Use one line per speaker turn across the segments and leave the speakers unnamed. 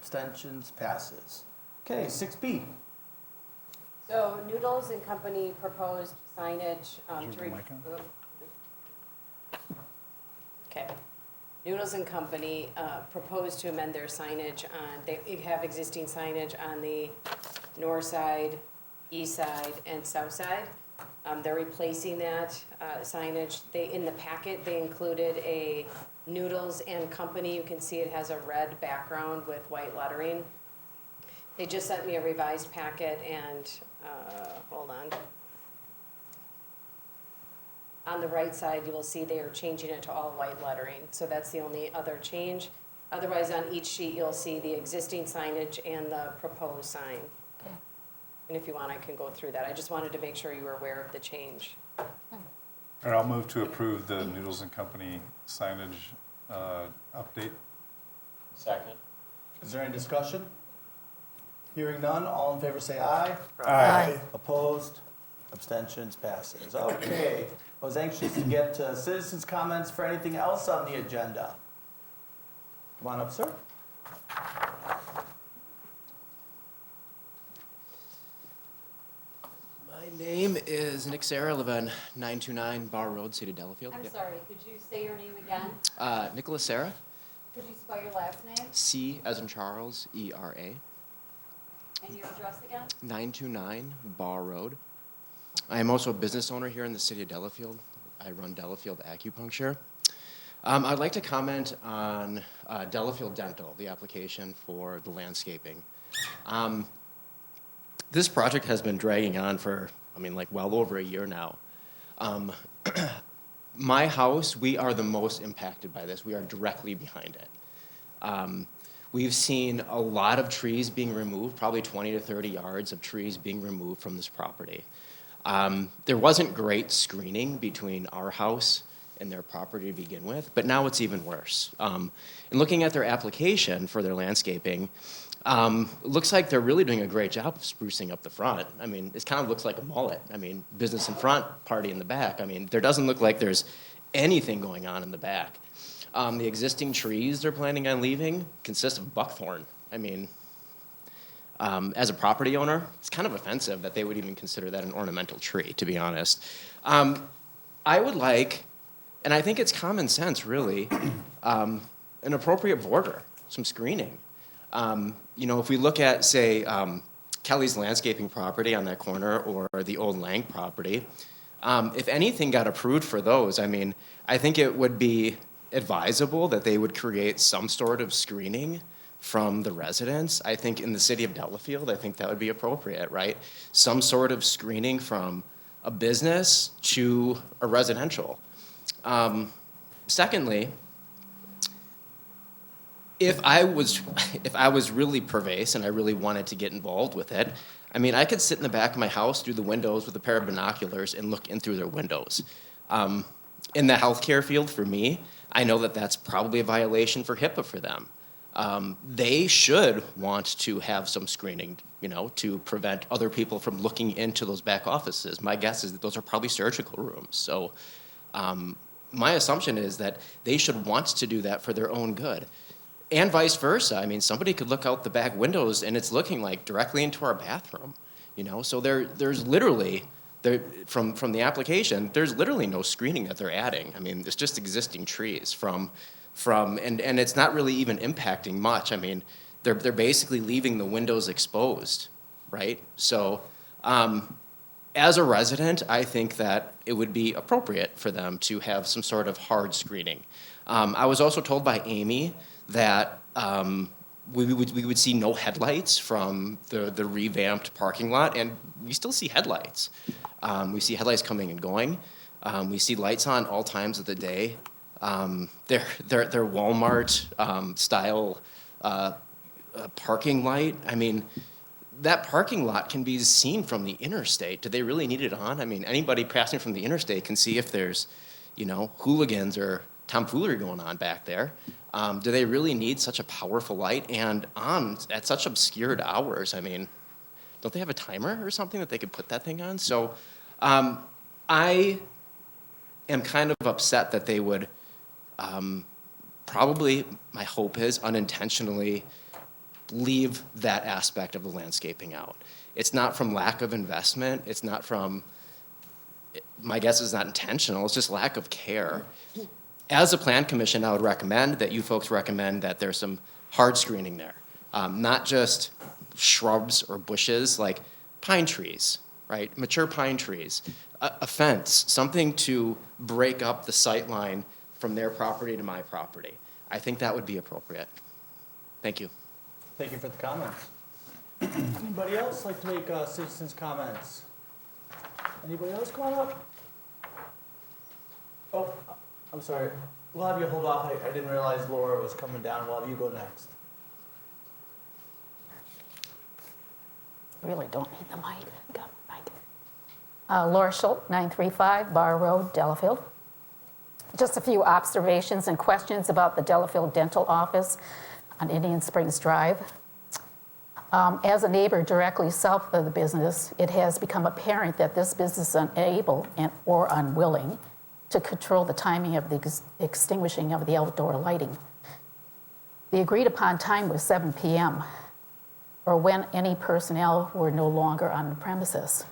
abstentions, passes. Okay, 6B.
So Noodles and Company proposed signage Okay. Noodles and Company proposed to amend their signage on, they have existing signage on the north side, east side, and south side. They're replacing that signage. In the packet, they included a Noodles and Company. You can see it has a red background with white lettering. They just sent me a revised packet and, hold on. On the right side, you will see they are changing it to all white lettering. So that's the only other change. Otherwise, on each sheet, you'll see the existing signage and the proposed sign.
Okay.
And if you want, I can go through that. I just wanted to make sure you were aware of the change.
All right, I'll move to approve the Noodles and Company signage update.
Second.
Is there any discussion? Hearing none, all in favor say aye.
Aye.
Opposed? Abstentions, passes. Okay, I was anxious to get citizens' comments for anything else on the agenda. Come on up, sir.
My name is Nick Sarah. I live on 929 Bar Road, City of Delafield.
I'm
Yep.
sorry, could you say your name again?
Nicholas Sarah,
Could you spell your last name
C as in Charles, E-R-A,
and your address again?
929 Bar Road. I am also a business owner here in the City of Delafield. I run Delafield Acupuncture. I'd like to comment on Delafield Dental, the application for the landscaping. This project has been dragging on for, well over a year now. My house, we are the most impacted by this. We are directly behind it. We've seen a lot of trees being removed, probably 20 to 30 yards of trees being removed from this property. There wasn't great screening between our house and their property to begin with, but now it's even worse. And looking at their application for their landscaping, it looks like they're really doing a great job of sprucing up the front. It kind of looks like a mullet. Business in front, party in the back. There doesn't look like there's anything going on in the back. The existing trees they're planning on leaving consist of buckthorn. As a property owner, it's kind of offensive that they would even consider that an ornamental tree, to be honest. I would like, and I think it's common sense, really, an appropriate border, some screening. If we look at, say, Kelly's landscaping property on that corner or the old Lang property, if anything got approved for those, I think it would be advisable that they would create some sort of screening from the residents. I think in the city of Delafield, I think that would be appropriate, right? Some sort of screening from a business to a residential. Secondly, if I was really pervasive and I really wanted to get involved with it, I could sit in the back of my house through the windows with a pair of binoculars and look in through their windows. In the healthcare field, for me, I know that that's probably a violation for HIPAA for them. They should want to have some screening, to prevent other people from looking into those back offices. My guess is that those are probably surgical rooms. So my assumption is that they should want to do that for their own good. And vice versa. Somebody could look out the back windows and it's looking like directly into our bathroom, So there's literally, from the application, there's literally no screening that they're adding. It's just existing trees and it's not really even impacting much. They're basically leaving the windows exposed, right? So as a resident, I think that it would be appropriate for them to have some sort of hard screening. I was also told by Amy that we would see no headlights from the revamped parking lot, and we still see headlights. We see headlights coming and going. We see lights on all times of the day. They're Walmart style parking light. That parking lot can be seen from the interstate. Do they really need it on? Anybody passing from the interstate can see if there's, hooligans or tomfoolery going on back there. Do they really need such a powerful light and on at such obscured hours? Don't they have a timer or something that they could put that thing on? So I am kind of upset that they would probably, my hope is, unintentionally leave that aspect of the landscaping out. It's not from lack of investment, it's not from, my guess is not intentional, it's just lack of care. As a plan commission, I would recommend that you folks recommend that there's some hard screening there. Not just shrubs or bushes, like pine trees, right? Mature pine trees, a fence, something to break up the sight line from their property to my property. I think that would be appropriate. Thank you.
Thank you for the comments. Anybody else like to make citizens' comments? Anybody else come on up? Oh, I'm sorry. We'll have you hold off. I didn't realize Laura was coming down. We'll have you go next.
Really don't need the mic. Got the mic. Laura Schultz, 935 Bar Road, Delafield. Just a few observations and questions about the Delafield Dental Office on Indian Springs Drive. As a neighbor directly south of the business, it has become apparent that this business is unable or unwilling to control the timing of the extinguishing of the outdoor lighting. The agreed upon time was 7 p.m., or when any personnel were no longer on the premises.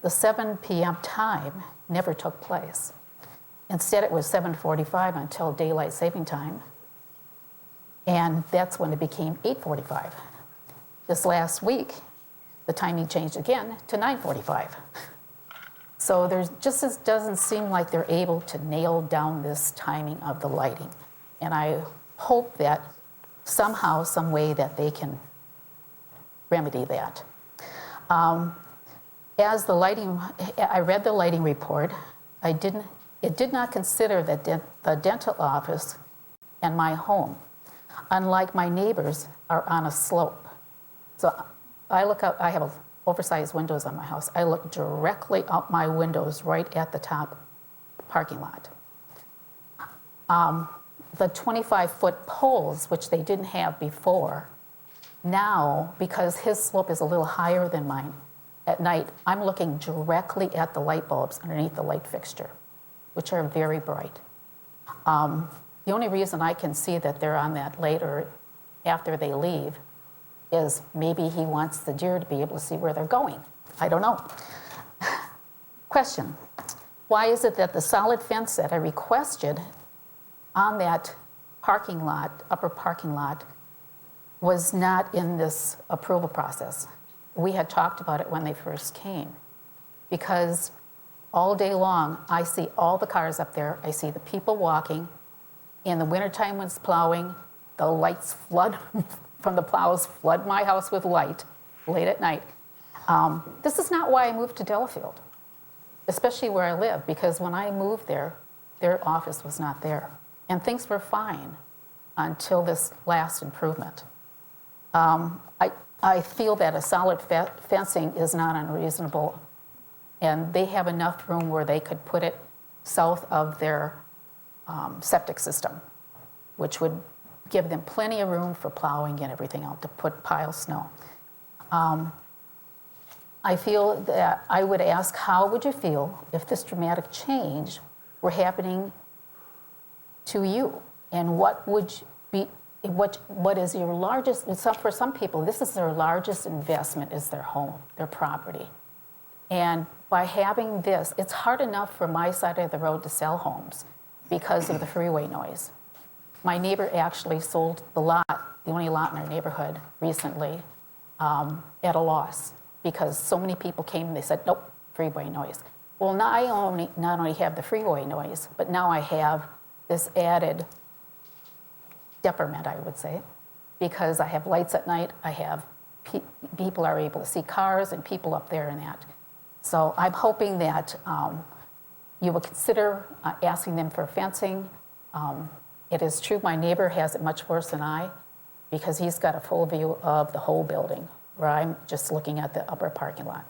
The 7 p.m. time never took place. Instead, it was 7:45 until daylight saving time, and that's when it became 8:45. This last week, the timing changed again to 9:45. So there just doesn't seem like they're able to nail down this timing of the lighting. And I hope that somehow, some way that they can remedy that. As the lighting, I read the lighting report. It did not consider that the dental office and my home, unlike my neighbors, are on a slope. So I look out, I have oversized windows on my house. I look directly out my windows right at the top parking lot. The 25-foot poles, which they didn't have before, now, because his slope is a little higher than mine, at night, I'm looking directly at the light bulbs underneath the light fixture, which are very bright. The only reason I can see that they're on that later after they leave is maybe he wants the deer to be able to see where they're going. I don't know. Question, why is it that the solid fence that I requested on that parking lot, upper parking lot, was not in this approval process? We had talked about it when they first came, because all day long, I see all the cars up there, I see the people walking. In the wintertime when it's plowing, the lights flood from the plows, flood my house with light late at night. This is not why I moved to Delafield, especially where I live, because when I moved there, their office was not there. And things were fine until this last improvement. I feel that a solid fencing is not unreasonable, and they have enough room where they could put it south of their septic system, which would give them plenty of room for plowing and everything else to pile snow. I feel that I would ask, how would you feel if this dramatic change were happening to you? And what would be, what is your largest, for some people, this is their largest investment, is their home, their property. And by having this, it's hard enough for my side of the road to sell homes because of the freeway noise. My neighbor actually sold the lot, the only lot in our neighborhood recently, at a loss because so many people came and they said, nope, freeway noise. Well, now I not only have the freeway noise, but now I have this added detriment, I would say, because I have lights at night, I have people are able to see cars and people up there and that. So I'm hoping that you will consider asking them for fencing. It is true my neighbor has it much worse than I, because he's got a full view of the whole building, where I'm just looking at the upper parking lot.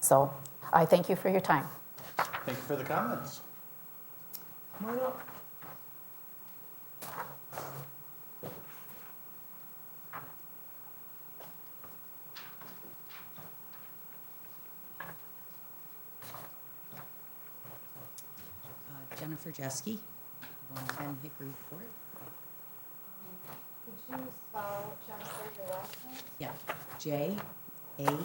So I thank you for your time.
Thank you for the comments. Come on up.
Jennifer Jeske, 110 Hickory Court.
Could you spell Jennifer your last name?
Yeah, Jaeschke.
And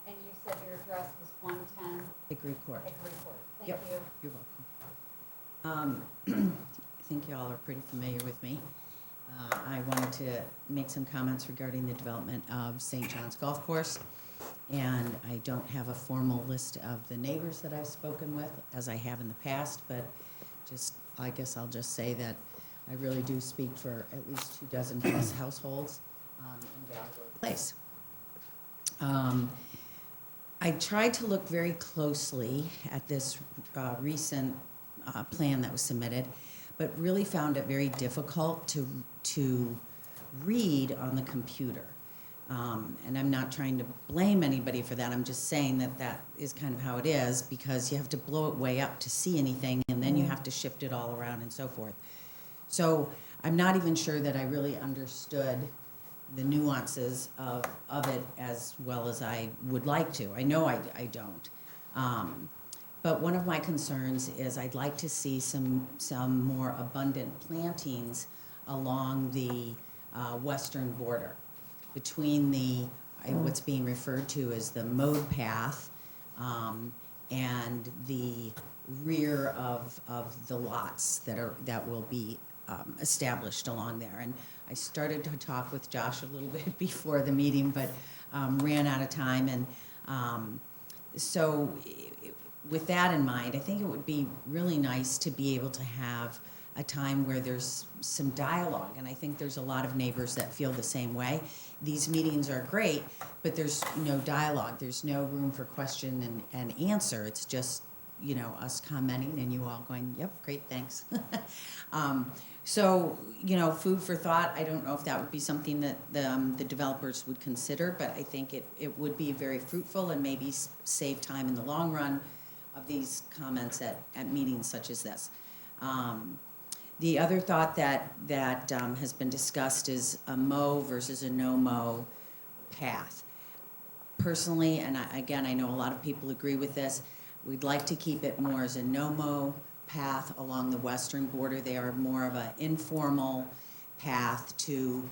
you said your address was 110
Hickory Court.
Hickory Court. Thank
Yep.
you.
You're welcome. I think y'all are pretty familiar with me. I wanted to make some comments regarding the development of St. John's Golf Course. And I don't have a formal list of the neighbors that I've spoken with, as I have in the past, but I guess I'll just say that I really do speak for at least 24 plus households in Valley Place. I tried to look very closely at this recent plan that was submitted, but really found it very difficult to read on the computer. And I'm not trying to blame anybody for that. I'm just saying that that is kind of how it is, because you have to blow it way up to see anything, and then you have to shift it all around and so forth. So I'm not even sure that I really understood the nuances of it as well as I would like to. I know I don't. But one of my concerns is I'd like to see some more abundant plantings along the western border, between what's being referred to as the mode path and the rear of the lots that will be established along there. And I started to talk with Josh a little bit before the meeting, but ran out of time. And so with that in mind, I think it would be really nice to be able to have a time where there's some dialogue, and I think there's a lot of neighbors that feel the same way. These meetings are great, but there's no dialogue. There's no room for question and answer. It's just, us commenting and you all going, yep, great, thanks. So, food for thought. I don't know if that would be something that the developers would consider, but I think it would be very fruitful and maybe save time in the long run of these comments at meetings such as this. The other thought that has been discussed is a mow versus a no-mow path. Personally, and I know a lot of people agree with this, we'd like to keep it more as a no-mow path along the western border. They are more of an informal path to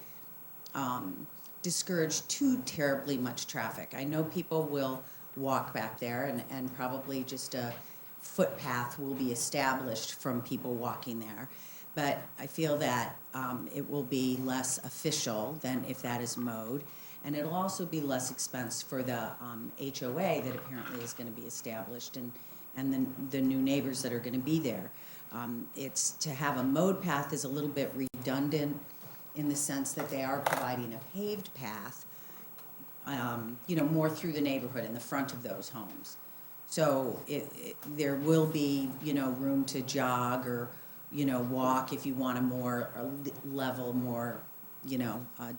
discourage too terribly much traffic. I know people will walk back there, and probably just a footpath will be established from people walking there. But I feel that it will be less official than if that is mowed. And it'll also be less expense for the HOA that apparently is going to be established, and the new neighbors that are going to be there. It's to have a mowed path is a little bit redundant in the sense that they are providing a paved path, more through the neighborhood in the front of those homes. So there will be, room to jog or, walk if you want a more level, more,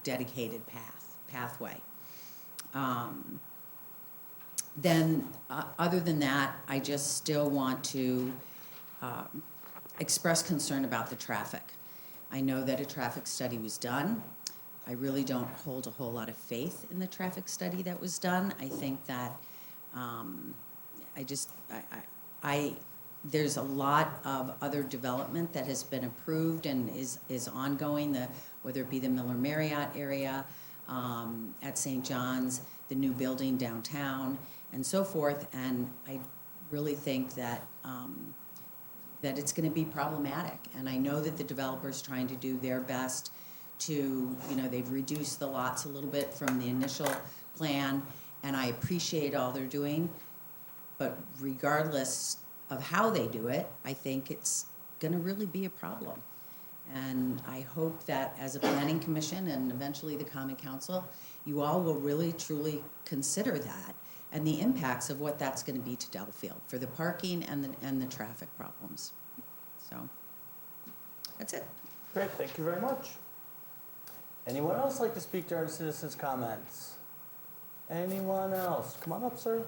dedicated pathway. Then, other than that, I just still want to express concern about the traffic. I know that a traffic study was done. I really don't hold a whole lot of faith in the traffic study that was done. I think that there's a lot of other development that has been approved and is ongoing, whether it be the Miller Marriott area at St. John's, the new building downtown, and so forth. And I really think that that it's going to be problematic. And I know that the developer's trying to do their best to, they've reduced the lots a little bit from the initial plan, and I appreciate all they're doing. But regardless of how they do it, I think it's going to really be a problem. And I hope that as a planning commission and eventually the common council, you all will really truly consider that and the impacts of what that's going to be to Delafield for the parking and the traffic problems. So that's it.
Great, thank you very much. Anyone else like to speak to our citizens' comments? Anyone else? Come on up, sir.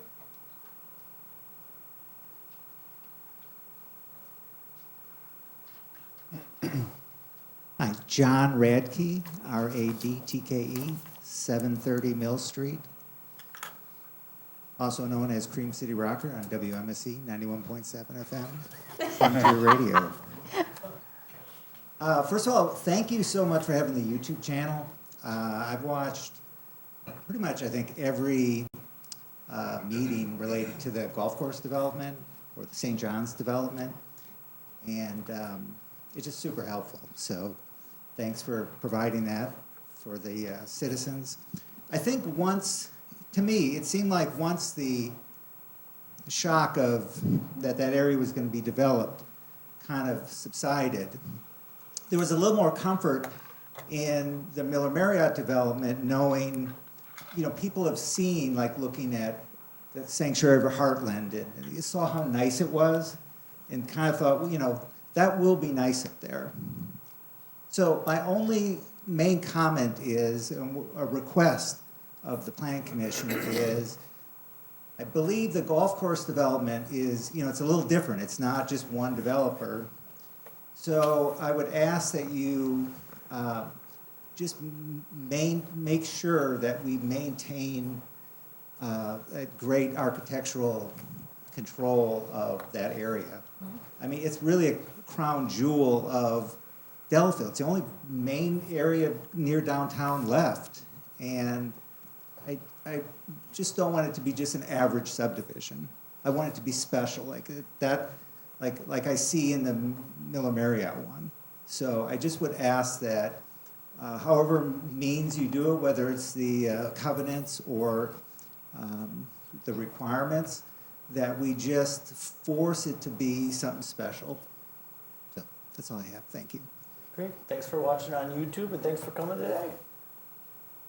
Hi, John Radke, R-A-D-T-K-E, 730 Mill Street, also known as Cream City Rocker on WMSE 91.7 FM, Frontier Radio. First of all, thank you so much for having the YouTube channel. I've watched pretty much, I think, every meeting related to the golf course development or the St. John's development, and it's just super helpful. So thanks for providing that for the citizens. I think once, to me, it seemed like once the shock of that area was going to be developed kind of subsided, there was a little more comfort in the Miller Marriott development, knowing, people have seen, like looking at the sanctuary of Heartland, and you saw how nice it was, and kind of thought, well, that will be nice up there. So my only main comment is, a request of the Planning Commission is, I believe the golf course development is, it's a little different. It's not just one developer. So I would ask that you just make sure that we maintain a great architectural control of that area. I mean, it's really a crown jewel of Delafield. It's the only main area near downtown left. And I just don't want it to be just an average subdivision. I want it to be special, like that, like I see in the Miller Marriott one. So I just would ask that, however means you do it, whether it's the covenants or the requirements, that we just force it to be something special. So that's all I have. Thank you.
Great, thanks for watching on YouTube, and thanks for coming today.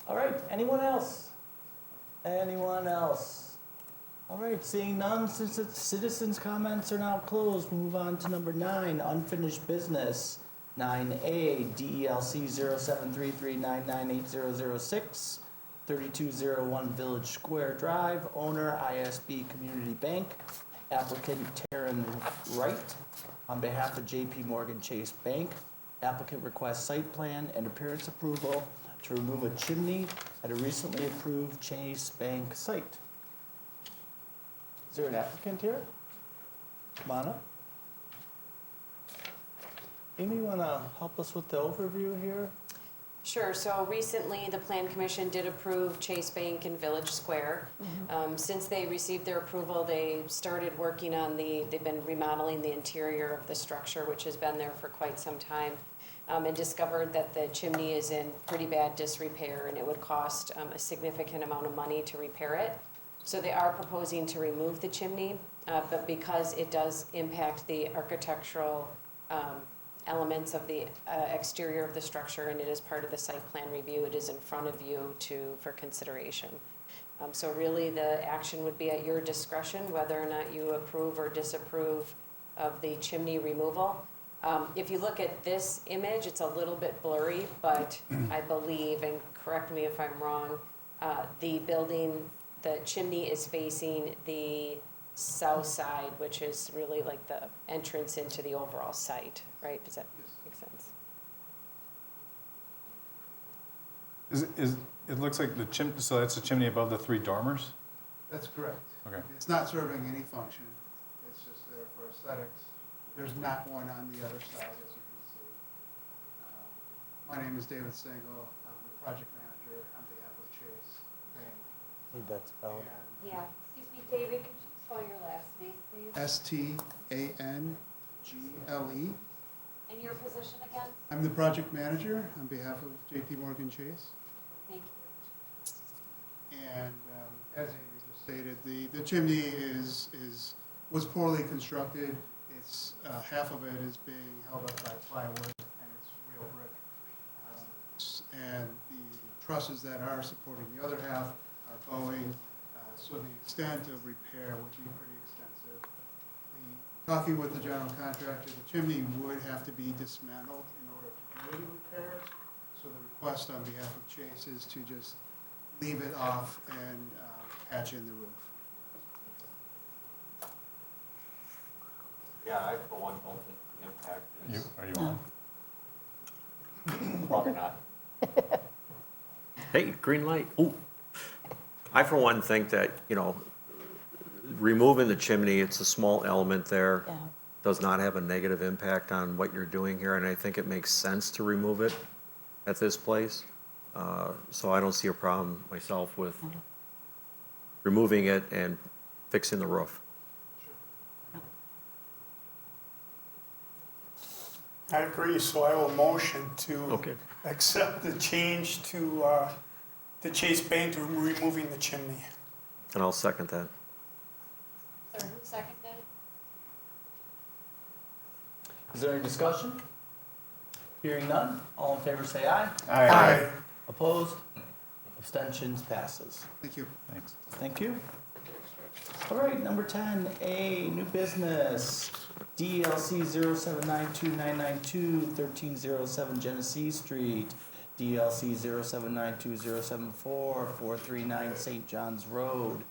All right, anyone else? Anyone else? All right, seeing none, since the citizens' comments are now closed, we'll move on to number 9, unfinished business. 9A, DELC 0733998006, 3201 Village Square Drive, owner ISB Community Bank, applicant Taryn Wright, on behalf of JP Morgan Chase Bank. Applicant requests site plan and appearance approval to remove a chimney at a recently approved Chase Bank site. Is there an applicant here? Come on up. Amy, you want to help us with the overview here?
Sure, so recently, the Plan Commission did approve Chase Bank in Village Square. Since they received their approval, they started working on they've been remodeling the interior of the structure, which has been there for quite some time, and discovered that the chimney is in pretty bad disrepair, and it would cost a significant amount of money to repair it. So they are proposing to remove the chimney, but because it does impact the architectural elements of the exterior of the structure, and it is part of the site plan review, it is in front of you for consideration. So really, the action would be at your discretion, whether or not you approve or disapprove of the chimney removal. If you look at this image, it's a little bit blurry, but I believe, and correct me if I'm wrong, the chimney is facing the south side, which is really like the entrance into the overall site, right? Does that make sense?
It looks like so that's the chimney above the 3 dormers?
That's correct.
Okay.
It's not serving any function. It's just there for aesthetics. There's not one on the other side, as you can see. My name is David Stengel. I'm the project manager on behalf of Chase Bank.
Need that spelled.
And
Yeah, excuse me, David, could you spell your last name, please?
STANGLE.
And your position again?
I'm the project manager on behalf of JP Morgan Chase.
Thank you.
And as Amy just stated, the chimney was poorly constructed. It's half of it is being held up by plywood, and it's real brick. And the trusses that are supporting the other half are bowing, so the extent of repair would be pretty extensive. Talking with the general contractor, the chimney would have to be dismantled in order to do any repairs. So the request on behalf of Chase is to just leave it off and patch in the roof.
Yeah, I for one don't think the impact is
Are you on?
probably not. Hey, green light. Ooh. I for one think that, removing the chimney, it's a small element there.
Yeah.
does not have a negative impact on what you're doing here, and I think it makes sense to remove it at this place. So I don't see a problem myself with removing it and fixing the roof.
I agree, so I will motion to
Okay.
accept the change to the Chase Bank to removing the chimney.
And I'll second that.
Sir, who seconded?
Is there any discussion? Hearing none, all in favor say aye.
Aye.
Opposed? Abstentions passes.
Thank you.
Thanks.
Thank you. All right, number 10A, new business. DLC 0792992, 1307 Genesee Street. DLC 0792074, 439 St. John's Road.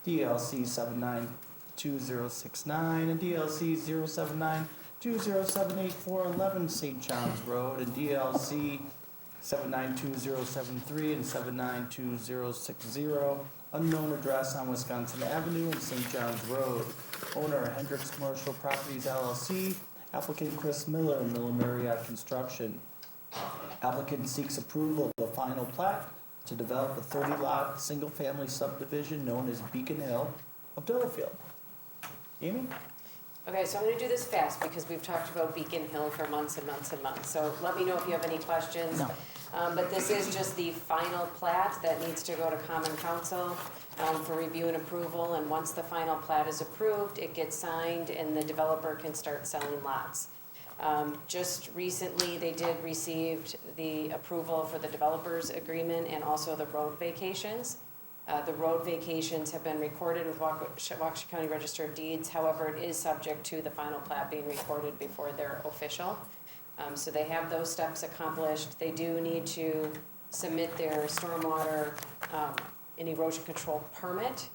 DLC 792069 and DLC 0792078, 411 St. John's Road, and DLC 792073 and 792060, unknown address on Wisconsin Avenue and St. John's Road. Owner Hendricks Commercial Properties LLC, applicant Chris Miller, Miller Marriott Construction. Applicant seeks approval of a final plat to develop a 30-lot, single-family subdivision known as Beacon Hill of Delafield. Amy?
Okay, so I'm gonna do this fast because we've talked about Beacon Hill for months and months and months. So let me know if you have any questions.
No.
But this is just the final plat that needs to go to Common Council for review and approval. And once the final plat is approved, it gets signed and the developer can start selling lots. Just recently, they did receive the approval for the developers agreement and also the road vacations. The road vacations have been recorded with Waukesha County Register of Deeds. However, it is subject to the final plat being recorded before they're official. So they have those steps accomplished. They do need to submit their stormwater and erosion control permit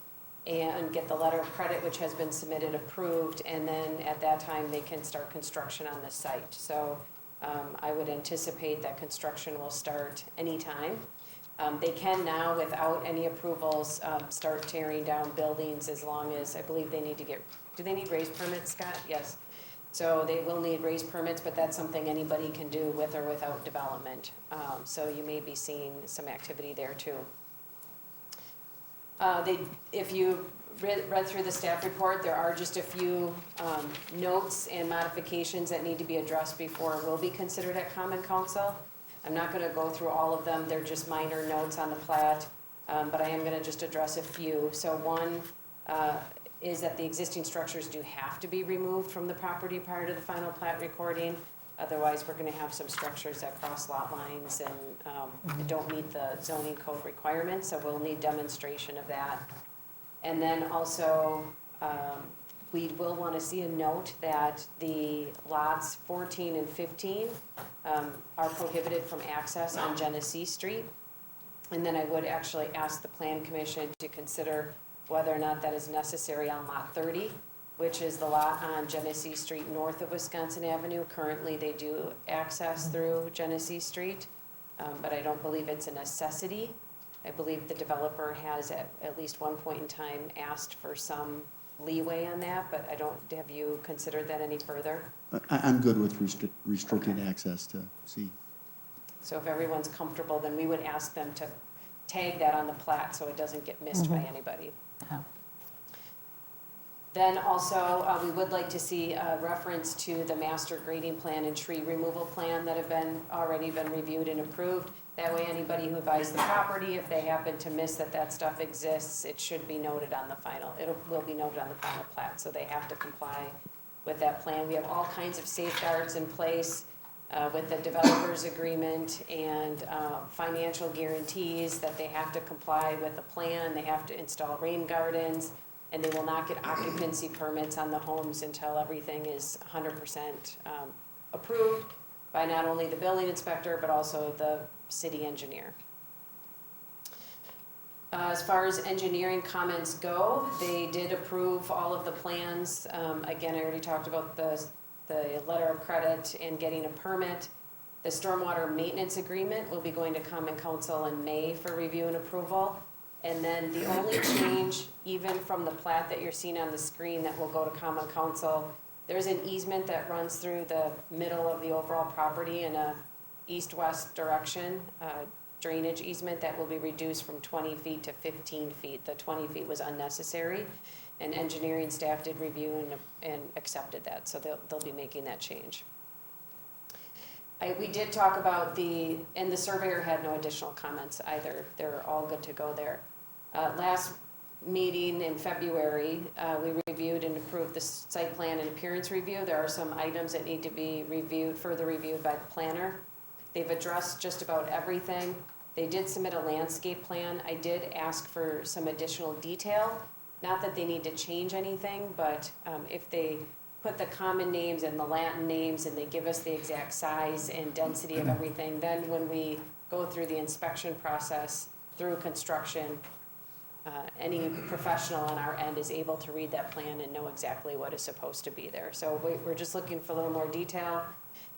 and get the letter of credit, which has been submitted, approved, and then at that time, they can start construction on the site. So I would anticipate that construction will start anytime. They can now, without any approvals, start tearing down buildings as long as, I believe they need to get, do they need raised permits, Scott? Yes. So they will need raised permits, but that's something anybody can do with or without development. So you may be seeing some activity there too. If you read through the staff report, there are just a few notes and modifications that need to be addressed before it will be considered at Common Council. I'm not gonna go through all of them, they're just minor notes on the plat, but I am gonna just address a few. So one is that the existing structures do have to be removed from the property prior to the final plat recording. Otherwise, we're gonna have some structures that cross lot lines and don't meet the zoning code requirements, so we'll need demonstration of that. And then also, we will wanna see a note that the lots 14 and 15 are prohibited from access on Genesee Street. And then I would actually ask the Plan Commission to consider whether or not that is necessary on Lot 30, which is the lot on Genesee Street north of Wisconsin Avenue. Currently, they do access through Genesee Street, but I don't believe it's a necessity. I believe the developer has at least one point in time asked for some leeway on that, but I don't, have you considered that any further?
I'm good with restricted access to C.
So if everyone's comfortable, then we would ask them to tag that on the plat so it doesn't get missed by anybody.
Yeah.
Then also, we would like to see a reference to the master grading plan and tree removal plan that have already been reviewed and approved. That way, anybody who buys the property, if they happen to miss that stuff exists, it should be noted on the final, will be noted on the final plat, so they have to comply with that plan. We have all kinds of safeguards in place with the developer's agreement and financial guarantees that they have to comply with the plan, they have to install rain gardens, and they will not get occupancy permits on the homes until everything is 100% approved by not only the building inspector, but also the city engineer. As far as engineering comments go, they did approve all of the plans. Again, I already talked about the letter of credit and getting a permit. The stormwater maintenance agreement will be going to Common Council in May for review and approval. And then the only change, even from the plat that you're seeing on the screen that will go to Common Council, There's an easement that runs through the middle of the overall property in a east-west direction, drainage easement that will be reduced from 20 feet to 15 feet. The 20 feet was unnecessary, and engineering staff did review and accepted that, so they'll be making that change. We did talk about and the surveyor had no additional comments either. They're all good to go there. Last meeting in February, we reviewed and approved the site plan and appearance review. There are some items that need to be further reviewed by the planner. They've addressed just about everything. They did submit a landscape plan. I did ask for some additional detail. Not that they need to change anything, but if they put the common names and the Latin names and they give us the exact size and density of everything, then when we go through the inspection process through construction, any professional on our end is able to read that plan and know exactly what is supposed to be there. So we're just looking for a little more detail.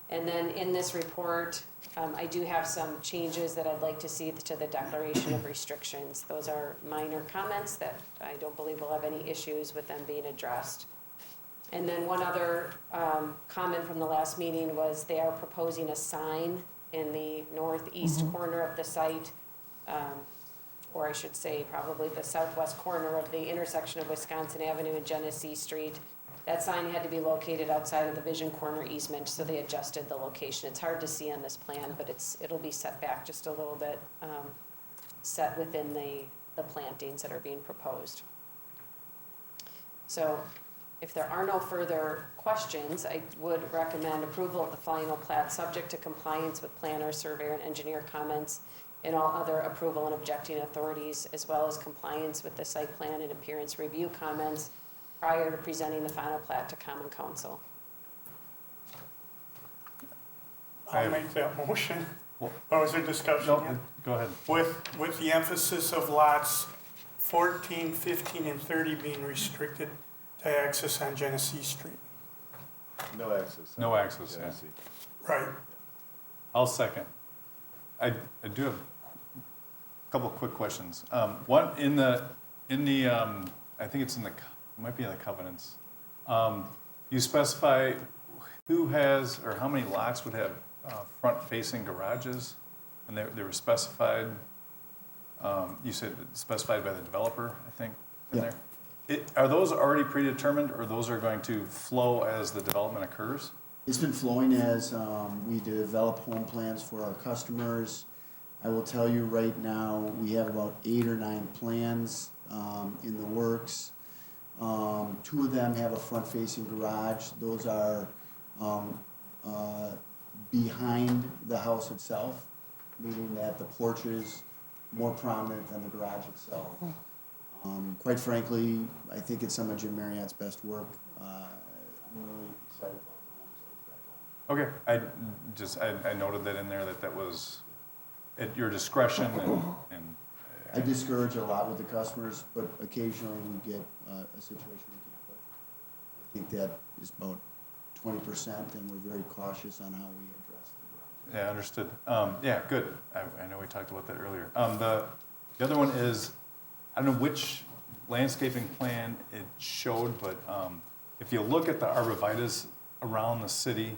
And then in this report, I do have some changes that I'd like to see to the declaration of restrictions. Those are minor comments that I don't believe will have any issues with them being addressed. And then one other comment from the last meeting was they are proposing a sign in the northeast corner of the site, or I should say probably the southwest corner of the intersection of Wisconsin Avenue and Genesee Street. That sign had to be located outside of the Vision Corner easement, so they adjusted the location. It's hard to see on this plan, but it'll be set back just a little bit, set within the plantings that are being proposed. So if there are no further questions, I would recommend approval of the final plat subject to compliance with planner, surveyor, and engineer comments and all other approval and objecting authorities, as well as compliance with the site plan and appearance review comments prior to presenting the final plat to Common Council.
I'll make that motion. Oh, is there discussion?
No,
yet?
go ahead.
With the emphasis of lots 14, 15, and 30 being restricted to access on Genesee Street.
No access.
No access, yeah.
Genesee.
Right.
I'll second. I do have a couple of quick questions. One, in the I think it's it might be in the covenants. You specify who has, or how many lots would have front-facing garages? And they were specified, you said specified by the developer, I think, in
Yeah.
there? Are those already predetermined, or those are going to flow as the development occurs?
It's been flowing as we develop home plans for our customers. I will tell you right now, we have about 8 or 9 plans in the works. 2 of them have a front-facing garage. Those are behind the house itself, meaning that the porch is more prominent than the garage itself. Quite frankly, I think it's some of Jim Marriott's best work. I'm really excited about the homes that he's got going.
Okay, I noted that in there, that was at your discretion, and
I discourage a lot with the customers, but occasionally we get a situation we can't put. I think that is about 20%, and we're very cautious on how we address the garage.
yeah, understood. Yeah, good. I know we talked about that earlier. The other one is, I don't know which landscaping plan it showed, but if you look at the arborvitaes around the city,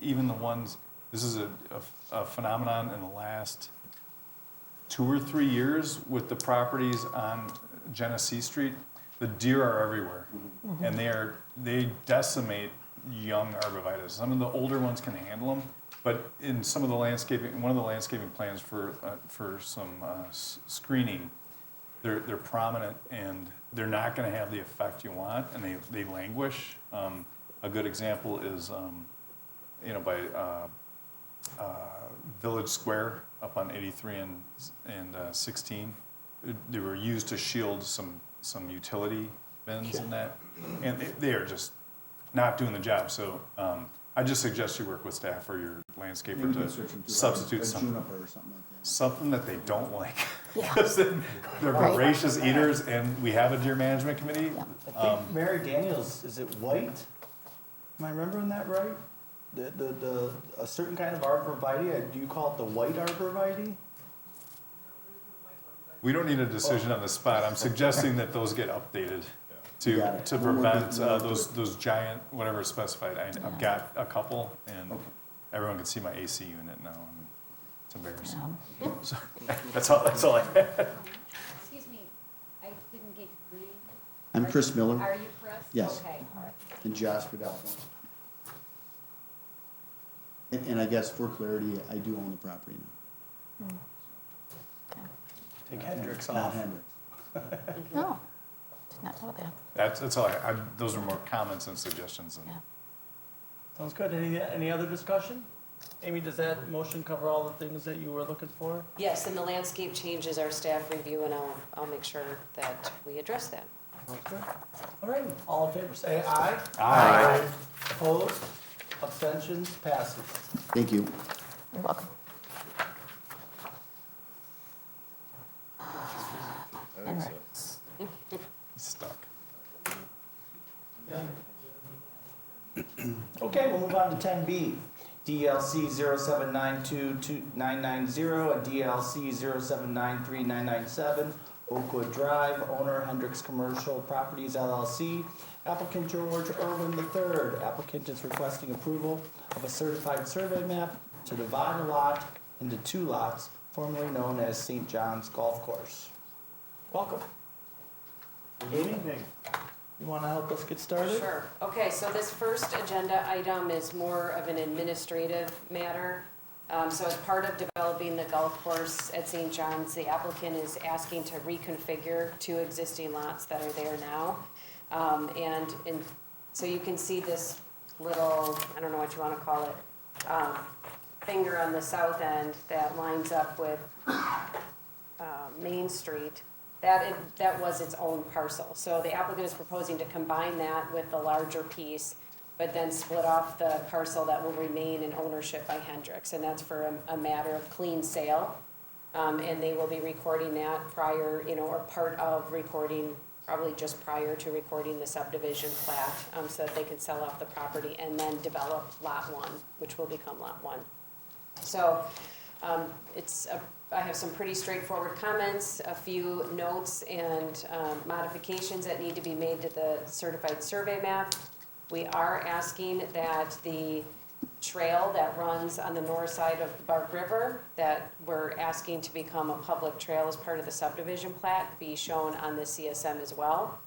even the ones, this is a phenomenon in the last 2 or 3 years with the properties on Genesee Street. The deer are everywhere, and they decimate young arborvitaes. Some of the older ones can handle them, but in some of the landscaping, one of the landscaping plans for some screening, they're prominent, and they're not going to have the effect you want, and they languish. A good example is, by Village Square up on 83 and 16. They were used to shield some utility bins and that, and they are just not doing the job. So I just suggest you work with staff or your landscaper
Maybe
to
switch them to
substitute
a
something.
juniper or something like that.
Something that they don't like.
Yeah.
Because they're
Right.
voracious eaters, and we have a deer management committee.
I think Mary Daniels, is it white? Am I remembering that right? A certain kind of arborvitae, do you call it the white arborvitae?
We don't need a decision on the spot. I'm suggesting that those get updated.
You got it.
to
We'll work
prevent
with- we'll work with-
those giant, whatever is specified. I've got a couple, and
Okay.
everyone can see my AC unit now. And it's embarrassing.
Yeah.
So, that's all I had.
Excuse me, I didn't get your name.
I'm Chris Miller
Are you Chris?
Yes.
Okay, all right.
and Jasper Delafield. And I guess for clarity, I do own the property now.
Take Hendricks
Not
off.
Hendricks.
No, did not know that.
That's all those are more comments and suggestions. And
Yeah.
Sounds good. Any other discussion? Amy, does that motion cover all the things that you were looking for?
Yes, and the landscape changes our staff review, and I'll make sure that we address that.
Sounds good. All right, all in favor, say aye.
Aye.
Opposed? Abstentions? Passes.
Thank you.
You're welcome.
I think so.
stuck.
Okay, we'll move on to 10B. DLC 07922990 and DLC 07939997, Oakwood Drive, owner Hendricks Commercial Properties LLC, applicant George Irwin III. Applicant is requesting approval of a certified survey map to divide a lot into 2 lots, formerly known as St. John's Golf Course. Welcome. Good evening. You want to help us get started?
Sure. Okay, so this first agenda item is more of an administrative matter. So as part of developing the golf course at St. John's, the applicant is asking to reconfigure 2 existing lots that are there now. So you can see this little, I don't know what you want to call it, finger on the south end that lines up with Main Street. That was its own parcel. So the applicant is proposing to combine that with the larger piece, but then split off the parcel that will remain in ownership by Hendricks. And that's for a matter of clean sale. And they will be recording that prior, or part of recording, probably just prior to recording the subdivision plat, so that they can sell off the property and then develop Lot 1, which will become Lot 1. So I have some pretty straightforward comments, a few notes and modifications that need to be made to the certified survey map. We are asking that the trail that runs on the north side of Bark River, that we're asking to become a public trail as part of the subdivision plat, be shown on the CSM as well.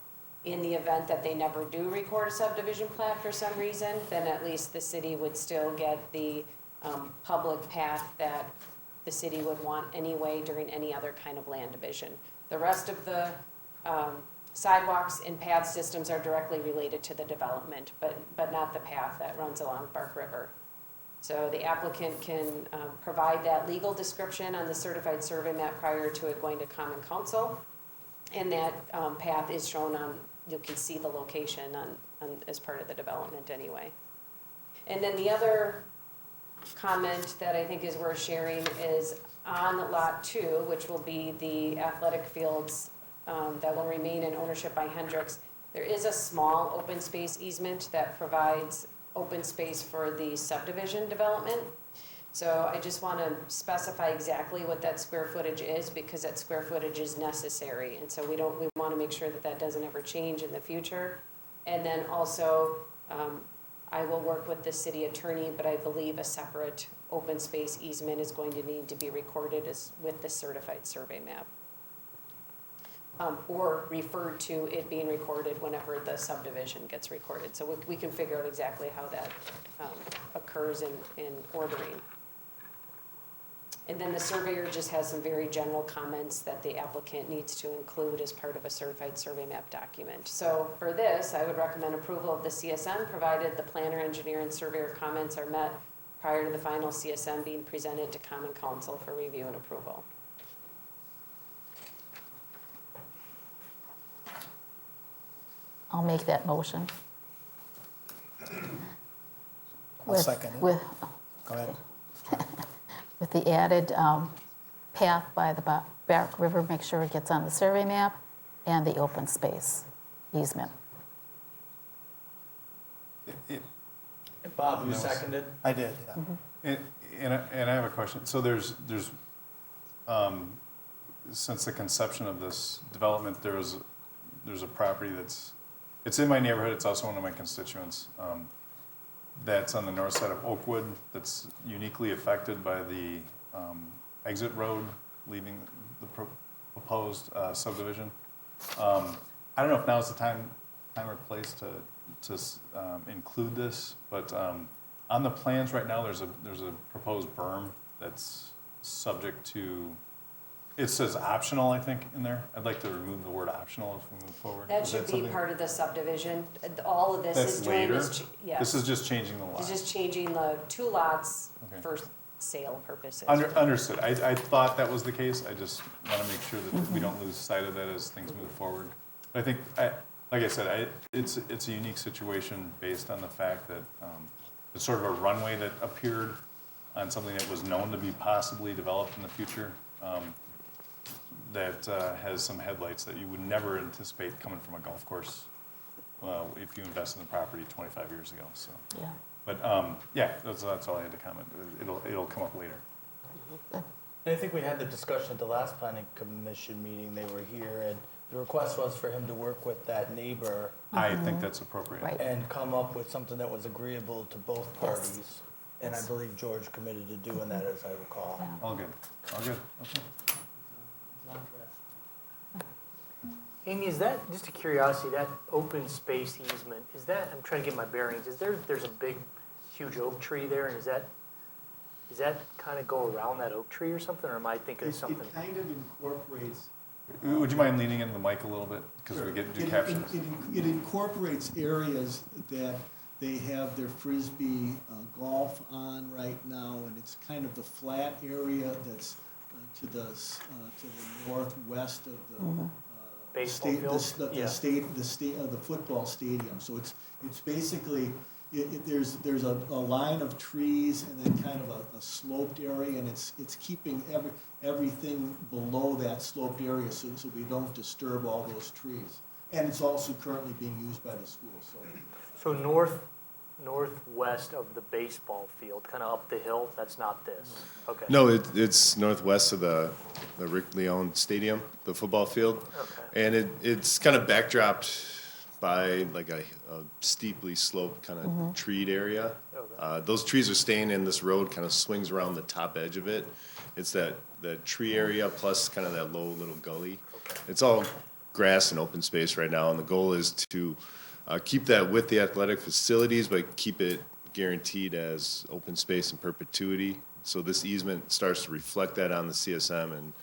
In the event that they never do record a subdivision plat for some reason, then at least the city would still get the public path that the city would want anyway during any other kind of land division. The rest of the sidewalks and path systems are directly related to the development, but not the path that runs along Bark River. So the applicant can provide that legal description on the certified survey map prior to it going to Common Council. And that path is shown on, you can see the location on as part of the development anyway. And then the other comment that I think is worth sharing is on Lot 2, which will be the athletic fields that will remain in ownership by Hendricks. There is a small open space easement that provides open space for the subdivision development. So I just want to specify exactly what that square footage is, because that square footage is necessary. And so we want to make sure that that doesn't ever change in the future. And then also, I will work with the city attorney, but I believe a separate open space easement is going to need to be recorded with the certified survey map. Or referred to it being recorded whenever the subdivision gets recorded. So we can figure out exactly how that occurs in ordering. And then the surveyor just has some very general comments that the applicant needs to include as part of a certified survey map document. So for this, I would recommend approval of the CSM, provided the planner, engineer, and surveyor comments are met prior to the final CSM being presented to Common Council for review and approval.
I'll make that motion.
I'll second it.
With,
Go ahead.
with the added path by the Bark River, make sure it gets on the survey map, and the open space easement.
Bob, you seconded?
I did, yeah.
And I have a question. So there's since the conception of this development, there's a property that's It's in my neighborhood, it's also one of my constituents. That's on the north side of Oakwood, that's uniquely affected by the exit road leaving the proposed subdivision. I don't know if now's the time or place to include this, but on the plans right now, there's a proposed berm that's subject to, it says optional, I think, in there. I'd like to remove the word optional as we move forward.
That
Is
should be
something-
part of the subdivision. All of this
That's
is doing
later?
is, yes.
This is just changing the lot.
It's just changing the 2 lots
Okay.
for sale purposes.
Understood. I thought that was the case. I just want to make sure that we don't lose sight of that as things move forward. But I think, like I said, it's a unique situation based on the fact that it's sort of a runway that appeared on something that was known to be possibly developed in the future, that has some headlights that you would never anticipate coming from a golf course if you invest in the property 25 years ago. So,
Yeah.
but yeah, that's all I had to comment. It'll come up later.
And I think we had the discussion at the last planning commission meeting, they were here, and the request was for him to work with that neighbor
I think that's appropriate.
Right.
and come up with something that was agreeable to both
Yes.
parties. And I believe George committed to doing that, as I recall.
Yeah.
All good. All good. Okay.
Amy, is that, just a curiosity, that open space easement, is that, I'm trying to get my bearings, there's a big, huge oak tree there, and does that kind of go around that oak tree or something, or am I thinking of something?
It kind of incorporates.
Would you mind leaning into the mic a little bit? Because we get do captions.
It incorporates areas that they have their Frisbee golf on right now, and it's kind of the flat area that's to the northwest of the
Baseball field? Yeah.
the football stadium. So it's basically, there's a line of trees and then kind of a sloped area, and it's keeping everything below that sloped area so we don't disturb all those trees. And it's also currently being used by the school, so.
So northwest of the baseball field, kind of up the hill, that's not this, okay.
No, it's northwest of the Rick Leone Stadium, the football field.
Okay.
And it's kind of backdropped by like a steeply sloped kind of treed area.
Okay.
Those trees are staying in, this road kind of swings around the top edge of it. It's that tree area plus kind of that low little gully.
Okay.
It's all grass and open space right now, and the goal is to keep that with the athletic facilities, but keep it guaranteed as open space in perpetuity. So this easement starts to reflect that on the CSM, and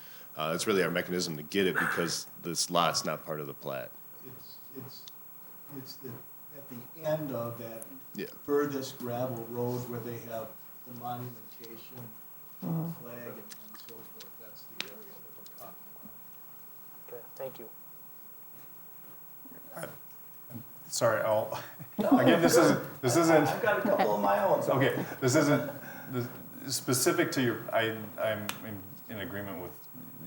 it's really our mechanism to get it because this lot's not part of the plat.
It's at the end of that furthest gravel road where they have the monumentation flag and so forth. That's the area that we're talking about.
Okay, thank you.
Sorry, again, this isn't.
I've got a couple of my own. So.
Okay, this isn't specific to your, I'm in agreement with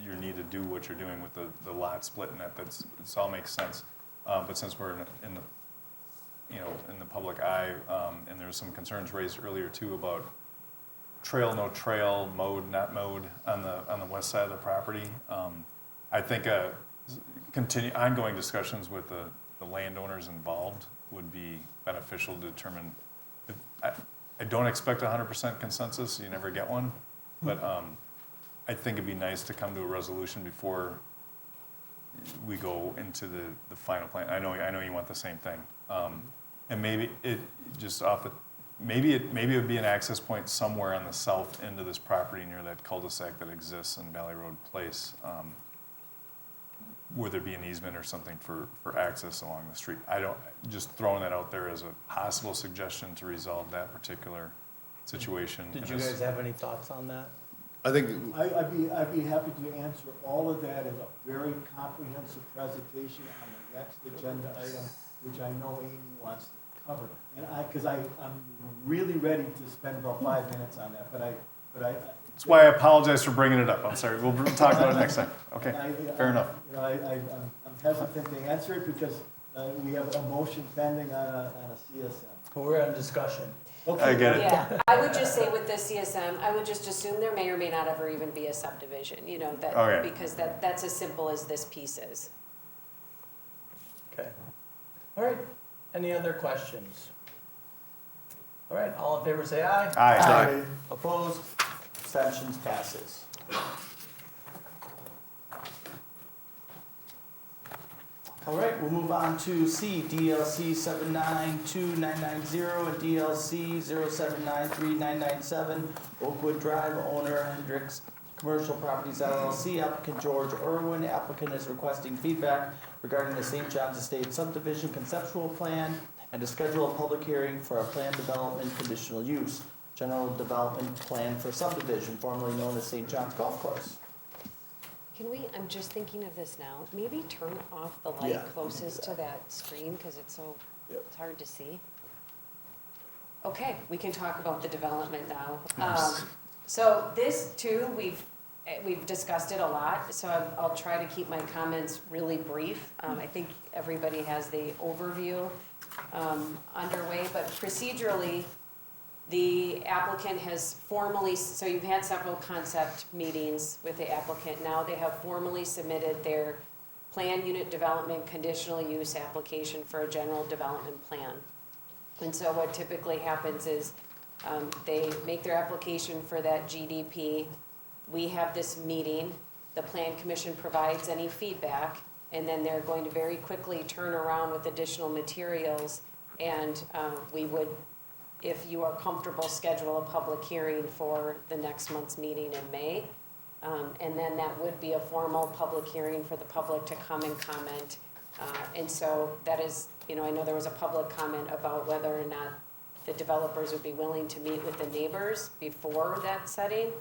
your need to do what you're doing with the lot split and this all makes sense. But since we're in the public eye, and there's some concerns raised earlier too about trail, no trail, mode, not mode on the west side of the property. I think ongoing discussions with the landowners involved would be beneficial to determine. I don't expect 100% consensus, you never get one, but I think it'd be nice to come to a resolution before we go into the final plan. I know you want the same thing. And maybe it just maybe it would be an access point somewhere on the south end of this property near that cul-de-sac that exists in Valley Road Place. Where there be an easement or something for access along the street. Just throwing that out there as a possible suggestion to resolve that particular situation.
Did you guys have any thoughts on that?
I think
I'd be happy to answer all of that in a very comprehensive presentation on the next agenda item, which I know Amy wants to cover. And I'm really ready to spend about 5 minutes on that, but I.
That's why I apologize for bringing it up. I'm sorry. We'll talk about it next time. Okay, fair enough.
I'm hesitant to answer it because we have a motion pending on a CSM.
But we're in discussion.
Okay.
I get it.
Yeah, I would just say with the CSM, I would just assume there may or may not ever even be a subdivision,
Okay.
because that's as simple as this piece is.
Okay. All right, any other questions? All right, all in favor say aye.
Aye.
Opposed? Abstentions passes. All right, we'll move on to C, DLC 792990 and DLC 07939997, Oakwood Drive, owner Hendricks Commercial Properties LLC, applicant George Irwin. Applicant is requesting feedback regarding the St. John's Estate subdivision conceptual plan and to schedule a public hearing for a planned development conditional use, general development plan for subdivision, formerly known as St. John's Golf Course.
Can we, I'm just thinking of this now, maybe turn off the
Yeah,
light
we can
closest
do
to
that.
that screen, because it's so,
Yep.
it's hard to see. Okay, we can talk about the development now. So this too, we've discussed it a lot, so I'll try to keep my comments really brief. I think everybody has the overview underway, but procedurally, the applicant has formally, so you've had several concept meetings with the applicant. Now they have formally submitted their planned unit development conditional use application for a general development plan. And so what typically happens is they make their application for that GDP. We have this meeting, the Plan Commission provides any feedback, and then they're going to very quickly turn around with additional materials. And we would, if you are comfortable, schedule a public hearing for the next month's meeting in May. And then that would be a formal public hearing for the public to come and comment. And so that is, I know there was a public comment about whether or not the developers would be willing to meet with the neighbors before that setting.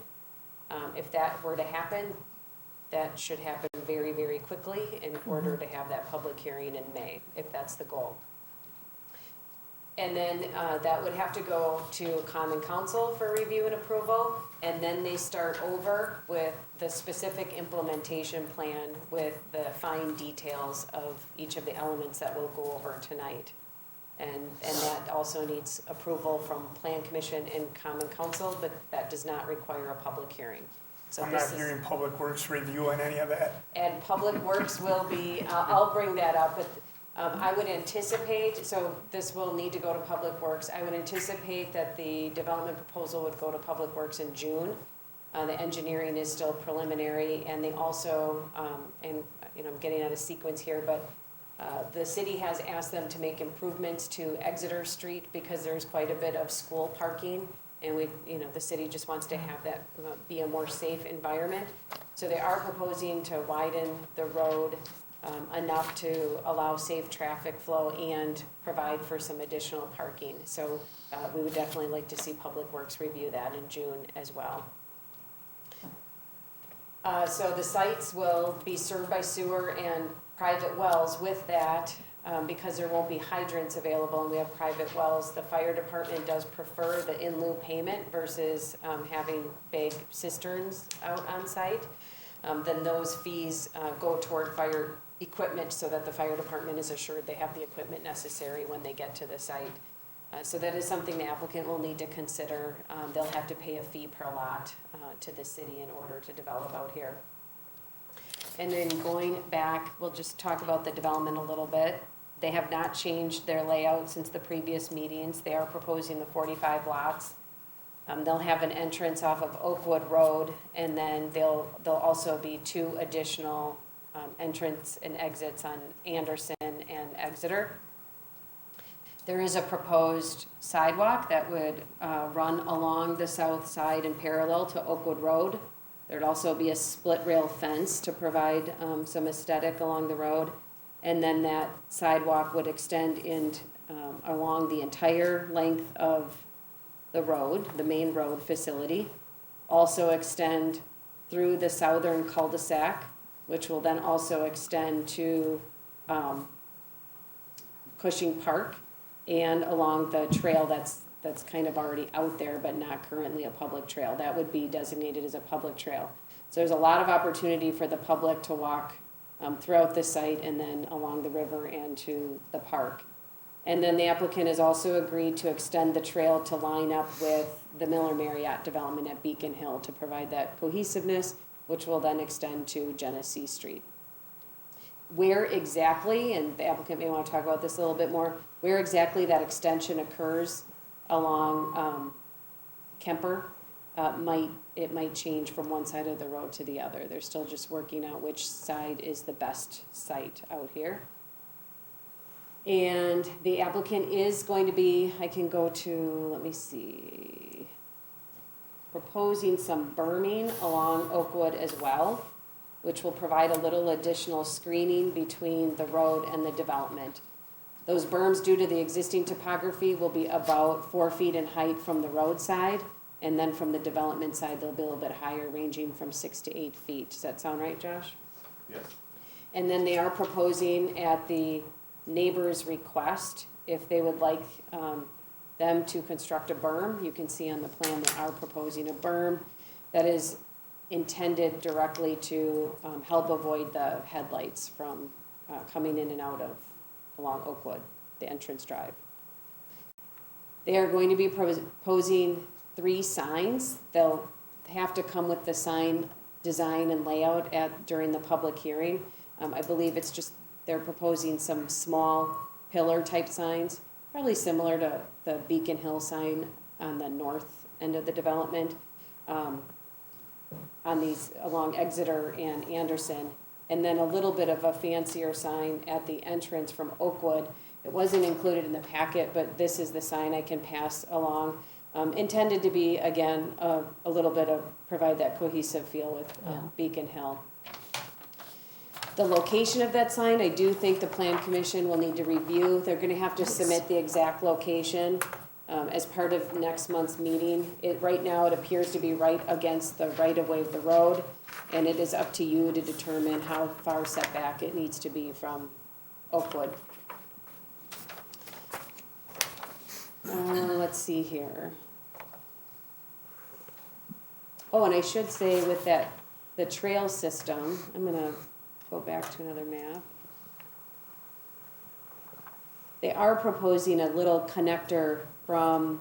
If that were to happen, that should happen very, very quickly in order to have that public hearing in May, if that's the goal. And then that would have to go to Common Council for review and approval, and then they start over with the specific implementation plan with the fine details of each of the elements that we'll go over tonight. And that also needs approval from Plan Commission and Common Council, but that does not require a public hearing. So
I'm
this
not
is,
hearing Public Works review on any of that.
and Public Works will be, I'll bring that up, but I would anticipate, so this will need to go to Public Works. I would anticipate that the development proposal would go to Public Works in June. The engineering is still preliminary, and they also, and I'm getting out of sequence here, but the city has asked them to make improvements to Exeter Street because there's quite a bit of school parking, and the city just wants to have that be a more safe environment. So they are proposing to widen the road enough to allow safe traffic flow and provide for some additional parking. So we would definitely like to see Public Works review that in June as well. So the sites will be served by sewer and private wells. With that, because there won't be hydrants available and we have private wells, the fire department does prefer the in lieu payment versus having big cisterns out on site. Then those fees go toward fire equipment so that the fire department is assured they have the equipment necessary when they get to the site. So that is something the applicant will need to consider. They'll have to pay a fee per lot to the city in order to develop out here. And then going back, we'll just talk about the development a little bit. They have not changed their layout since the previous meetings. They are proposing the 45 lots. They'll have an entrance off of Oakwood Road, and then there'll also be 2 additional entrance and exits on Anderson and Exeter. There is a proposed sidewalk that would run along the south side and parallel to Oakwood Road. There'd also be a split rail fence to provide some aesthetic along the road. And then that sidewalk would extend along the entire length of the road, the main road facility. Also extend through the southern cul-de-sac, which will then also extend to Cushing Park and along the trail that's kind of already out there but not currently a public trail. That would be designated as a public trail. So there's a lot of opportunity for the public to walk throughout the site and then along the river and to the park. And then the applicant has also agreed to extend the trail to line up with the Miller Marriott development at Beacon Hill to provide that cohesiveness, which will then extend to Genesee Street. where exactly, and the applicant may want to talk about this a little bit more, where exactly that extension occurs along Kemper, it might change from one side of the road to the other. They're still just working out which side is the best site out here. And the applicant is going to be, I can go to, let me see, proposing some berming along Oakwood as well, which will provide a little additional screening between the road and the development. Those berms, due to the existing topography, will be about 4 feet in height from the roadside, and then from the development side, they'll be a little bit higher, ranging from 6 to 8 feet. Does that sound right, Josh?
Yes.
And then they are proposing at the neighbor's request, if they would like them to construct a berm. You can see on the plan they are proposing a berm that is intended directly to help avoid the headlights from coming in and out of along Oakwood, the entrance drive. They are going to be proposing 3 signs. They'll have to come with the sign design and layout during the public hearing. I believe it's just, they're proposing some small pillar type signs, probably similar to the Beacon Hill sign on the north end of the development, on these along Exeter and Anderson, and then a little bit of a fancier sign at the entrance from Oakwood. It wasn't included in the packet, but this is the sign I can pass along, intended to be, again, a little bit of, provide that cohesive feel with Beacon Hill. The location of that sign, I do think the Plan Commission will need to review. They're gonna have to submit the exact location as part of next month's meeting. Right now, it appears to be right against the right-of-way of the road, and it is up to you to determine how far setback it needs to be from Oakwood. Let's see here. Oh, and I should say with that, the trail system, I'm gonna go back to another map. They are proposing a little connector from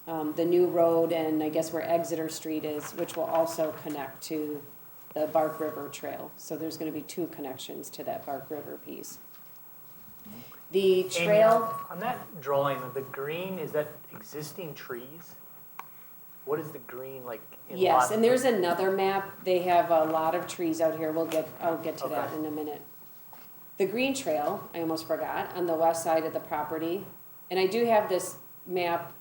the new road and I guess where Exeter Street is, which will also connect to the Bark River Trail. So there's gonna be 2 connections to that Bark River piece. The
Amy,
trail,
on that drawing, the green, is that existing trees? What is the green like in
yes,
lot?
and there's another map. They have a lot of trees out here. I'll get to that
Okay.
in a minute. The green trail, I almost forgot, on the west side of the property. And I do have this map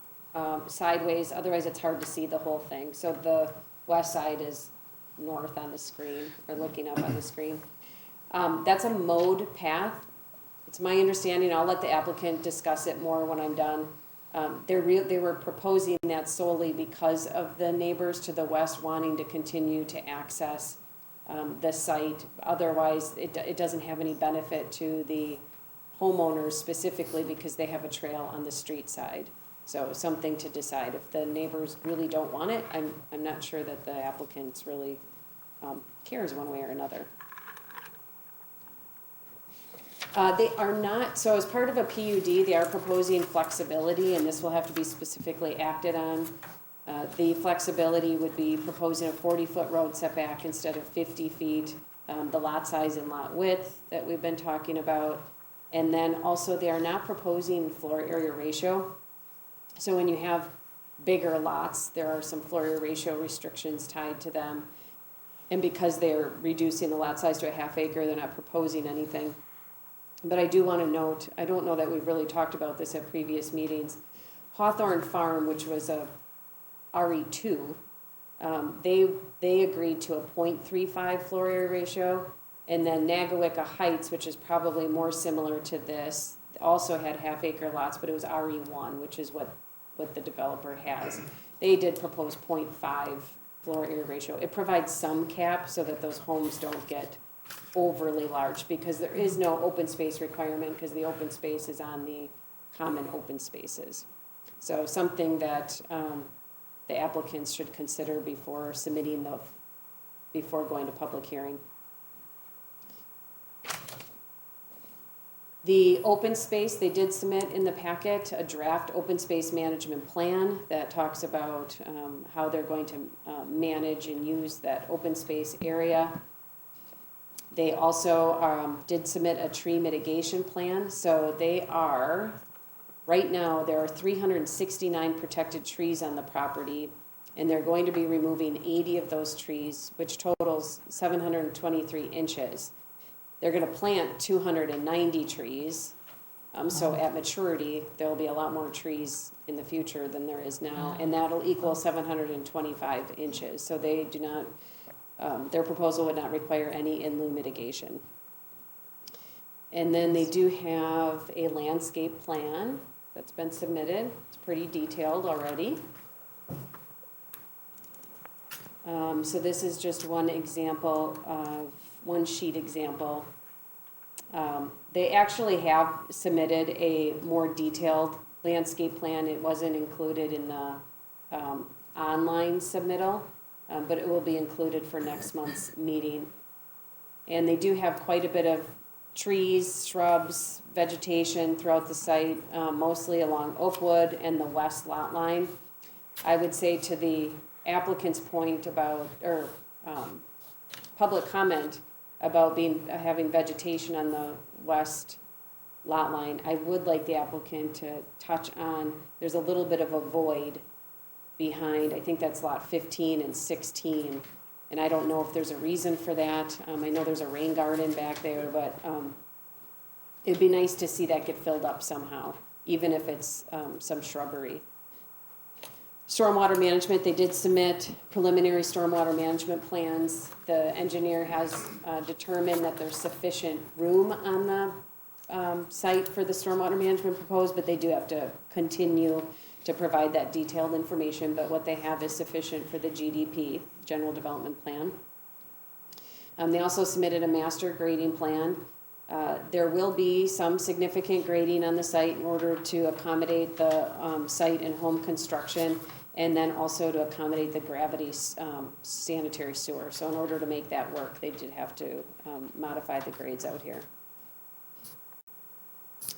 sideways, otherwise it's hard to see the whole thing. So the west side is north on the screen, or looking up on the screen. That's a mowed path. It's my understanding, I'll let the applicant discuss it more when I'm done. They were proposing that solely because of the neighbors to the west wanting to continue to access the site. Otherwise, it doesn't have any benefit to the homeowners specifically because they have a trail on the street side. So something to decide. If the neighbors really don't want it, I'm not sure that the applicant really cares one way or another. They are not, so as part of a PUD, they are proposing flexibility, and this will have to be specifically acted on. The flexibility would be proposing a 40-foot road setback instead of 50 feet, the lot size and lot width that we've been talking about. And then also they are not proposing floor area ratio. So when you have bigger lots, there are some floor area ratio restrictions tied to them. And because they're reducing the lot size to a half acre, they're not proposing anything. But I do want to note, I don't know that we've really talked about this at previous meetings. Hawthorne Farm, which was a RE2, they agreed to a 0.35 floor area ratio. And then Nagawicca Heights, which is probably more similar to this, also had half acre lots, but it was RE1, which is what the developer has. They did propose 0.5 floor area ratio. It provides some cap so that those homes don't get overly large, because there is no open space requirement, because the open space is on the common open spaces. So something that the applicants should consider before submitting before going to public hearing. The open space, they did submit in the packet a draft open space management plan that talks about how they're going to manage and use that open space area. They also did submit a tree mitigation plan, so they are, right now, there are 369 protected trees on the property, and they're going to be removing 80 of those trees, which totals 723 inches. They're gonna plant 290 trees, so at maturity, there'll be a lot more trees in the future than there is now, and that'll equal 725 inches. So they do not, their proposal would not require any in-lieu mitigation. And then they do have a landscape plan that's been submitted. It's pretty detailed already. So this is just one example of, one sheet example. They actually have submitted a more detailed landscape plan. It wasn't included in the online submittal, but it will be included for next month's meeting. And they do have quite a bit of trees, shrubs, vegetation throughout the site, mostly along Oakwood and the west lot line. I would say to the applicant's point about, or public comment about having vegetation on the west lot line, I would like the applicant to touch on, there's a little bit of a void behind, I think that's lot 15 and 16. And I don't know if there's a reason for that. I know there's a rain garden back there, but it'd be nice to see that get filled up somehow, even if it's some shrubbery. Stormwater management, they did submit preliminary stormwater management plans. The engineer has determined that there's sufficient room on the site for the stormwater management proposed, but they do have to continue to provide that detailed information, but what they have is sufficient for the GDP, General Development Plan. They also submitted a master grading plan. There will be some significant grading on the site in order to accommodate the site and home construction, and then also to accommodate the gravity sanitary sewer. So in order to make that work, they did have to modify the grades out here.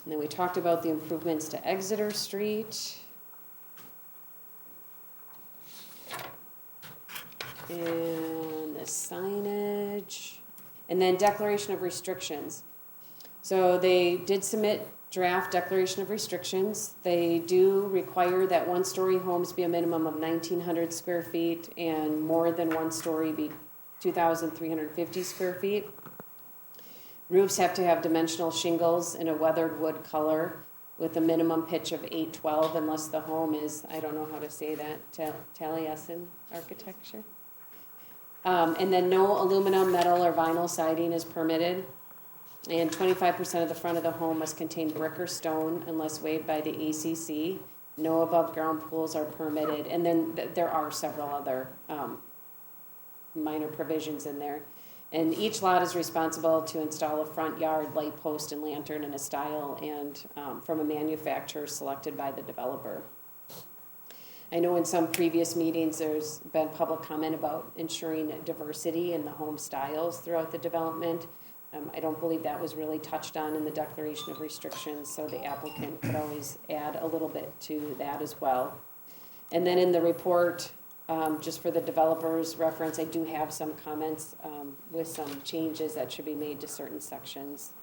And then we talked about the improvements to Exeter Street. And the signage, and then declaration of restrictions. So they did submit draft declaration of restrictions. They do require that one-story homes be a minimum of 1,900 square feet and more than one story be 2,350 square feet. Roofs have to have dimensional shingles in a weathered wood color with a minimum pitch of 812 unless the home is, I don't know how to say that, Taliesin architecture. And then no aluminum, metal, or vinyl siding is permitted. And 25% of the front of the home must contain brick or stone unless waived by the ACC. No above-ground pools are permitted. And then there are several other minor provisions in there. And each lot is responsible to install a front yard light post and lantern in a style and from a manufacturer selected by the developer. I know in some previous meetings, there's been public comment about ensuring diversity in the home styles throughout the development. I don't believe that was really touched on in the declaration of restrictions, so the applicant could always add a little bit to that as well. And then in the report, just for the developer's reference, I do have some comments with some changes that should be made to certain sections.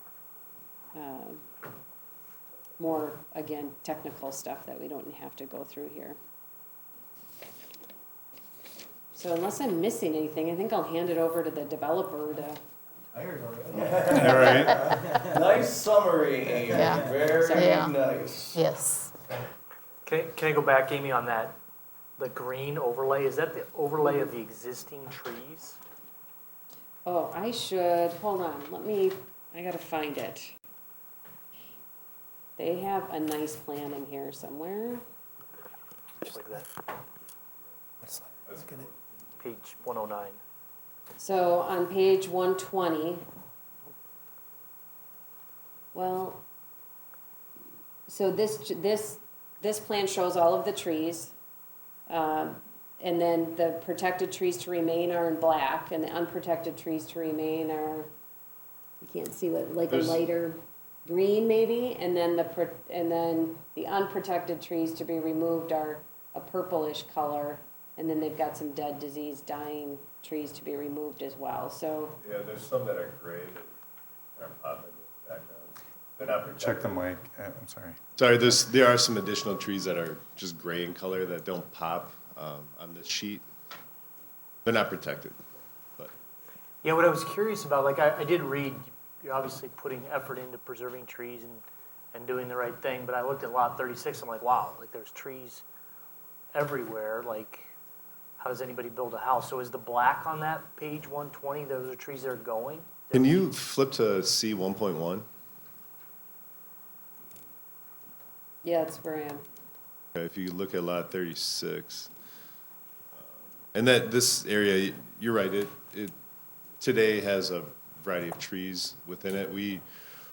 More, again, technical stuff that we don't have to go through here. So unless I'm missing anything, I think I'll hand it over to the developer to.
Tired already.
All right.
Nice summary, Amy.
Yeah.
Very
Yeah.
nice.
Yes.
Can I go back, Amy, on that? The green overlay, is that the overlay of the existing trees?
Oh, I should, hold on, I gotta find it. They have a nice plan in here somewhere.
Just like that,
Let's get it.
page 109.
So on page 120, well, so this plan shows all of the trees. And then the protected trees to remain are in black, and the unprotected trees to remain are, you can't see what, like a lighter green maybe, and then the unprotected trees to be removed are a purplish color, And then they've got some dead, diseased, dying trees to be removed as well, so.
Yeah, there's some that are gray that are popping in the background. They're not protected.
Check the mic, I'm sorry.
Sorry, there are some additional trees that are just gray in color that don't pop on this sheet. They're not protected, but.
Yeah, what I was curious about, like, I did read, you're obviously putting effort into preserving trees and doing the right thing, but I looked at lot 36, I'm like, wow, like, there's trees everywhere, like, how does anybody build a house? So is the black on that page 120, those are trees that are going?
Can you flip to C 1.1?
Yeah, that's where I am.
Okay, if you look at lot 36, and that this area, you're right, it today has a variety of trees within it. We're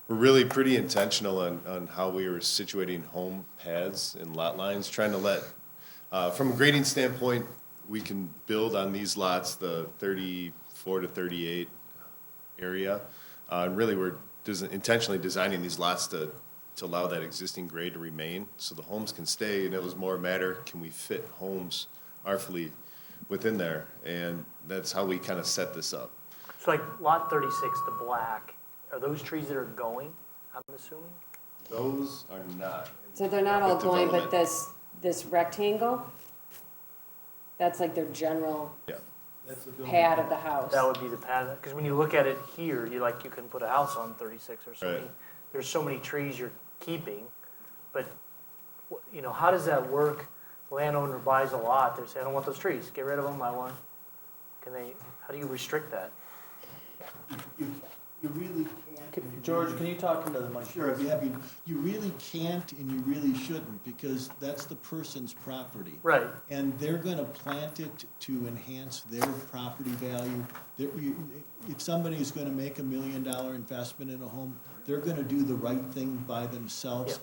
really pretty intentional on how we were situating home paths and lot lines, trying to let, from a grading standpoint, we can build on these lots, the 34 to 38 area. And really, we're intentionally designing these lots to allow that existing grade to remain, so the homes can stay, and it was more a matter, can we fit homes artfully within there? And that's how we kind of set this up.
So like lot 36, the black, are those trees that are going, I'm assuming?
Those are not.
So they're not all going, but
Development.
this rectangle, that's like their general
Yeah.
pad of the house.
That would be the pattern, because when you look at it here, you can put a house on 36 or something.
Right.
There's so many trees you're keeping, but, you know, how does that work? Landowner buys a lot, they say, I don't want those trees, get rid of them, how do you restrict that?
You really can't.
George, can you talk into the mic?
Sure, I'd be happy. You really can't and you really shouldn't, because that's the person's property.
Right.
And they're gonna plant it to enhance their property value. If somebody is gonna make $1 million investment in a home, they're gonna do the right thing by themselves.
Yeah.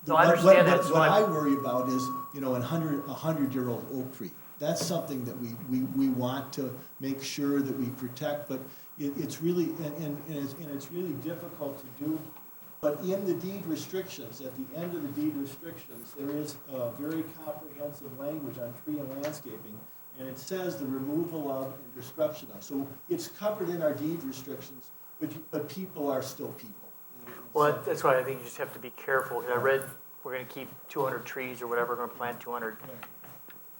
No, I understand that.
What I worry about is, a 100-year-old oak tree. That's something that we want to make sure that we protect, but it's really, and it's really difficult to do. But in the deed restrictions, at the end of the deed restrictions, there is a very comprehensive language on tree and landscaping, and it says the removal of and destruction of. So it's covered in our deed restrictions, but people are still people.
Well, that's why I think you just have to be careful, because I read we're gonna keep 200 trees or whatever, we're gonna plant 200.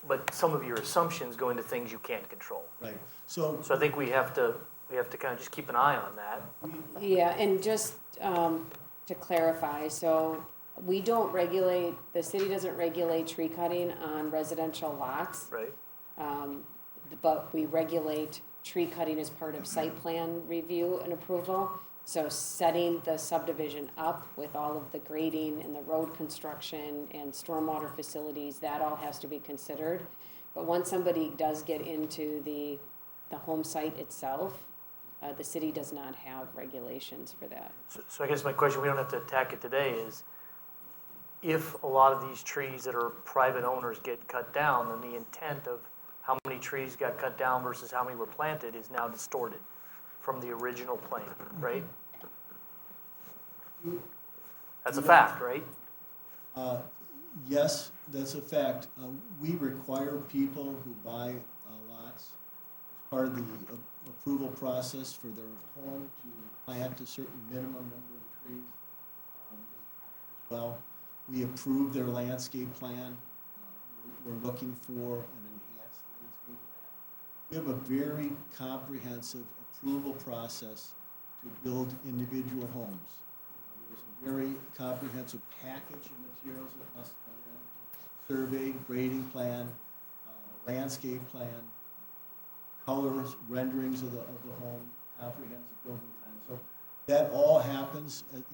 But some of your assumptions go into things you can't control.
Right, so.
So I think we have to kind of just keep an eye on that.
Yeah, and just to clarify, so we don't regulate, the city doesn't regulate tree cutting on residential lots.
Right.
But we regulate tree cutting as part of site plan review and approval. So setting the subdivision up with all of the grading and the road construction and stormwater facilities, that all has to be considered. But once somebody does get into the home site itself, the city does not have regulations for that.
So I guess my question, we don't have to attack it today, is if a lot of these trees that are private owners get cut down, then the intent of how many trees got cut down versus how many were planted is now distorted from the original plan, right? That's a fact, right?
Yes, that's a fact. We require people who buy lots as part of the approval process for their home to plant a certain minimum number of trees. Well, we approve their landscape plan. We're looking for an enhanced landscape plan. We have a very comprehensive approval process to build individual homes. There's a very comprehensive package of materials that must come in: survey, grading plan, landscape plan, colors, renderings of the home, comprehensive building plan. So that all happens in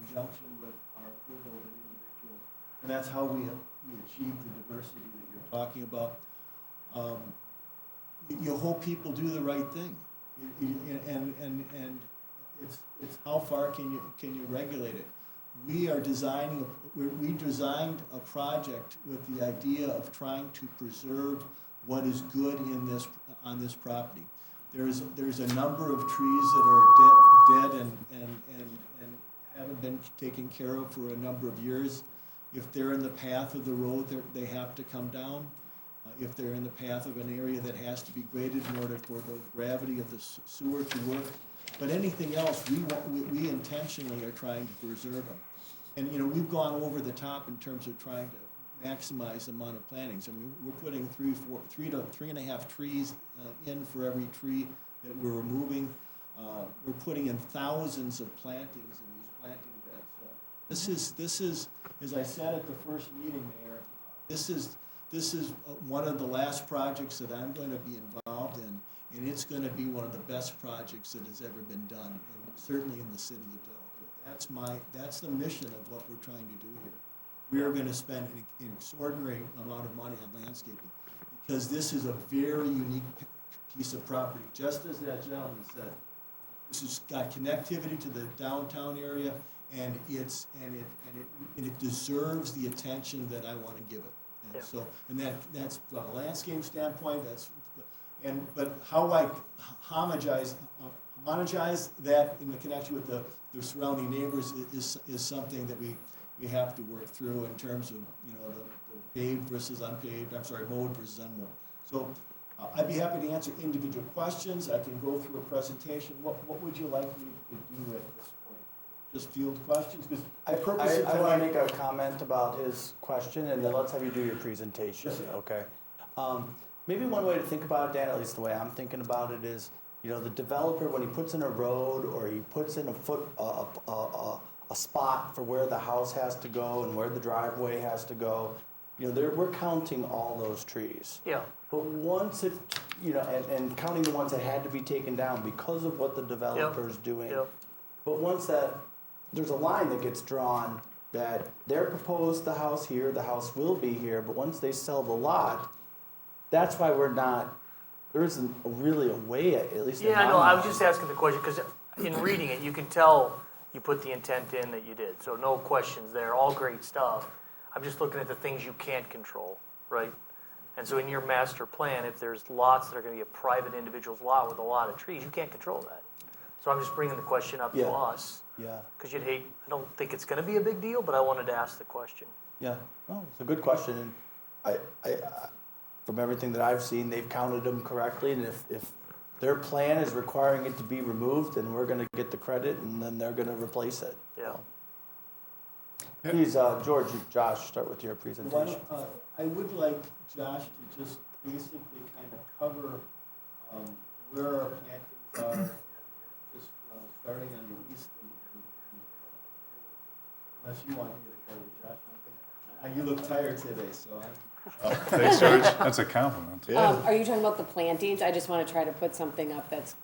conjunction with our approval of an individual, and that's how we achieve the diversity that you're talking about. You hope people do the right thing, and it's how far can you regulate it? We designed a project with the idea of trying to preserve what is good on this property. There's a number of trees that are dead and haven't been taken care of for a number of years. If they're in the path of the road, they have to come down. if they're in the path of an area that has to be graded in order for the gravity of the sewer to work. But anything else, we intentionally are trying to preserve them. And, you know, we've gone over the top in terms of trying to maximize the amount of plantings. I mean, we're putting 3 to 3.5 trees in for every tree that we're removing. We're putting in thousands of plantings in these planting beds. So this is, as I said at the first meeting, Mayor, this is one of the last projects that I'm going to be involved in, and it's going to be one of the best projects that has ever been done, and certainly in the city of Delafield. That's the mission of what we're trying to do here. We are going to spend an extraordinary amount of money on landscaping, because this is a very unique piece of property. Just as that gentleman said, this has got connectivity to the downtown area, and it deserves the attention that I want to give it. And
Yeah.
so, and that's from a landscape standpoint, but how I homogenize that in the connection with the surrounding neighbors is something that we have to work through in terms of, you know, the paved versus unpaved, mowed versus unmowed. So I'd be happy to answer individual questions. I can go through a presentation. What would you like me to do at this point? Just field questions? Because
I want to make a comment about his question, and then let's have you do your presentation, okay? Maybe one way to think about it, Dan, at least the way I'm thinking about it is, you know, the developer, when he puts in a road or he puts in a spot for where the house has to go and where the driveway has to go, you know, we're counting all those trees.
Yeah.
But once it, you know, and counting the ones that had to be taken down because of what the developer's doing.
Yep.
But once there's a line that gets drawn that they're proposed the house here, the house will be here, but once they sell the lot, that's why there isn't really a way, at least in
Yeah, I
my
know, I was
mind.
just asking the question, because in reading it, you can tell you put the intent in that you did, so no questions there, all great stuff. I'm just looking at the things you can't control, right? And so in your master plan, if there's lots that are gonna be a private individual's lot with a lot of trees, you can't control that. So I'm just bringing the question up to
Yeah.
us,
Yeah,
because I don't think it's gonna be a big deal, but I wanted to ask the question.
yeah, no, it's a good question, and I from everything that I've seen, they've counted them correctly, and if their plan is requiring it to be removed, then we're gonna get the credit, and then they're gonna replace it.
Yeah.
Please, Josh, start with your presentation.
I would like Josh to just basically kind of cover where our plantings are, and just starting on the east, and unless you want me to cover, Josh. You look tired today, so
Thanks, George. That's a compliment.
Are you talking about the plantings? I just want to try to put something up that's,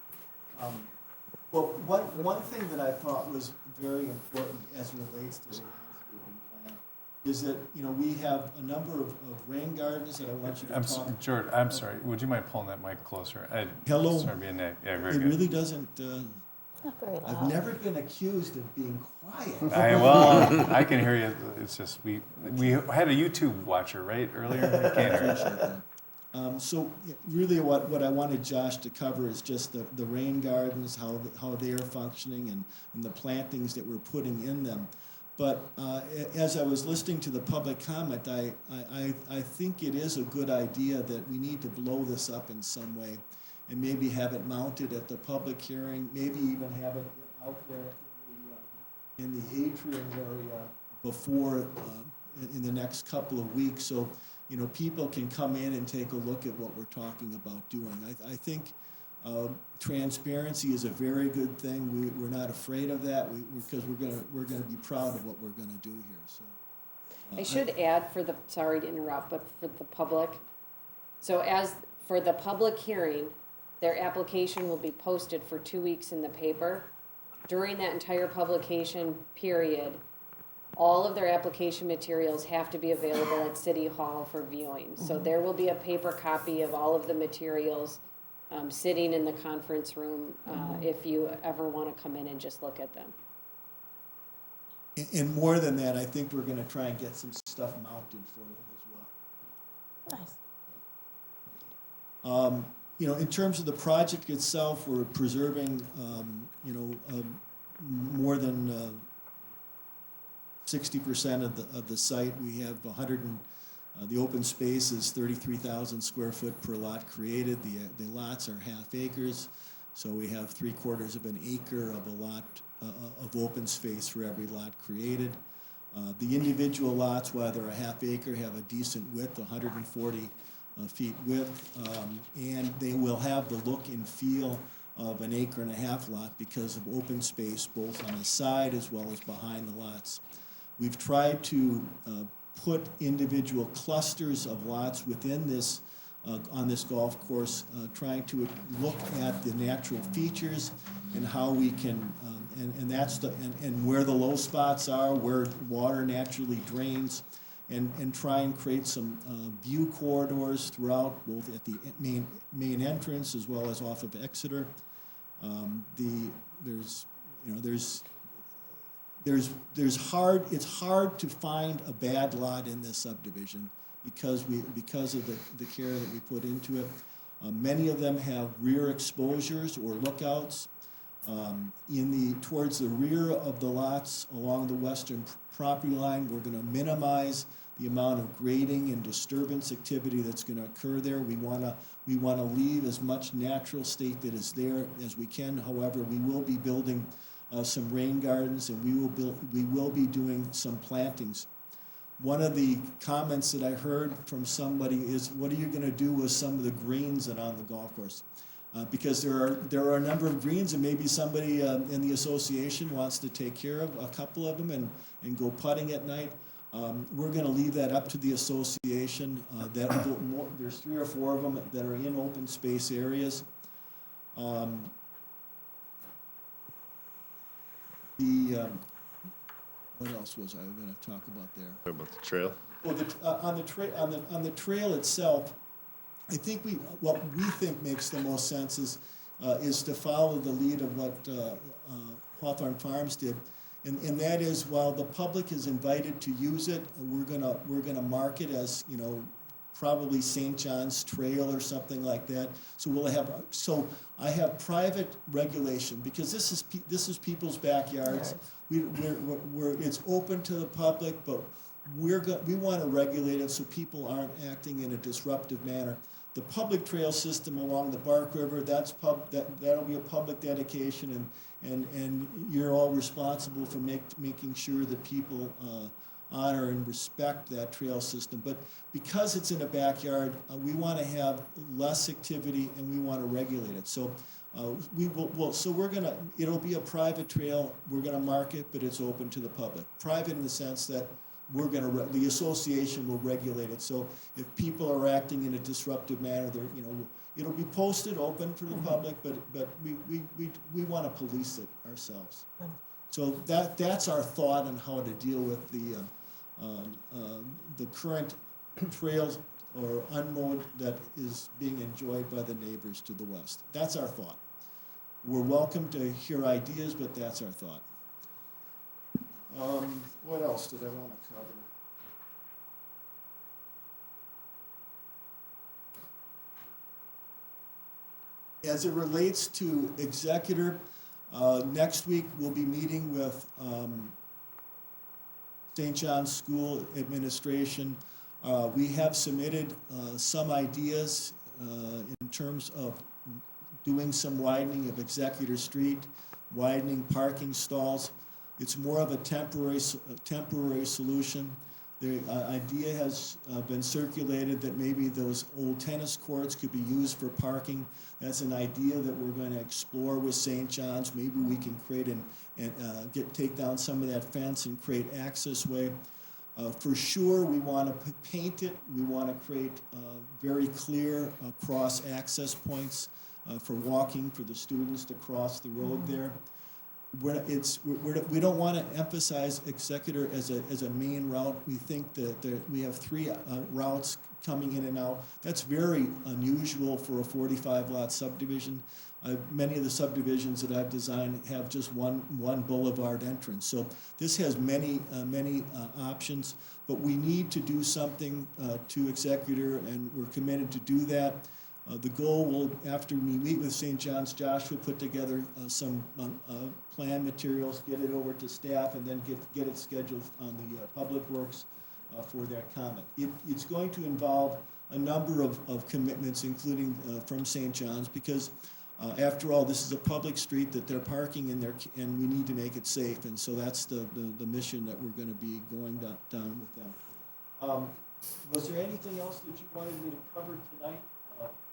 Well, one thing that I thought was very important as it relates to the landscaping plan is that, you know, we have a number of rain gardens that I want you to talk.
George, I'm sorry, would you mind pulling that mic closer?
Hello?
Sorry, being neg, yeah, very
It
good.
really doesn't,
Not very
I've
loud.
never been accused of being quiet.
I can hear you, it's just, we had a YouTube watcher, right, earlier? We can't hear
Appreciate that. So really what I wanted Josh to cover is just the rain gardens, how they are functioning and the plantings that we're putting in them. But as I was listening to the public comment, I think it is a good idea that we need to blow this up in some way and maybe have it mounted at the public hearing, maybe even have it out there in the atrium area before, in the next couple of weeks, so, you know, people can come in and take a look at what we're talking about doing. I think transparency is a very good thing. We're not afraid of that, because we're gonna be proud of what we're gonna do here, so.
I should add sorry to interrupt, but for the public. So for the public hearing, their application will be posted for 2 weeks in the paper. During that entire publication period, all of their application materials have to be available at City Hall for viewing. So there will be a paper copy of all of the materials sitting in the conference room if you ever want to come in and just look at them.
And more than that, I think we're gonna try and get some stuff mounted for them as well.
Nice.
You know, in terms of the project itself, we're preserving, more than 60% of the site. We have The open space is 33,000 square foot per lot created. The lots are half acres, so we have 3/4 of an acre of a lot of open space for every lot created. The individual lots, while they're a half acre, have a decent width, 140 feet width, and they will have the look and feel of an acre and a half lot because of open space both on the side as well as behind the lots. We've tried to put individual clusters of lots within this, on this golf course, trying to look at the natural features and how we can, and where the low spots are, where water naturally drains, and try and create some view corridors throughout, both at the main entrance as well as off of Exeter. It's hard to find a bad lot in this subdivision because of the care that we put into it. Many of them have rear exposures or lookouts. Towards the rear of the lots along the western property line, we're going to minimize the amount of grading and disturbance activity that's going to occur there. We want to leave as much natural state that is there as we can. However, we will be building some rain gardens, and we will be doing some plantings. One of the comments that I heard from somebody is, what are you going to do with some of the greens that are on the golf course? Because there are a number of greens, and maybe somebody in the association wants to take care of a couple of them and go putting at night. We're going to leave that up to the association. There's 3 or 4 of them that are in open space areas. What else was I going to talk about there?
What about the trail?
Well, on the trail itself, I think what we think makes the most sense is to follow the lead of what Hawthorne Farms did, and that is, while the public is invited to use it, we're gonna mark it as, probably St. John's Trail or something like that. So I have private regulation, because this is people's backyards. It's open to the public, but we want to regulate it so people aren't acting in a disruptive manner. The public trail system along the Bark River, that'll be a public dedication, and you're all responsible for making sure that people honor and respect that trail system. But because it's in a backyard, we want to have less activity, and we want to regulate it. So it'll be a private trail. We're gonna mark it, but it's open to the public. Private in the sense that the association will regulate it. So if people are acting in a disruptive manner, it'll be posted open for the public, but we want to police it ourselves. So that's our thought on how to deal with the current trails or unmowed that is being enjoyed by the neighbors to the west. That's our thought. We're welcome to hear ideas, but that's our thought. What else did I want to cover? As it relates to Executor, next week we'll be meeting with St. John's School Administration. We have submitted some ideas in terms of doing some widening of Executor Street, widening parking stalls. It's more of a temporary solution. The idea has been circulated that maybe those old tennis courts could be used for parking. That's an idea that we're going to explore with St. John's. Maybe we can create take down some of that fence and create access way. For sure, we want to paint it. We want to create very clear cross access points for walking, for the students to cross the road there. We don't want to emphasize Executor as a main route. We think that we have 3 routes coming in and out. That's very unusual for a 45-lot subdivision. Many of the subdivisions that I've designed have just one boulevard entrance. So this has many options, but we need to do something to Executor, and we're committed to do that. The goal will, after we meet with St. John's, Josh will put together some plan materials, get it over to staff, and then get it scheduled on the Public Works for that comment. It's going to involve a number of commitments, including from St. John's, because after all, this is a public street that they're parking in there, and we need to make it safe, and so that's the mission that we're going to be going down with them. Was there anything else that you wanted me to cover tonight?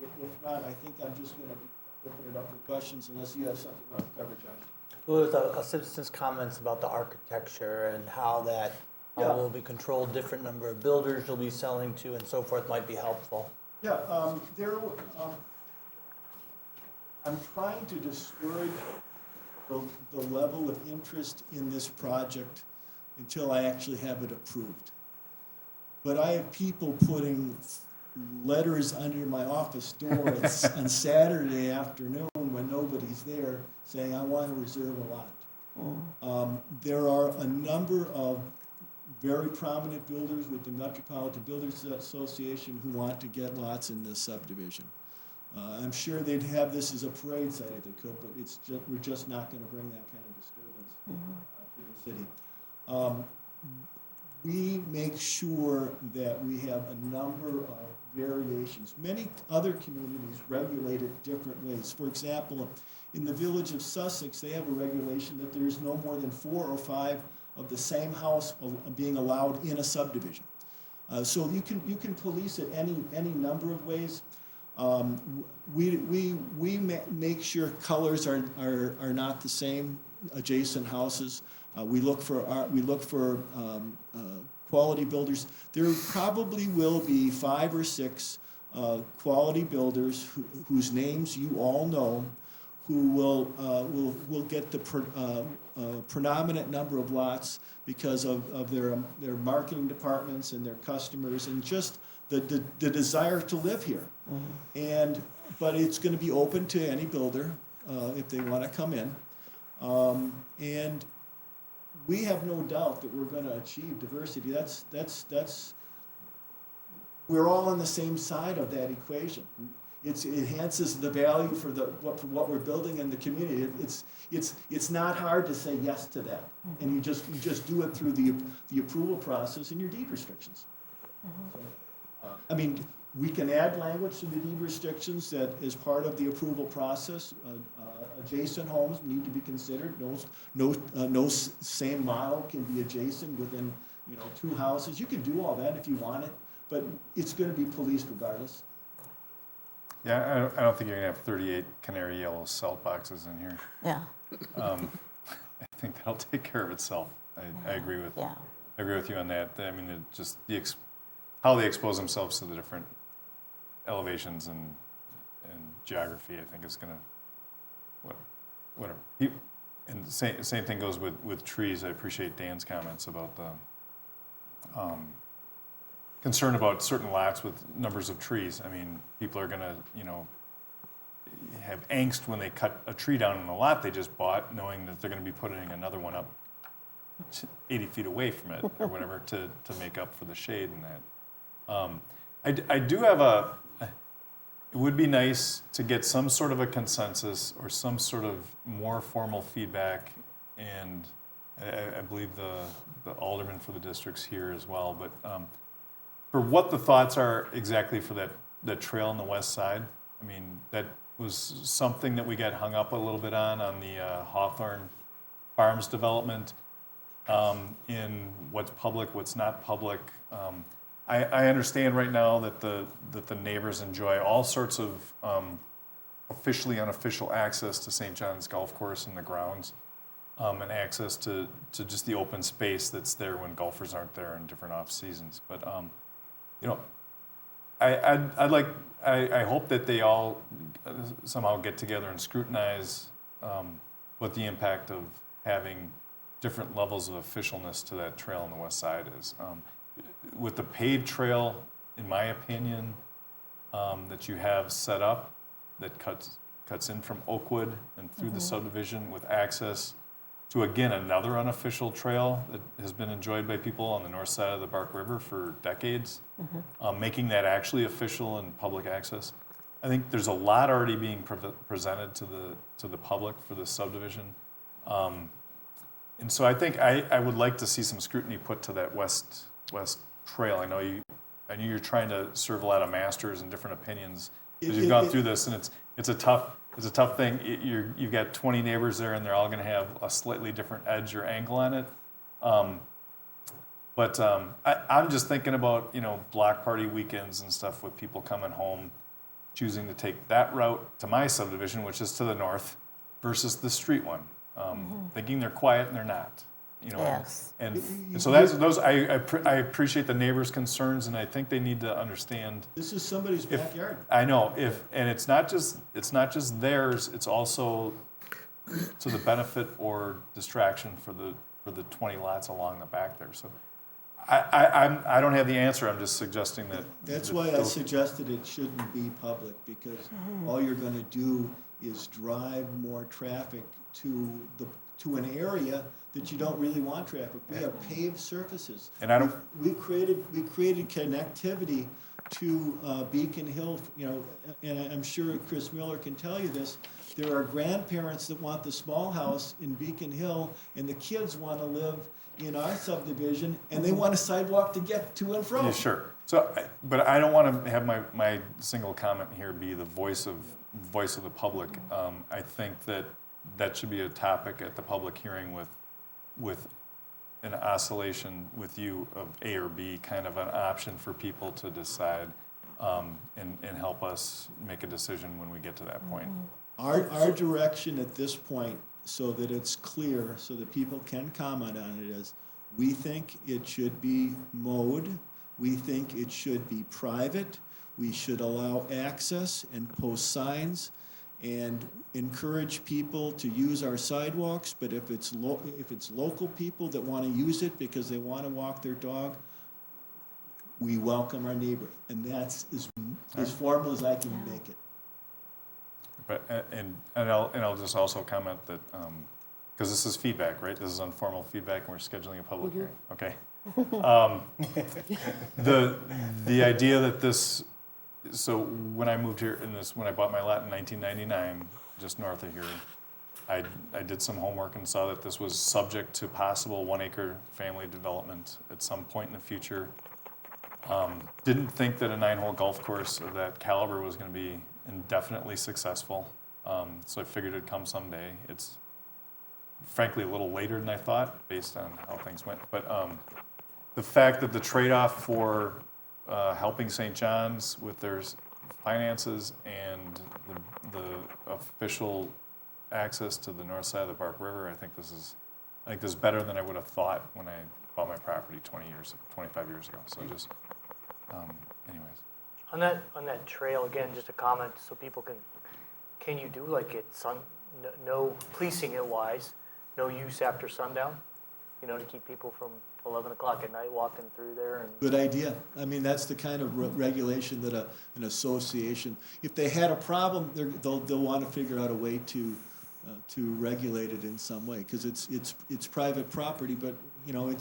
If not, I think I'm just going to be opening it up for questions, unless you have something you want to cover, Josh.
Well, there's a citizen's comments about the architecture and how that
Yeah.
will be controlled, different number of builders you'll be selling to and so forth might be helpful.
Yeah, I'm trying to discourage the level of interest in this project until I actually have it approved. But I have people putting letters under my office door on Saturday afternoon when nobody's there, saying, I want to reserve a lot. There are a number of very prominent builders with the Metropolitan Builders Association who want to get lots in this subdivision. I'm sure they'd have this as a parade site if they could, but it's just, we're just not going to bring that kind of disturbance to the city. We make sure that we have a number of variations. Many other communities regulate it different ways. For example, in the village of Sussex, they have a regulation that there's no more than 4 or 5 of the same house being allowed in a subdivision. So you can police it any number of ways. We make sure colors are not the same adjacent houses. We look for quality builders. There probably will be 5 or 6 quality builders whose names you all know, who will get the predominant number of lots because of their marketing departments and their customers and just the desire to live here. But it's going to be open to any builder if they want to come in. And we have no doubt that we're going to achieve diversity. We're all on the same side of that equation. It enhances the value for what we're building in the community. It's not hard to say yes to that, and you just do it through the approval process and your deed restrictions. I mean, we can add language to the deed restrictions that is part of the approval process. Adjacent homes need to be considered. No same model can be adjacent within 2 houses. You can do all that if you want it, but it's going to be policed regardless.
Yeah, I don't think you're gonna have 38 canary yellow cell boxes in here.
Yeah.
I think that'll take care of itself. I agree with.
Yeah.
I agree with you on that. I mean, how they expose themselves to the different elevations and geography, I think is gonna whatever. And the same thing goes with trees. I appreciate Dan's comments about the concern about certain lots with numbers of trees. I mean, people are gonna, have angst when they cut a tree down in the lot they just bought, knowing that they're gonna be putting another one up 80 feet away from it or whatever to make up for the shade and that. I do have it would be nice to get some sort of a consensus or some sort of more formal feedback, and I believe the alderman for the district's here as well, but for what the thoughts are exactly for that trail on the west side. I mean, that was something that we got hung up a little bit on the Hawthorne Farms development, in what's public, what's not public. I understand right now that the neighbors enjoy all sorts of officially unofficial access to St. John's Golf Course and the grounds, and access to just the open space that's there when golfers aren't there in different off seasons. But I hope that they all somehow get together and scrutinize what the impact of having different levels of officialness to that trail on the west side is. With the paved trail, in my opinion, that you have set up that cuts in from Oakwood and through the subdivision with access to, again, another unofficial trail that has been enjoyed by people on the north side of the Bark River for decades, making that actually official and public access. I think there's a lot already being presented to the public for this subdivision. And so I think I would like to see some scrutiny put to that west trail. I know you're trying to serve a lot of masters and different opinions, because you've gone through this, and it's a tough thing. You've got 20 neighbors there, and they're all gonna have a slightly different edge or angle on it. But I'm just thinking about, you know, block party weekends and stuff with people coming home, choosing to take that route to my subdivision, which is to the north, versus the street one, thinking they're quiet and they're not. You know,
Yes.
and so that's those. I appreciate the neighbors' concerns, and I think they need to understand.
This is somebody's backyard.
I know and it's not just theirs. It's also to the benefit or distraction for the 20 lots along the back there. So I don't have the answer. I'm just suggesting that.
That's why I suggested it shouldn't be public, because all you're gonna do is drive more traffic to an area that you don't really want traffic. We have paved surfaces.
And
we created connectivity to Beacon Hill, you know, and I'm sure Chris Miller can tell you this. There are grandparents that want the small house in Beacon Hill, and the kids want to live in our subdivision, and they want a sidewalk to get to and from.
Yeah, sure. So, but I don't want to have my single comment here be the voice of the public. I think that should be a topic at the public hearing with an oscillation with you of A or B, kind of an option for people to decide, and help us make a decision when we get to that point.
Our direction at this point, so that it's clear, so that people can comment on it, is we think it should be mowed, we think it should be private, we should allow access and post signs and encourage people to use our sidewalks, but if it's local people that want to use it because they want to walk their dog, we welcome our neighbor, and that's as formal as I can make it.
But and I'll just also comment that because this is feedback, right? This is informal feedback, and we're scheduling a public hearing. Okay. The idea that this. So when I moved here when I bought my lot in 1999, just north of here, I did some homework and saw that this was subject to possible 1-acre family development at some point in the future. Didn't think that a 9-hole golf course of that caliber was going to be indefinitely successful. So I figured it'd come someday. It's frankly a little later than I thought based on how things went. But the fact that the trade-off for helping St. John's with their finances and the official access to the north side of the Bark River, I think this is better than I would have thought when I bought my property 25 years ago. So just, anyways.
On that trail, again, just a comment so people can you do like no policing it wise, no use after sundown, you know, to keep people from 11 o'clock at night walking through there? And
Good idea. I mean, that's the kind of regulation that an association, if they had a problem, they'll want to figure out a way to regulate it in some way, because it's private property, but you know,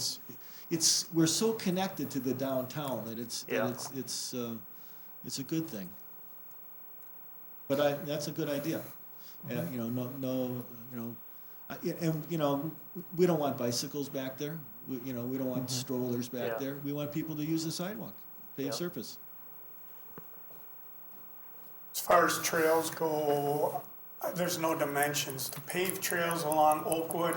we're so connected to the downtown that it's a good thing. But that's a good idea. You know, and you know, we don't want bicycles back there. We don't want strollers back there. We want people to use the sidewalk, paved surface.
As far as trails go, there's no dimensions. The paved trails along Oakwood,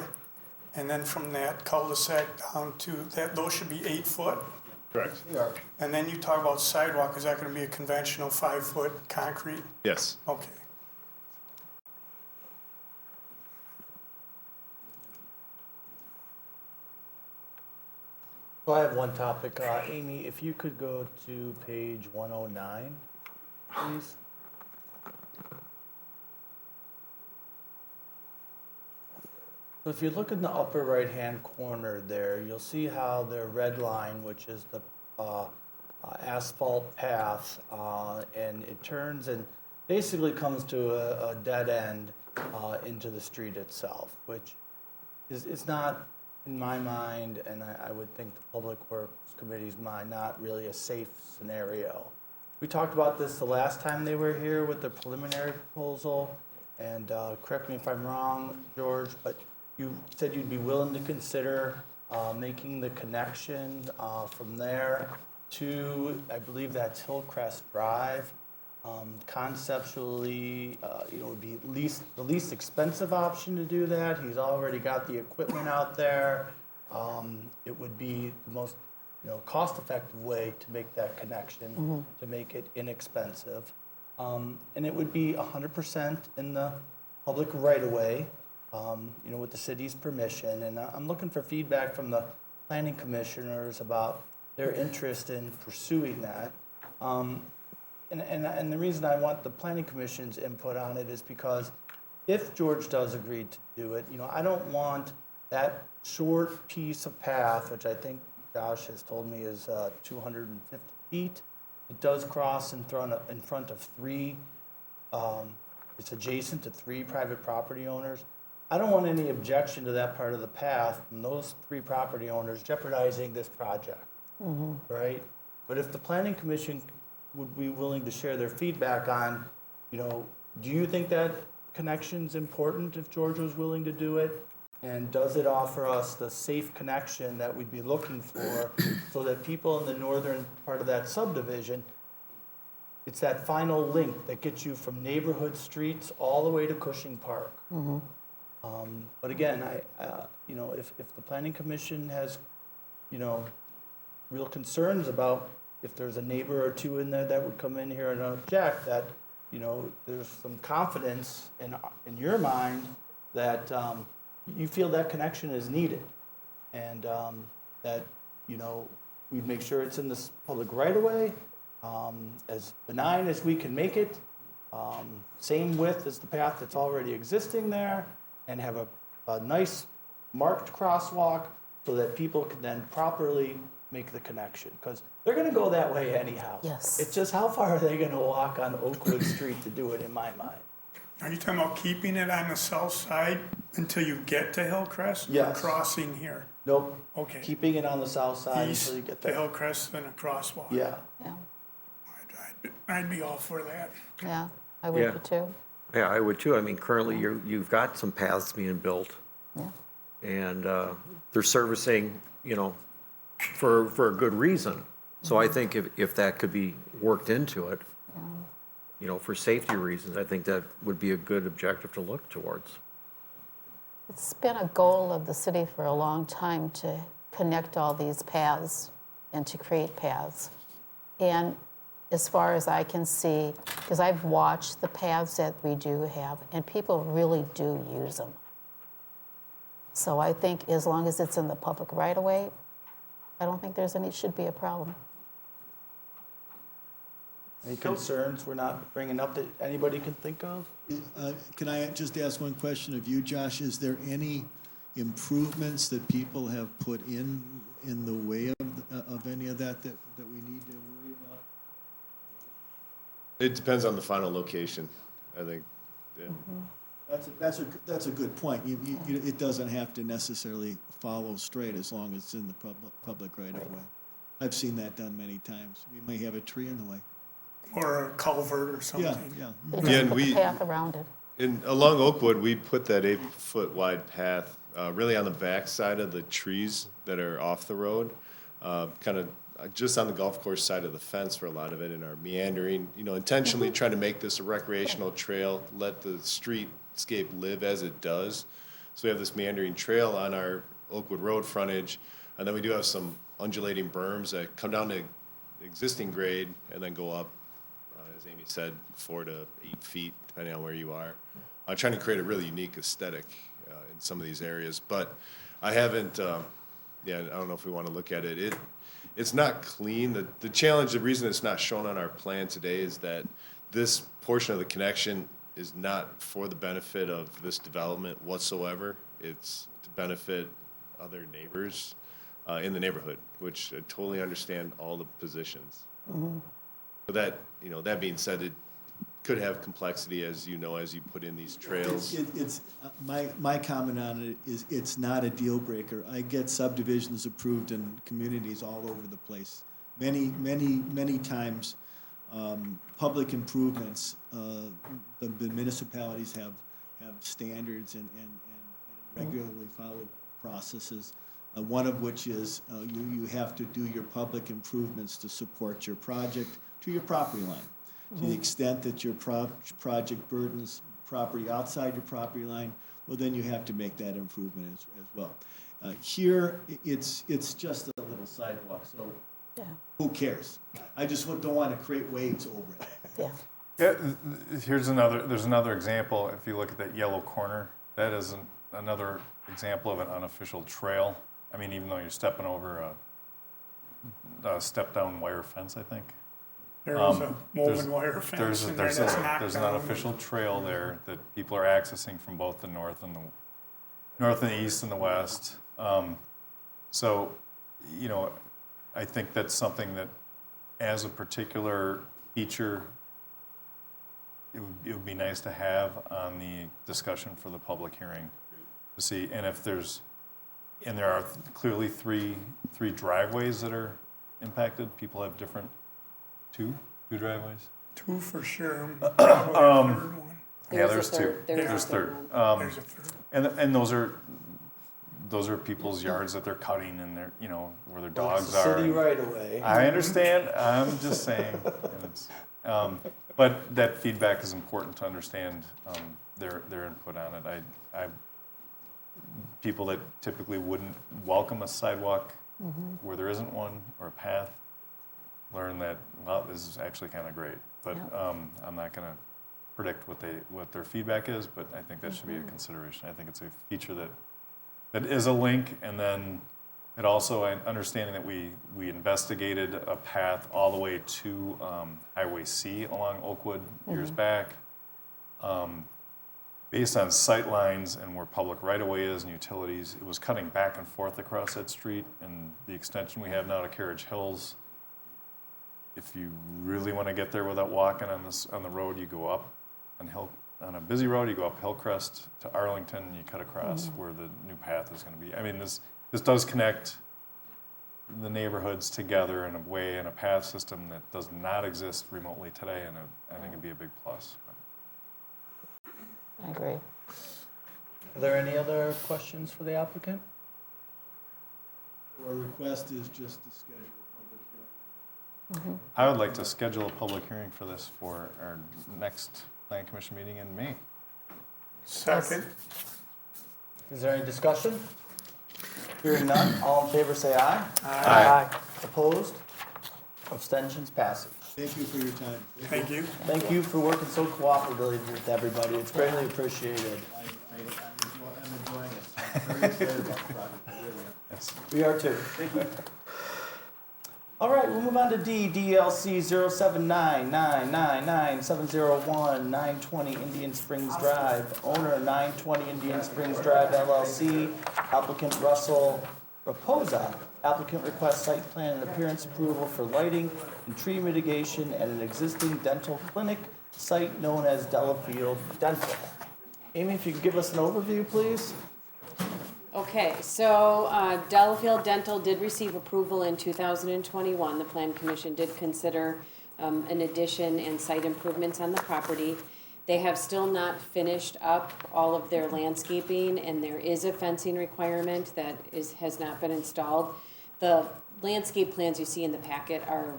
and then from that cul-de-sac down to that, those should be 8 foot.
Correct.
And then you talk about sidewalk, is that gonna be a conventional 5-foot concrete?
Yes.
Okay.
So I have one topic. Amy, if you could go to page 109, please. So if you look in the upper right-hand corner there, you'll see how the red line, which is the asphalt path, and it turns and basically comes to a dead end into the street itself, which is not, in my mind, and I would think the Public Works Committee's mind, not really a safe scenario. We talked about this the last time they were here with the preliminary proposal, and correct me if I'm wrong, George, but you said you'd be willing to consider making the connection from there to, I believe that's Hillcrest Drive. Conceptually, would be the least expensive option to do that. He's already got the equipment out there. It would be the most, cost-effective way to make that connection, to make it inexpensive. And it would be 100% in the public right-of-way, with the city's permission. And I'm looking for feedback from the planning commissioners about their interest in pursuing that. And the reason I want the planning commission's input on it is because if George does agree to do it, I don't want that short piece of path, which I think Josh has told me is 250 feet. It does cross in front of three, it's adjacent to three private property owners. I don't want any objection to that part of the path from those three property owners jeopardizing this project, right? But if the planning commission would be willing to share their feedback on, do you think that connection's important if George was willing to do it? And does it offer us the safe connection that we'd be looking for so that people in the northern part of that subdivision, it's that final link that gets you from neighborhood streets all the way to Cushing Park. But again, if the planning commission has, real concerns about if there's a neighbor or two in there that would come in here and object, that, there's some confidence in your mind that you feel that connection is needed. And that, we'd make sure it's in this public right-of-way, as benign as we can make it, same width as the path that's already existing there, and have a nice marked crosswalk so that people can then properly make the connection, because they're gonna go that way anyhow.
Yes.
It's just how far are they gonna walk on Oakwood Street to do it, in my mind?
Are you talking about keeping it on the south side until you get to Hillcrest? Or
Yes.
crossing here?
Nope,
Okay.
keeping it on the south side
East
until you get
to
there.
Hillcrest and a crosswalk.
Yeah,
Yeah,
I'd be all for that.
yeah, I would
Yeah.
be too.
Yeah, I would too. I mean, currently you've got some paths being built.
Yeah.
And they're servicing, for a good reason. So I think if that could be worked into it, for safety reasons, I think that would be a good objective to look towards.
It's been a goal of the city for a long time to connect all these paths and to create paths. And as far as I can see, because I've watched the paths that we do have, and people really do use them. So I think as long as it's in the public right-of-way, I don't think should be a problem.
any concerns we're not bringing up that anybody can think of?
Can I just ask one question of you, Josh? Is there any improvements that people have put in the way of any of that we need to worry about?
It depends on the final location, I think. Yeah.
That's a good point. It doesn't have to necessarily follow straight as long as it's in the public right of way. I've seen that done many times. We may have a tree in the way.
Or a culvert or
Yeah,
something.
yeah.
They
Yeah,
just
and
put
we-
the path around it.
Along Oakwood, we put that 8-foot wide path really on the back side of the trees that are off the road, kind of just on the golf course side of the fence for a lot of it, and our meandering, intentionally trying to make this a recreational trail, let the streetscape live as it does. So we have this meandering trail on our Oakwood Road frontage, and then we do have some undulating berms that come down to existing grade and then go up, as Amy said, 4 to 8 feet, depending on where you are. I'm trying to create a really unique aesthetic in some of these areas, but I haven't, I don't know if we want to look at it. It's not clean. The challenge, the reason it's not shown on our plan today is that this portion of the connection is not for the benefit of this development whatsoever. It's to benefit other neighbors in the neighborhood, which I totally understand all the positions. But that being said, it could have complexity as you put in these trails.
It's my comment on it is it's not a deal breaker. I get subdivisions approved in communities all over the place. Many times, public improvements, the municipalities have standards and regularly follow processes. One of which is you have to do your public improvements to support your project to your property line. To the extent that your project burdens property outside your property line, well, then you have to make that improvement as well. Here, it's just a little sidewalk, so who cares? I just don't want to create waves over it.
Yeah.
Yeah, there's another example. If you look at that yellow corner, that is another example of an unofficial trail. I mean, even though you're stepping over a step-down wire fence, I think.
There is a woven wire fence in there that's knocked down.
There's an unofficial trail there that people are accessing from both the north and the east and the west. So, you know, I think that's something that, as a particular feature, it would be nice to have on the discussion for the public hearing to see. And if there are clearly three driveways that are impacted. People have different two driveways.
Two for sure. Probably a third one.
Yeah, there's two.
There's
There's
a
third.
third
There's a third.
And those are people's yards that they're cutting and they're, you know, where their dogs are.
City right away.
I understand. I'm just saying. But that feedback is important to understand their input on it. People that typically wouldn't welcome a sidewalk where there isn't one or a path learn that, well, this is actually kind of great. But I'm not going to predict what their feedback is, but I think that should be a consideration. I think it's a feature that is a link, and then it also, understanding that we investigated a path all the way to Highway C along Oakwood years back. Based on sight lines and where public right-of-way is and utilities, it was cutting back and forth across that street, and the extension we have now to Carriage Hills, if you really want to get there without walking on the road, you go up on a busy road, you go up Hillcrest to Arlington, and you cut across where the new path is going to be. I mean, this does connect the neighborhoods together in a way, in a path system that does not exist remotely today, and I think it'd be a big plus.
I agree.
Are there any other questions for the applicant?
Our request is just to schedule a public hearing.
I would like to schedule a public hearing for this for our next Plan Commission meeting in May.
Second.
Is there any discussion? Hearing none, all in favor say aye.
Aye.
Opposed? Abstentions, passes.
Thank you for your time.
Thank you.
Thank you for working so cooperatively with everybody. It's greatly appreciated.
I'm enjoying it. I'm very excited about the project. I really am.
We are too. All right, we'll move on to D, DLC 079999701 Indian Springs Drive. Owner 920 Indian Springs Drive LLC. Applicant Russell Raposa. Applicant requests site plan and appearance approval for lighting and tree mitigation at an existing dental clinic site known as Delafield Dental. Amy, if you could give us an overview, please.
Okay, so Delafield Dental did receive approval in 2021. The Plan Commission did consider an addition and site improvements on the property. They have still not finished up all of their landscaping, and there is a fencing requirement that has not been installed. The landscape plans you see in the packet are,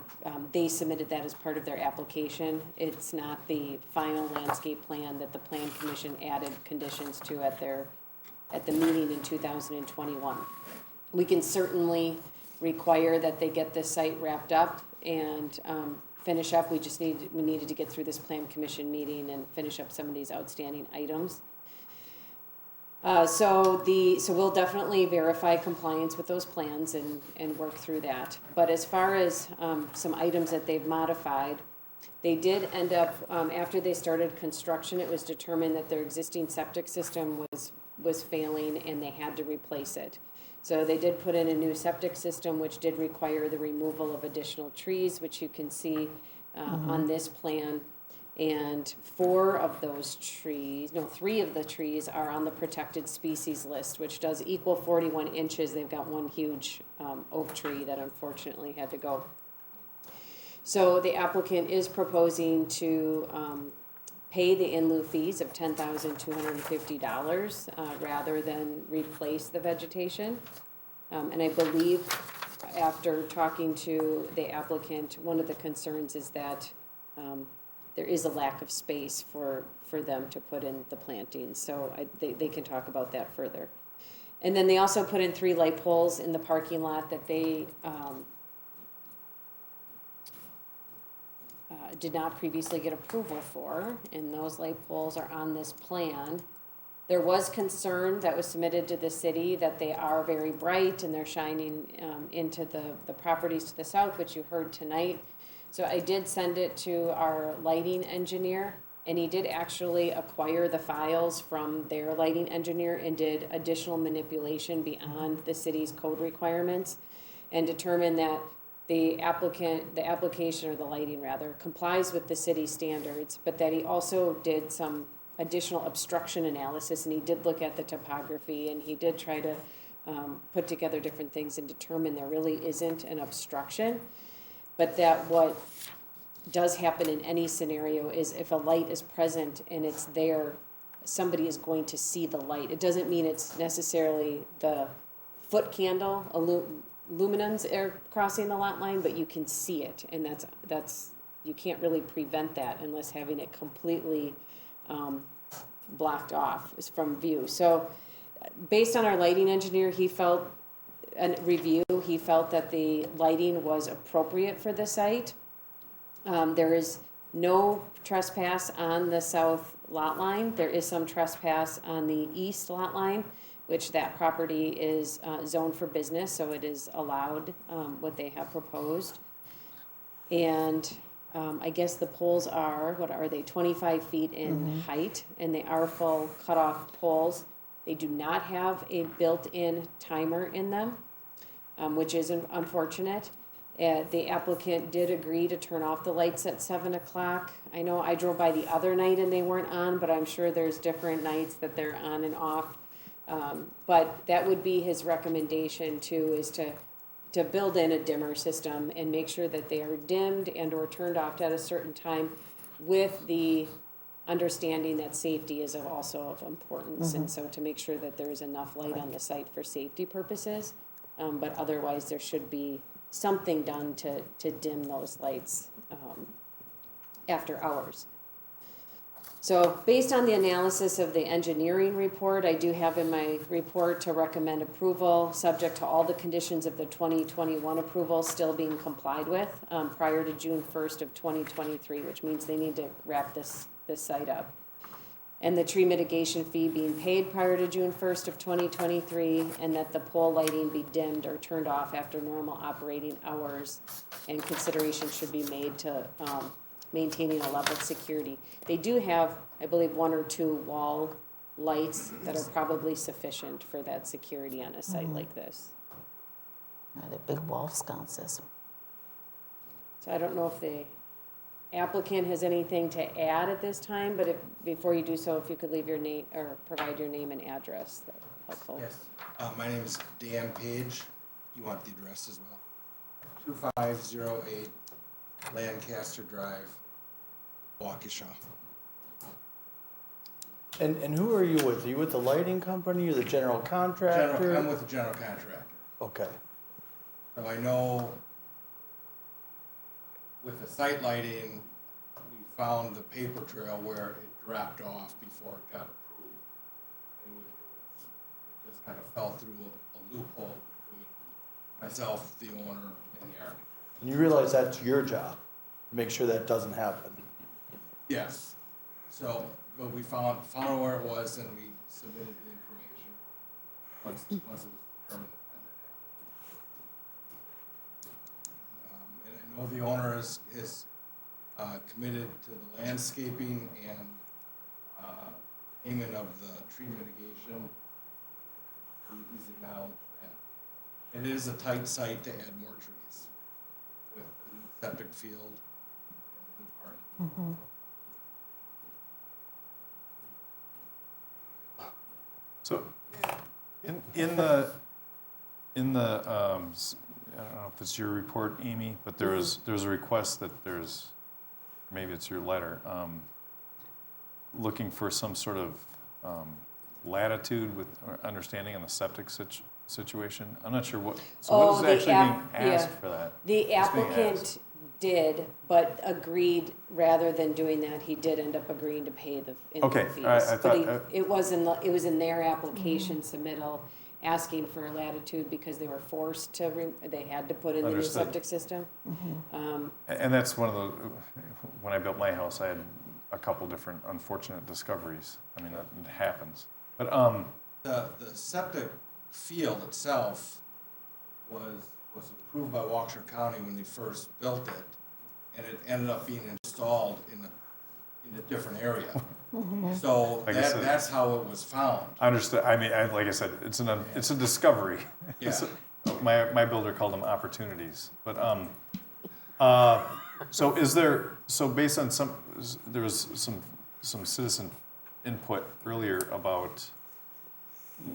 they submitted that as part of their application. It's not the final landscape plan that the Plan Commission added conditions to at the meeting in 2021. We can certainly require that they get this site wrapped up and finish up. We needed to get through this Plan Commission meeting and finish up some of these outstanding items. So we'll definitely verify compliance with those plans and work through that. But as far as some items that they've modified, they did end up, after they started construction, it was determined that their existing septic system was failing and they had to replace it. So they did put in a new septic system, which did require the removal of additional trees, which you can see on this plan. And 3 of the trees are on the protected species list, which does equal 41 inches. They've got one huge oak tree that unfortunately had to go. So the applicant is proposing to pay the in lieu fees of $10,250 rather than replace the vegetation. And I believe after talking to the applicant, one of the concerns is that there is a lack of space for them to put in the plantings. So they can talk about that further. And then they also put in 3 light poles in the parking lot that they did not previously get approval for, and those light poles are on this plan. There was concern that was submitted to the city that they are very bright and they're shining into the properties to the south, which you heard tonight. So I did send it to our lighting engineer, and he did actually acquire the files from their lighting engineer and did additional manipulation beyond the city's code requirements and determined that the application or the lighting rather, complies with the city standards, but that he also did some additional obstruction analysis, and he did look at the topography, and he did try to put together different things and determine there really isn't an obstruction, but that what does happen in any scenario is if a light is present and it's there, somebody is going to see the light. It doesn't mean it's necessarily the foot candle, luminance are crossing the lot line, but you can see it, and that's you can't really prevent that unless having it completely blocked off from view. So based on our lighting engineer, he felt that the lighting was appropriate for the site. There is no trespass on the south lot line. There is some trespass on the east lot line, which that property is zoned for business, so it is allowed, what they have proposed. And I guess the poles are, what are they, 25 feet in height, and they are full cutoff poles. They do not have a built-in timer in them, which is unfortunate. The applicant did agree to turn off the lights at 7 o'clock. I know I drove by the other night and they weren't on, but I'm sure there's different nights that they're on and off. But that would be his recommendation too, is to build in a dimmer system and make sure that they are dimmed and or turned off at a certain time, with the understanding that safety is also of importance. And so to make sure that there is enough light on the site for safety purposes, but otherwise there should be something done to dim those lights after hours. So based on the analysis of the engineering report, I do have in my report to recommend approval, subject to all the conditions of the 2021 approval still being complied with prior to June 1st of 2023, which means they need to wrap this site up. And the tree mitigation fee being paid prior to June 1st of 2023, and that the pole lighting be dimmed or turned off after normal operating hours, and consideration should be made to maintaining a level of security. They do have, I believe, 1 or 2 wall lights that are probably sufficient for that security on a site like this.
The big wall sconces.
So I don't know if the applicant has anything to add at this time, but before you do so, if you could leave your name or provide your name and address, that'd be helpful.
Yes. My name is Dan Page. You want the address as well? 2508 Lancaster Drive, Waukesha.
And who are you with? Are you with the lighting company or the general contractor?
I'm with the general contractor.
Okay.
So I know with the site lighting, we found the paper trail where it dropped off before it got approved. It just kind of fell through a loophole between myself, the owner, and the architect.
And you realize that's your job, to make sure that doesn't happen.
Yes. So, but we found where it was, and we submitted the information once it was determined. And I know the owner is committed to the landscaping and payment of the tree mitigation. He's acknowledged that. It is a tight site to add more trees with the new septic field and the park.
So, in the I don't know if it's your report, Amy, but there's a request that maybe it's your letter, looking for some sort of latitude with or understanding on the septic situation? I'm not sure what, so what is
the
actually
app-
being asked
yeah.
for that?
The
What's being
applicant
asked?
did, but agreed, rather than doing that, he did end up agreeing to pay the
Okay,
fees.
all right, I
But
thought,
it was in their application submittal, asking for latitude because they were forced to, they had to put in the new
Understood.
septic system.
and that's one of the, when I built my house, I had a couple different unfortunate discoveries. I mean, it happens. But,
The septic field itself was approved by Waukesha County when they first built it, and it ended up being installed in a different area. So
Like I said-
that's how it was found.
I understood, I mean, like I said, it's a discovery.
Yeah.
My builder called them opportunities, but, so based on there was some citizen input earlier about,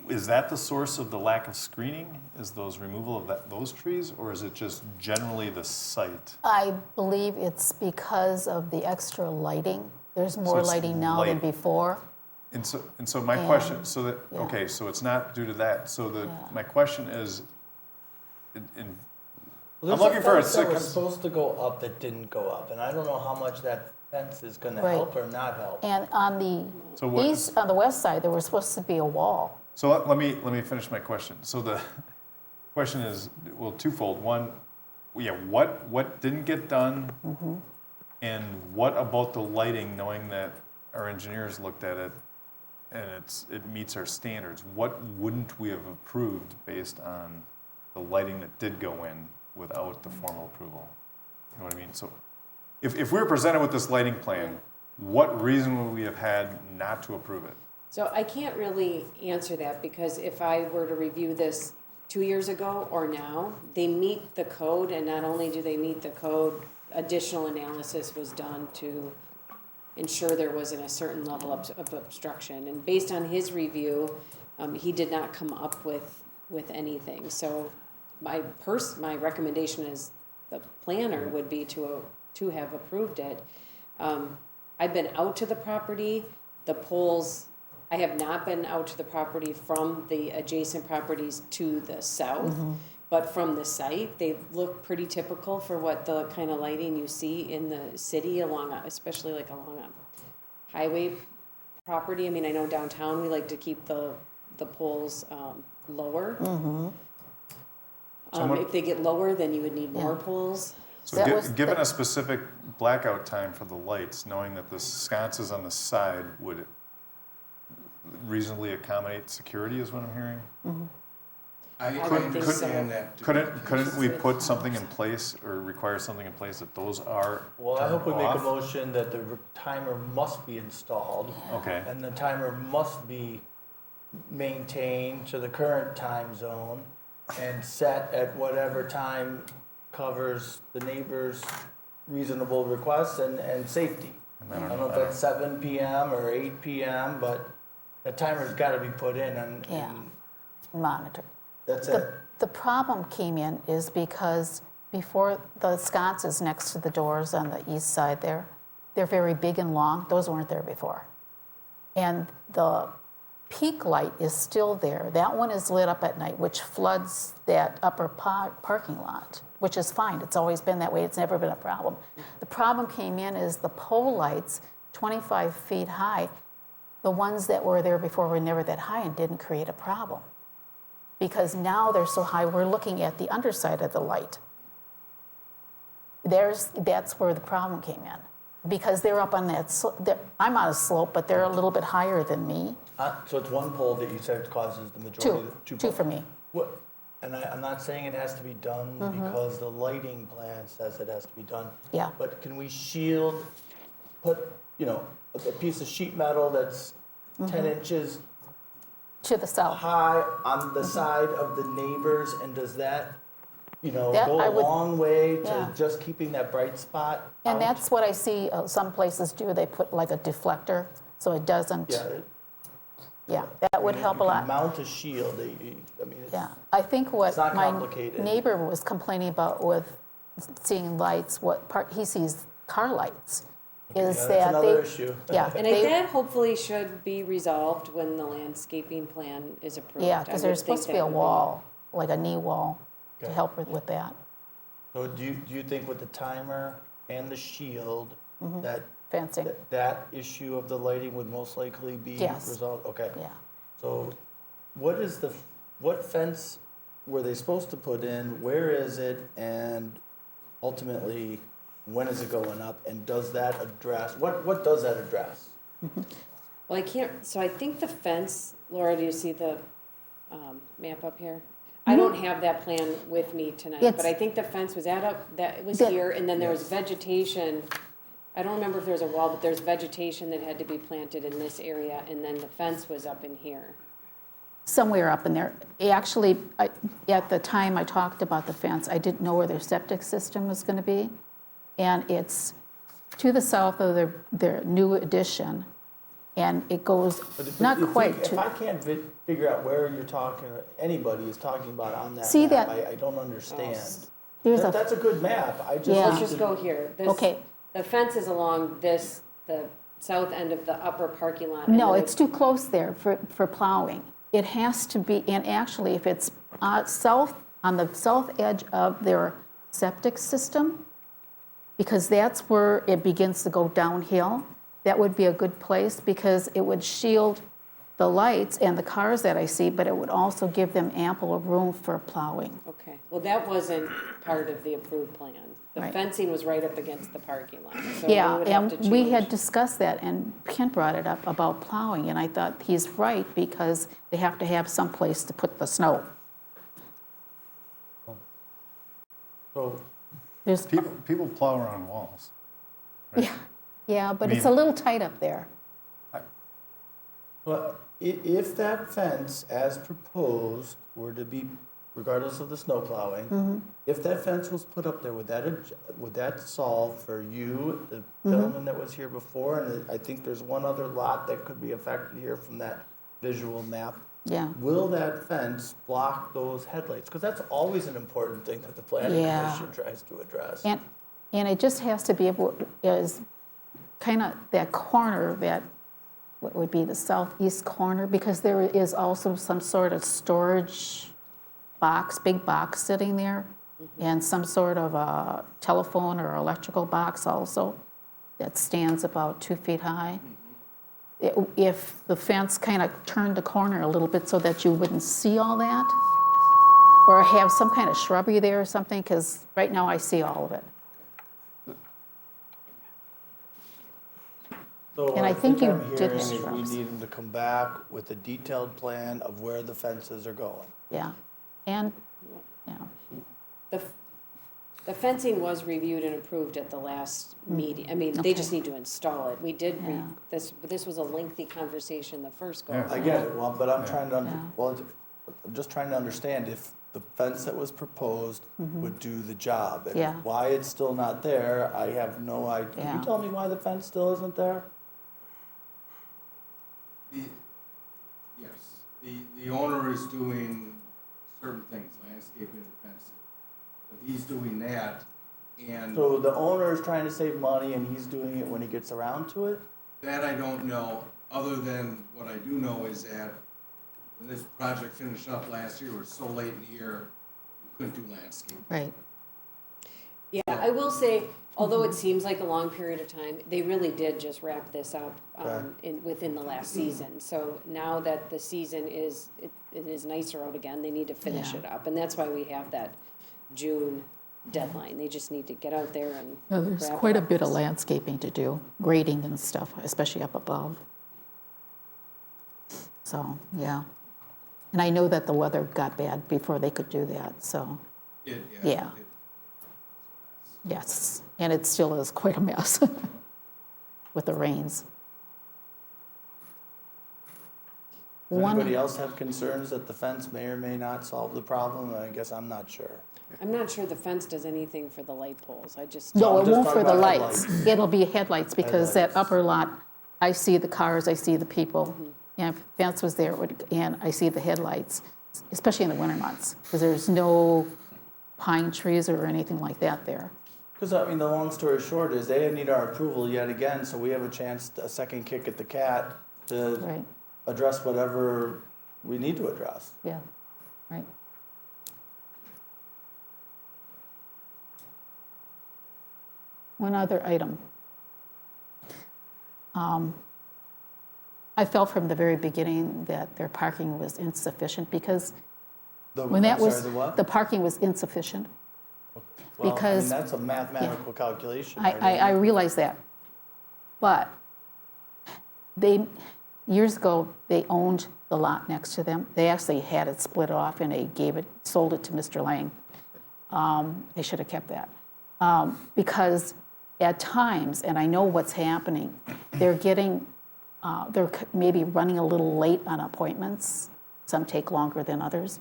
is that the source of the lack of screening? Is those removal of those trees, or is it just generally the site?
I believe it's because of the extra lighting. There's more
it's
lighting now than
lighting.
before.
And so my question,
Yeah.
okay, so it's not due to that. So
Yeah.
my question is,
Well,
I'm
there's
looking for a
fence that was
second.
supposed to go up that didn't go up, and I don't know how much that fence is gonna
Right.
help or not help.
And on the
So what
east, on the west side, there was supposed to be a wall.
So let me finish my question. So the question is, well, twofold. One, yeah, what didn't get done? And what about the lighting, knowing that our engineers looked at it and it meets our standards? What wouldn't we have approved based on the lighting that did go in without the formal approval? You know what I mean? So if we were presented with this lighting plan, what reason would we have had not to approve it?
So I can't really answer that, because if I were to review this 2 years ago or now, they meet the code, and not only do they meet the code, additional analysis was done to ensure there wasn't a certain level of obstruction. And based on his review, he did not come up with anything. So my recommendation as the planner would be to have approved it. I've been out to the property, the poles, I have not been out to the property from the adjacent properties to the south, but from the site, they look pretty typical for what the kind of lighting you see in the city especially like along a highway property. I mean, I know downtown, we like to keep the poles lower. If they get lower, then you would need more poles.
So given a specific blackout time for the lights, knowing that the sconces on the side would reasonably accommodate security is what I'm hearing?
I
would think so.
understand that. to be
Couldn't we put something in place or require something in place that those are
Well, I hope we make a
off?
motion that the timer must be installed,
Okay,
and the timer must be maintained to the current time zone and set at whatever time covers the neighbor's reasonable requests and safety. I don't know if that's 7 PM or 8 PM, but the timer's gotta be put in and
Yeah. Monitor.
that's it.
The problem came in is because before the sconces next to the doors on the east side there, they're very big and long. Those weren't there before. And the peak light is still there. That one is lit up at night, which floods that upper parking lot, which is fine. It's always been that way. It's never been a problem. The problem came in is the pole lights, 25 feet high, the ones that were there before were never that high and didn't create a problem. Because now they're so high, we're looking at the underside of the light. That's where the problem came in. Because they're up on that, I'm on a slope, but they're a little bit higher than me.
So it's one pole that you said causes the majority of the
Two for me.
What, and I'm not saying it has to be done because the lighting plan says it has to be done.
Yeah.
But can we put, a piece of sheet metal that's 10 inches
To the south.
high on the side of the neighbors, and does that,
That
go
I
a
would-
long way to
yeah.
just keeping that bright spot
And
out?
that's what I see some places do. They put like a deflector, so it doesn't,
Yeah,
that would help a
you
lot.
can mount a shield, it's.
Yeah, I think what
It's not
my
complicated.
neighbor was complaining about with seeing lights, he sees car lights. is
Yeah,
that
that's another
they,
issue.
yeah,
And
they,
that hopefully should be resolved when the landscaping plan is approved.
yeah,
I
because
would
there's
think
supposed to be
that
a
would
wall, like a knee wall, to
Okay.
help with that
So do you think with the timer and the shield, that
fencing.
that issue of the lighting would most likely be
Yes.
resolved? Okay.
Yeah.
So what fence were they supposed to put in? Where is it? And ultimately, when is it going up? And does that address, what does that address?
Well, I can't, so I think the fence, Laura, do you see the map up here? I don't have that plan with me tonight, but I think the fence was it was here, and then there was vegetation. I don't remember if there was a wall, but there's vegetation that had to be planted in this area, and then the fence was up in here.
Somewhere up in there. Actually, at the time I talked about the fence, I didn't know where their septic system was going to be. And it's to the south of their new addition. And it goes not quite
If I
to,
can't figure out where you're talking, anybody is talking about on that
See
map,
that-
I don't understand.
there's
That's a good map. I just.
Yeah.
Let's just go here. This-
Okay.
The fence is along the south end of the upper parking lot. and
no,
then
it's too close there for plowing. It has to be, and actually if it's south, on the south edge of their septic system, because that's where it begins to go downhill, that would be a good place because it would shield the lights and the cars that I see, but it would also give them ample of room for plowing.
Okay, well, that wasn't part of the approved plan. The
Right.
fencing was right up against the parking lot, so we
Yeah,
would have to
and we had
change.
discussed that, and Kent brought it up about plowing, and I thought he's right because they have to have some place to put the snow.
So
There's,
People plow around walls. right?
yeah, but
I
it's a
mean-
little tight up there.
But if that fence, as proposed, were to be, regardless of the snow plowing, if that fence was put up there, would that solve for you, the gentleman that was here before? And I think there's one other lot that could be affected here from that visual map.
Yeah.
Will that fence block those headlights? Because that's always an important thing that the planning
Yeah.
commission tries to address.
And it just has to be able, is kind of that corner, that, what would be the southeast corner, because there is also some sort of storage box, big box sitting there, and some sort of a telephone or electrical box also that stands about 2 feet high. If the fence kind of turned the corner a little bit so that you wouldn't see all that, or have some kind of shrubbery there or something, because right now I see all of it.
So
And I
what
think you
I'm
did
hearing
have
is we
shrubs.
need them to come back with a detailed plan of where the fences are going.
Yeah, and, yeah,
The fencing was reviewed and approved at the last meeting. I mean, they
Okay.
just need to install it. We did,
Yeah.
this was a lengthy conversation the first go.
Yeah.
I get it, well, but I'm trying to,
Yeah.
I'm just trying to understand if the fence that was proposed would do the job. And
Yeah.
why it's still not there, I have no idea. Can
Yeah.
you tell me why the fence still isn't there?
Yes, the owner is doing certain things, landscaping and fencing. But he's doing that, and
So the owner is trying to save money and he's doing it when he gets around to it?
that I don't know, other than what I do know is that when this project finished up last year, it was so late in the year, we couldn't do landscape.
right.
Yeah, I will say, although it seems like a long period of time, they really did just wrap this up within the last season. So now that the season is, it is nicer out again, they need to finish
Yeah.
it up. And that's why we have that June deadline. They just need to get out there and
Well, there's
wrap it
quite a
up.
bit of landscaping to do, grading and stuff, especially up above. So, yeah. And I know that the weather got bad before they could do that, so, Yeah. yes. And it still is quite a mess with the rains.
Does anybody else have concerns that the fence may or may not solve the problem? I guess I'm not sure.
I'm not sure the fence does anything for the light poles. I just.
No,
I'm
it
just
won't for
talking
the
about
lights.
headlights.
It'll be headlights, because that
Headlights.
upper lot, I see the cars, I see the people. And if fence was there, and I see the headlights, especially in the winter months, because there's no pine trees or anything like that there.
Because, I mean, the long story short is they need our approval yet again, so we have a chance, a second kick at the cat to
Right,
address whatever we need to address.
yeah, right. One other item. I felt from the very beginning that their parking was insufficient because when that
I'm
was,
sorry, the what?
the parking was insufficient.
Well, I mean,
because-
that's a mathematical calculation.
I realize that. But they, years ago, they owned the lot next to them. They actually had it split off and they sold it to Mr. Lang. They should have kept that. Because at times, and I know what's happening, they're maybe running a little late on appointments. Some take longer than others.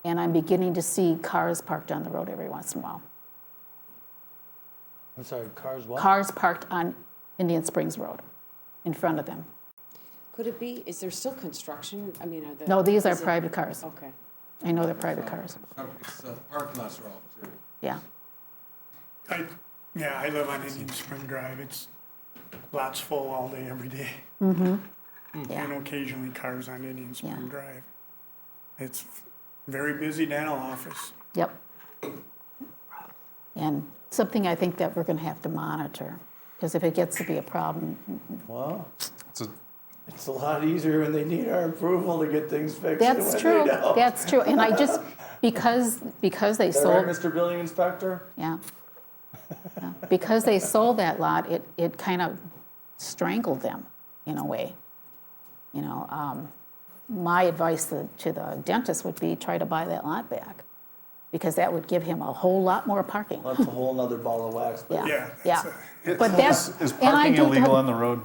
And I'm beginning to see cars parked on the road every once in a while.
I'm sorry, cars what?
Cars parked on Indian Springs Road in front of them.
Could it be, is there still construction? I mean, are the?
No, these are
is it-
private cars.
Okay.
I know they're private cars.
It's parking lots are all too.
Yeah.
I live on Indian Spring Drive. It's lots full all day, every day.
Yeah.
And occasionally cars on Indian Spring
Yeah.
Drive. It's very busy dental office.
Yep. And something I think that we're going to have to monitor, because if it gets to be a problem,
Well,
It's a,
it's a lot easier when they need our approval to get things fixed than
that's
when
true.
they don't.
That's true. And I just, because they
Is that right,
sold,
Mr. Building Inspector?
yeah. Yeah. Because they sold that lot, it kind of strangled them in a way. You know, my advice to the dentist would be try to buy that lot back, because that would give him a whole lot more parking.
That's a whole nother ball of wax. But
Yeah,
Yeah,
yeah. But that's,
is
and I
parking
do
illegal
have-
on the road?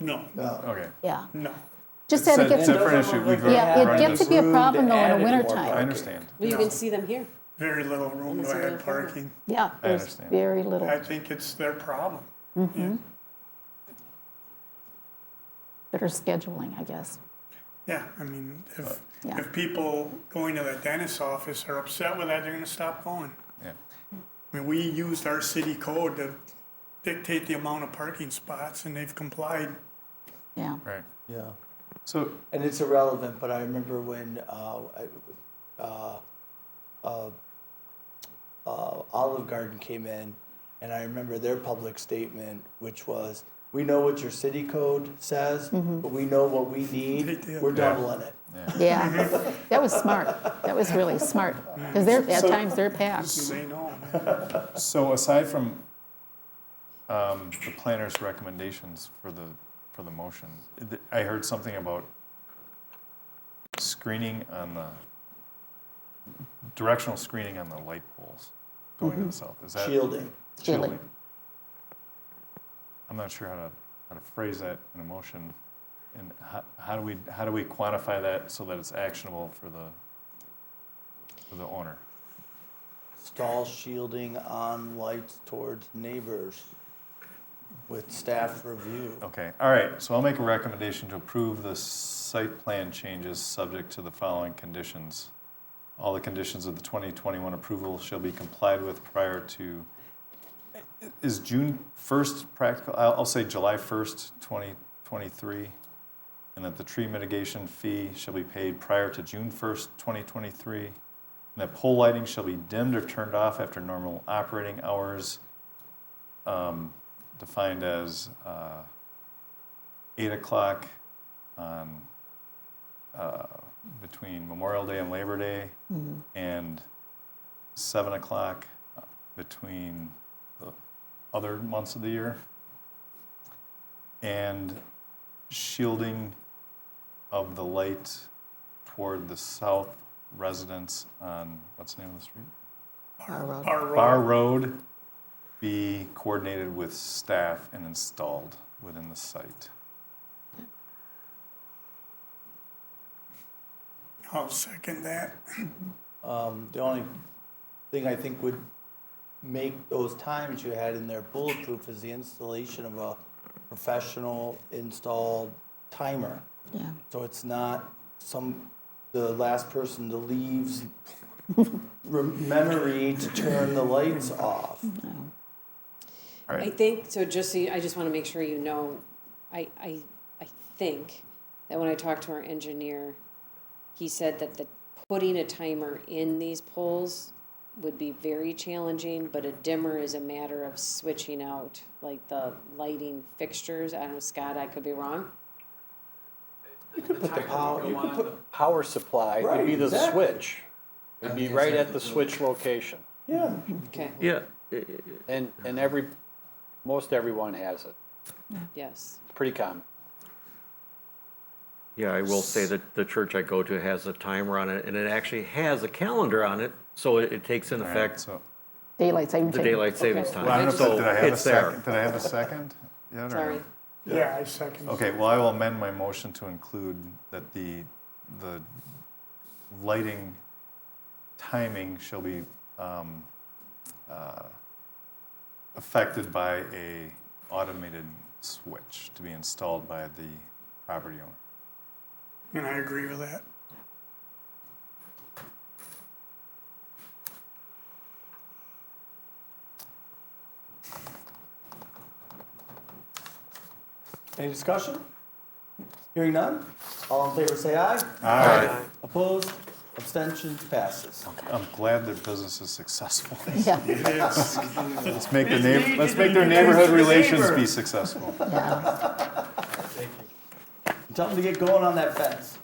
No,
Okay.
yeah.
no.
Just that it
It's
gets,
a different issue. We've
yeah,
run
it gets
this.
to be a problem though in
add
the
any more
wintertime.
I understand.
Well, you can see them here.
Very little room
And
to
it's a real
add
problem.
parking.
Yeah,
I
there's
understand.
very little.
I think it's their problem.
Better scheduling, I guess.
Yeah, I mean,
Yeah.
if people going to the dentist's office are upset with that, they're gonna stop going.
Yeah.
I mean, we used our city code to dictate the amount of parking spots, and they've complied.
Yeah.
Right.
Yeah.
So,
And it's irrelevant, but I remember when Olive Garden came in, and I remember their public statement, which was, we know what your city code says, but we know what we
They
need,
did.
we're doubling it.
Yeah, that was smart. That was really smart. Because at
So-
times they're packed.
They know.
so aside from the planner's recommendations for the motion, I heard something about screening on the, directional screening on the light poles going to the south. Is that?
Shielding.
Shielding.
I'm not sure how to phrase that in a motion, and how do we quantify that so that it's actionable for the owner?
Install shielding on lights towards neighbors with staff review.
Okay, all right, so I'll make a recommendation to approve the site plan changes subject to the following conditions. All the conditions of the 2021 approval shall be complied with prior to, is June 1st practical? I'll say July 1st, 2023, and that the tree mitigation fee shall be paid prior to June 1st, 2023, and that pole lighting shall be dimmed or turned off after normal operating hours, defined as 8 o'clock on between Memorial Day and Labor Day, and 7 o'clock between the other months of the year, and shielding of the light toward the south residence on, what's the name of the street? Bar Road be coordinated with staff and installed within the site.
I'll second that.
The only thing I think would make those times you had in there bulletproof is the installation of a professional installed timer.
Yeah.
So it's not the last person to leave's memory to turn the lights off.
All right.
I think, so just so you, I just want to make sure you know, I think that when I talked to our engineer, he said that putting a timer in these poles would be very challenging, but a dimmer is a matter of switching out, like the lighting fixtures. I don't know, Scott, I could be wrong.
You could put the power, you could put,
Power supply would be
Right,
the
exactly.
switch. It'd be right at the switch location.
yeah.
Okay,
Yeah,
And most everyone has it.
yes.
It's pretty common.
yeah, I will say that the church I go to has a timer on it, and it actually has a calendar on it, so it takes in
All right,
effect
so,
Daylight saving
the
time.
daylight savings
Okay.
time.
well, I don't know if
So
did I have a
it's there.
second? Did I have a second? yet or no?
Sorry.
Yeah, I second.
Okay, well, I will amend my motion to include that the lighting timing shall be affected by a automated switch to be installed by the property owner.
And I agree with that.
Any discussion? Hearing none? All in favor say aye.
Aye.
Opposed? Abstentions? Passes.
I'm glad their business is successful.
Yeah,
Let's make their neighborhood relations be successful.
yeah.
Tell them to get going on that fence.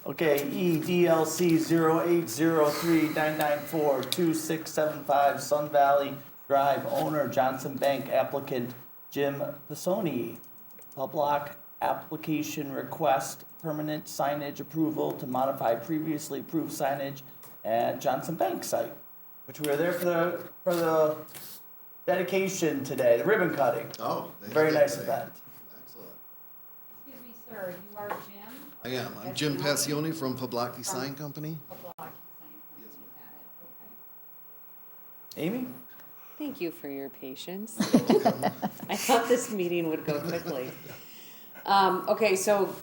Okay, EDLC 0803-994-2675 Sun Valley Drive, owner Johnson Bank, applicant Jim Pisoni. Public application request, permanent signage approval to modify previously approved signage at Johnson Bank site, which we are there for the dedication today, the ribbon cutting.
Oh.
Very nice event.
Excellent.
Excuse me, sir, you are Jim?
I am. I'm Jim Passione from Poblocki Sign Company.
Amy?
Thank you for your patience. I thought this meeting would go quickly. Okay, so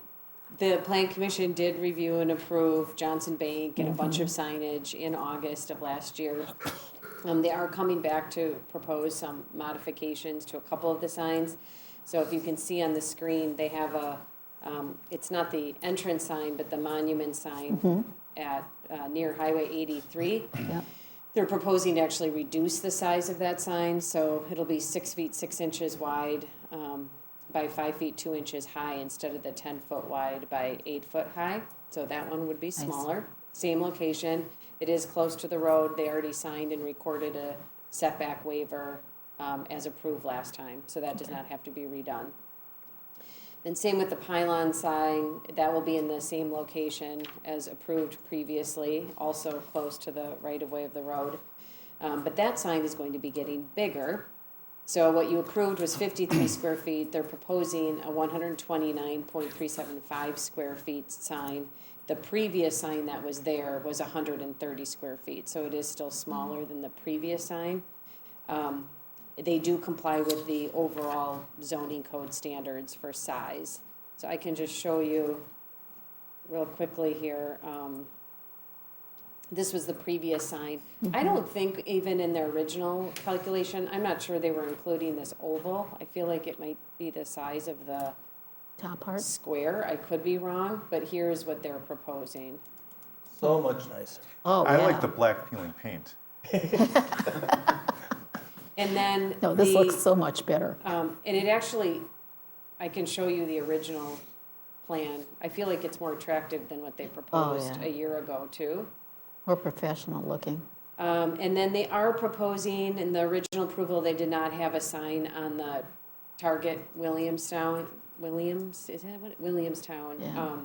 the Plan Commission did review and approve Johnson Bank and a bunch of signage in August of last year. They are coming back to propose some modifications to a couple of the signs. So if you can see on the screen, they have it's not the entrance sign, but the monument sign at near Highway 83.
Yep.
They're proposing to actually reduce the size of that sign, so it'll be 6 feet 6 inches wide by 5 feet 2 inches high instead of the 10-foot wide by 8 foot high. So that one would be smaller. Same location. It is close to the road. They already signed and recorded a setback waiver as approved last time, so that does not have to be redone. And same with the pylon sign, that will be in the same location as approved previously, also close to the right-of-way of the road. But that sign is going to be getting bigger. So what you approved was 53 square feet. They're proposing a 129.375 square feet sign. The previous sign that was there was 130 square feet, so it is still smaller than the previous sign. They do comply with the overall zoning code standards for size. So I can just show you real quickly here. This was the previous sign. I don't think even in their original calculation, I'm not sure they were including this oval. I feel like it might be the size of the
Top part?
square. I could be wrong, but here's what they're proposing.
So much nicer.
Oh,
I
yeah.
like the black peeling paint.
And then
No, this
the,
looks so much better.
and it actually, I can show you the original plan. I feel like it's more attractive than what they proposed
yeah.
a year ago too.
More professional looking.
And then they are proposing, in the original approval, they did not have a sign on the Target Williamstown, Williamstown,
Yeah.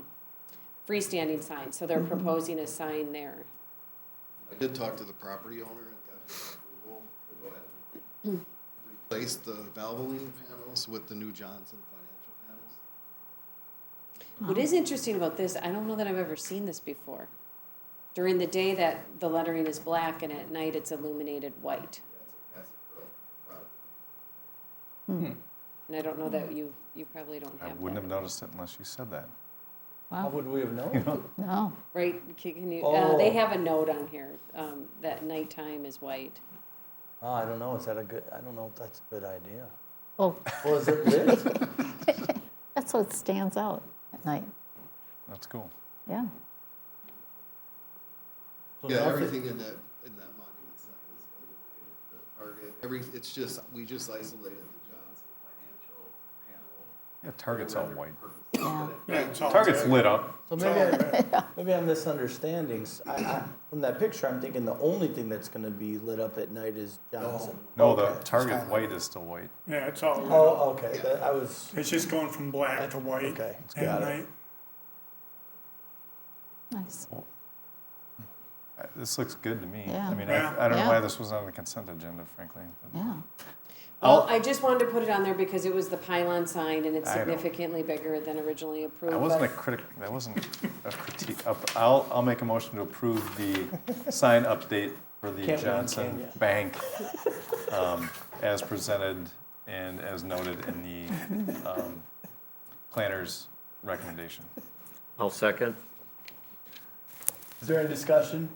freestanding sign, so they're proposing a sign there.
I did talk to the property owner and got his approval to go ahead and replace the Valvoline panels with the new Johnson financial panels.
What is interesting about this, I don't know that I've ever seen this before. During the day that the lettering is black and at night it's illuminated white.
That's the product.
And I don't know that you probably don't
I
have
wouldn't have
that.
noticed it unless you said that.
How would we have known?
No.
Right, can you,
Oh.
they have a note on here, that nighttime is white.
Oh, I don't know, is that a good, I don't know if that's a good idea.
Oh,
Well, is it lit?
that's what stands out at night,
That's cool.
yeah.
So
Yeah,
nothing-
everything in that monument sign is illuminated, the target, it's just, we just isolated the Johnson Financial panel.
Yeah, Target's all white.
Yeah.
Yeah, it's all
Target's
red.
lit up.
So maybe I'm misunderstanding. From that picture, I'm thinking the only thing that's gonna be lit up at night is Johnson.
No, the
Okay.
Target white is still white.
Yeah, it's all red.
Oh, okay, I was,
It's just going from black to white
okay,
at
got it.
night.
Nice.
This looks good to me.
Yeah.
I mean,
Yeah.
I don't know
Yeah.
why this was on the consent agenda, frankly.
Yeah.
Well, I just wanted to put it on there because it was the pylon sign and it's
I know.
significantly bigger than originally approved.
That wasn't a
but-
critic, that wasn't a critique. I'll make a motion to approve the sign update for the
Can't win,
Johnson
can ya?
Bank as presented and as noted in the planner's recommendation.
I'll second.
Is there any discussion?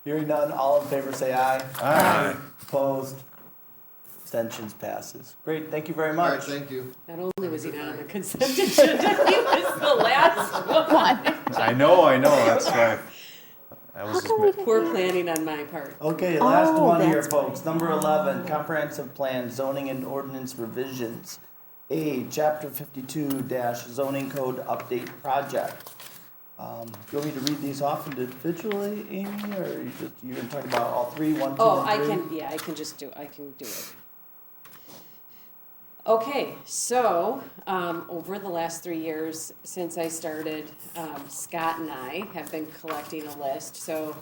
Hearing none, all in favor say aye.
Aye.
Opposed? Abstentions passes. Great, thank you very
All right,
much.
thank you.
Not only was he not on the consent agenda, he was the last one.
I know, that's why. That was just,
Poor planning on my part.
Okay, last
Oh,
one here,
that's
folks. Number 11, comprehensive plan zoning and ordinance revisions. A, chapter 52 zoning code update project. Do you want me to read these off individually, Amy, or you're gonna talk about all three, 1, 2,
Oh,
and 3?
I can do it. Okay, so, over the last 3 years, since I started, Scott and I have been collecting a list, so,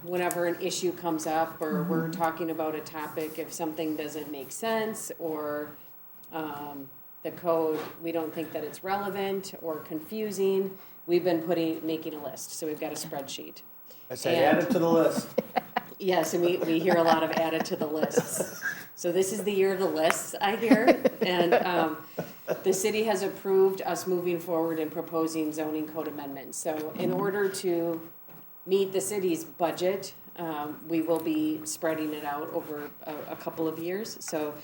whenever an issue comes up, or we're talking about a topic, if something doesn't make sense, or, the code, we don't think that it's relevant or confusing, we've been making a list, so we've got a spreadsheet.
I say add it to the list.
Yes, and we hear a lot of added to the lists. So this is the year of the lists, I hear, and the city has approved us moving forward and proposing zoning code amendments. So in order to meet the city's budget, we will be spreading it out over a couple of years. So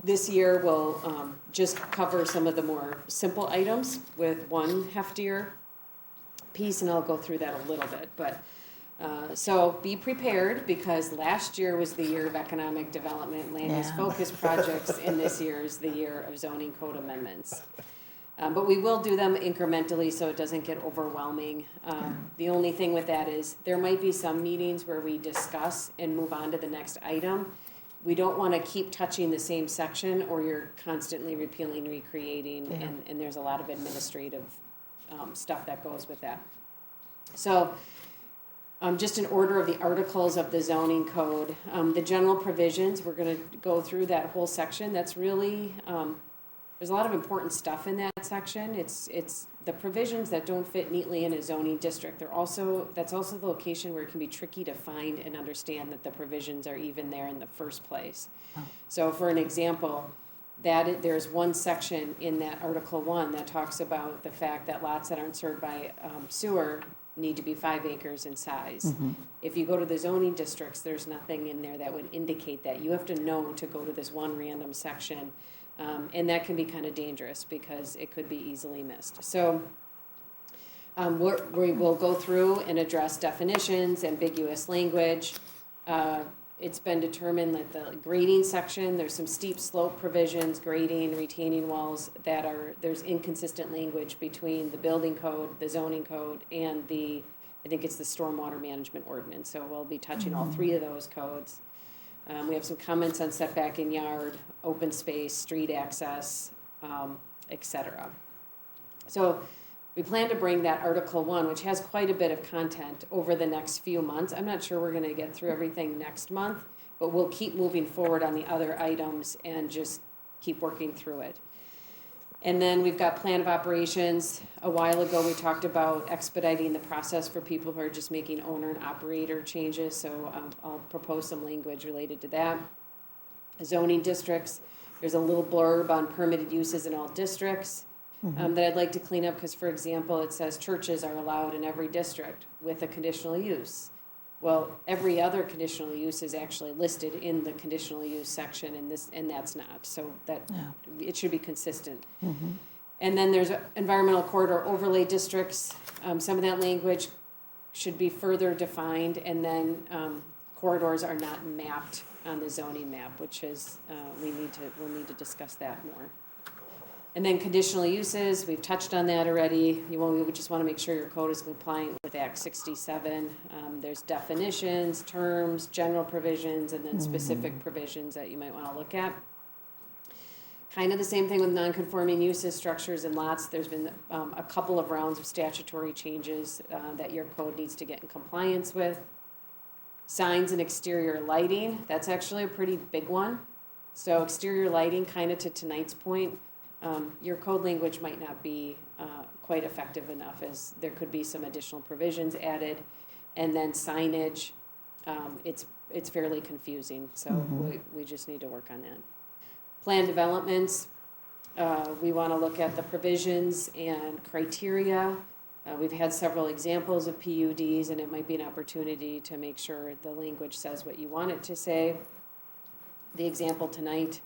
this year will just cover some of the more simple items with one heftier piece, and I'll go through that a little bit, but so be prepared, because last year was the year of economic development, land use
Yeah.
focused projects, and this year is the year of zoning code amendments. But we will do them incrementally so it doesn't get overwhelming. The only thing with that is there might be some meetings where we discuss and move on to the next item. We don't want to keep touching the same section, or you're constantly repealing, recreating, and there's a lot of administrative stuff that goes with that. So just in order of the articles of the zoning code, the general provisions, we're gonna go through that whole section. That's really, there's a lot of important stuff in that section. It's the provisions that don't fit neatly in a zoning district. That's also the location where it can be tricky to find and understand that the provisions are even there in the first place. So for an example, there's one section in that Article 1 that talks about the fact that lots that aren't served by sewer need to be 5 acres in size. If you go to the zoning districts, there's nothing in there that would indicate that. You have to know to go to this one random section, and that can be kind of dangerous because it could be easily missed. So we will go through and address definitions, ambiguous language. It's been determined that the grading section, there's some steep slope provisions, grading, retaining walls, there's inconsistent language between the building code, the zoning code, and I think it's the stormwater management ordinance. So we'll be touching all 3 of those codes. We have some comments on setback in yard, open space, street access, et cetera. So we plan to bring that Article 1, which has quite a bit of content, over the next few months. I'm not sure we're gonna get through everything next month, but we'll keep moving forward on the other items and just keep working through it. And then we've got plan of operations. A while ago, we talked about expediting the process for people who are just making owner and operator changes, so I'll propose some language related to that. Zoning districts, there's a little blurb on permitted uses in all districts. That I'd like to clean up, because, for example, it says churches are allowed in every district with a conditional use. Well, every other conditional use is actually listed in the conditional use section, and that's not, so that, it should be consistent. And then there's environmental corridor overlay districts. Some of that language should be further defined, and then corridors are not mapped on the zoning map, which is, we'll need to discuss that more. And then conditional uses, we've touched on that already. We just want to make sure your code is compliant with Act 67. There's definitions, terms, general provisions, and then specific provisions that you might want to look at. Kind of the same thing with non-conforming uses, structures, and lots. There's been a couple of rounds of statutory changes that your code needs to get in compliance with. Signs and exterior lighting, that's actually a pretty big one. So exterior lighting, kind of to tonight's point, your code language might not be quite effective enough, as there could be some additional provisions added. And then signage, it's fairly confusing, so we just need to work on that. Plan developments, we want to look at the provisions and criteria. We've had several examples of PUDs, and it might be an opportunity to make sure the language says what you want it to say. The example tonight,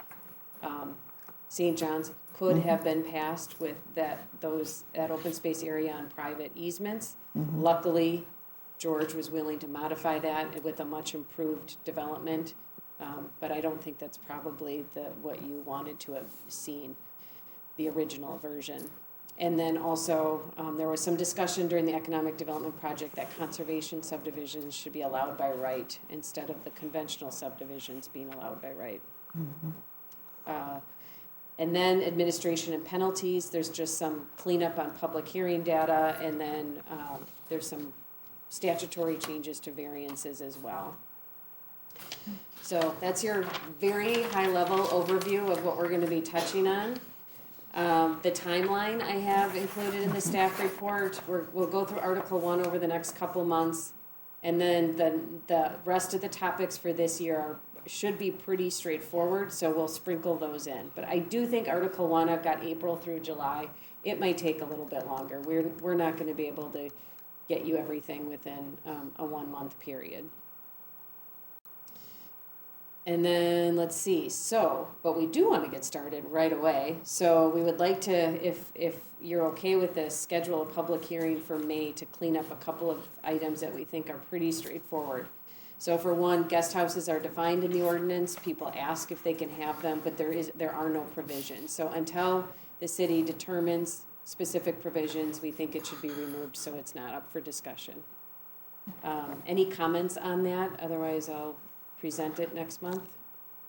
St. John's could have been passed with that open space area on private easements. Luckily, George was willing to modify that with a much improved development. But I don't think that's probably what you wanted to have seen, the original version. And then also, there was some discussion during the economic development project that conservation subdivisions should be allowed by right instead of the conventional subdivisions being allowed by right. And then administration and penalties, there's just some cleanup on public hearing data, and then there's some statutory changes to variances as well. So that's your very high-level overview of what we're going to be touching on. The timeline I have included in the staff report, we'll go through Article 1 over the next couple months, and then the rest of the topics for this year should be pretty straightforward, so we'll sprinkle those in. But I do think Article 1, I've got April through July. It might take a little bit longer. We're not going to be able to get you everything within a 1-month period. And then, let's see, but we do want to get started right away. So we would like to, if you're okay with this, schedule a public hearing for May to clean up a couple of items that we think are pretty straightforward. So for one, guest houses are defined in the ordinance. People ask if they can have them, but there are no provisions. So until the city determines specific provisions, we think it should be removed, so it's not up for discussion. Any comments on that? Otherwise, I'll present it next month.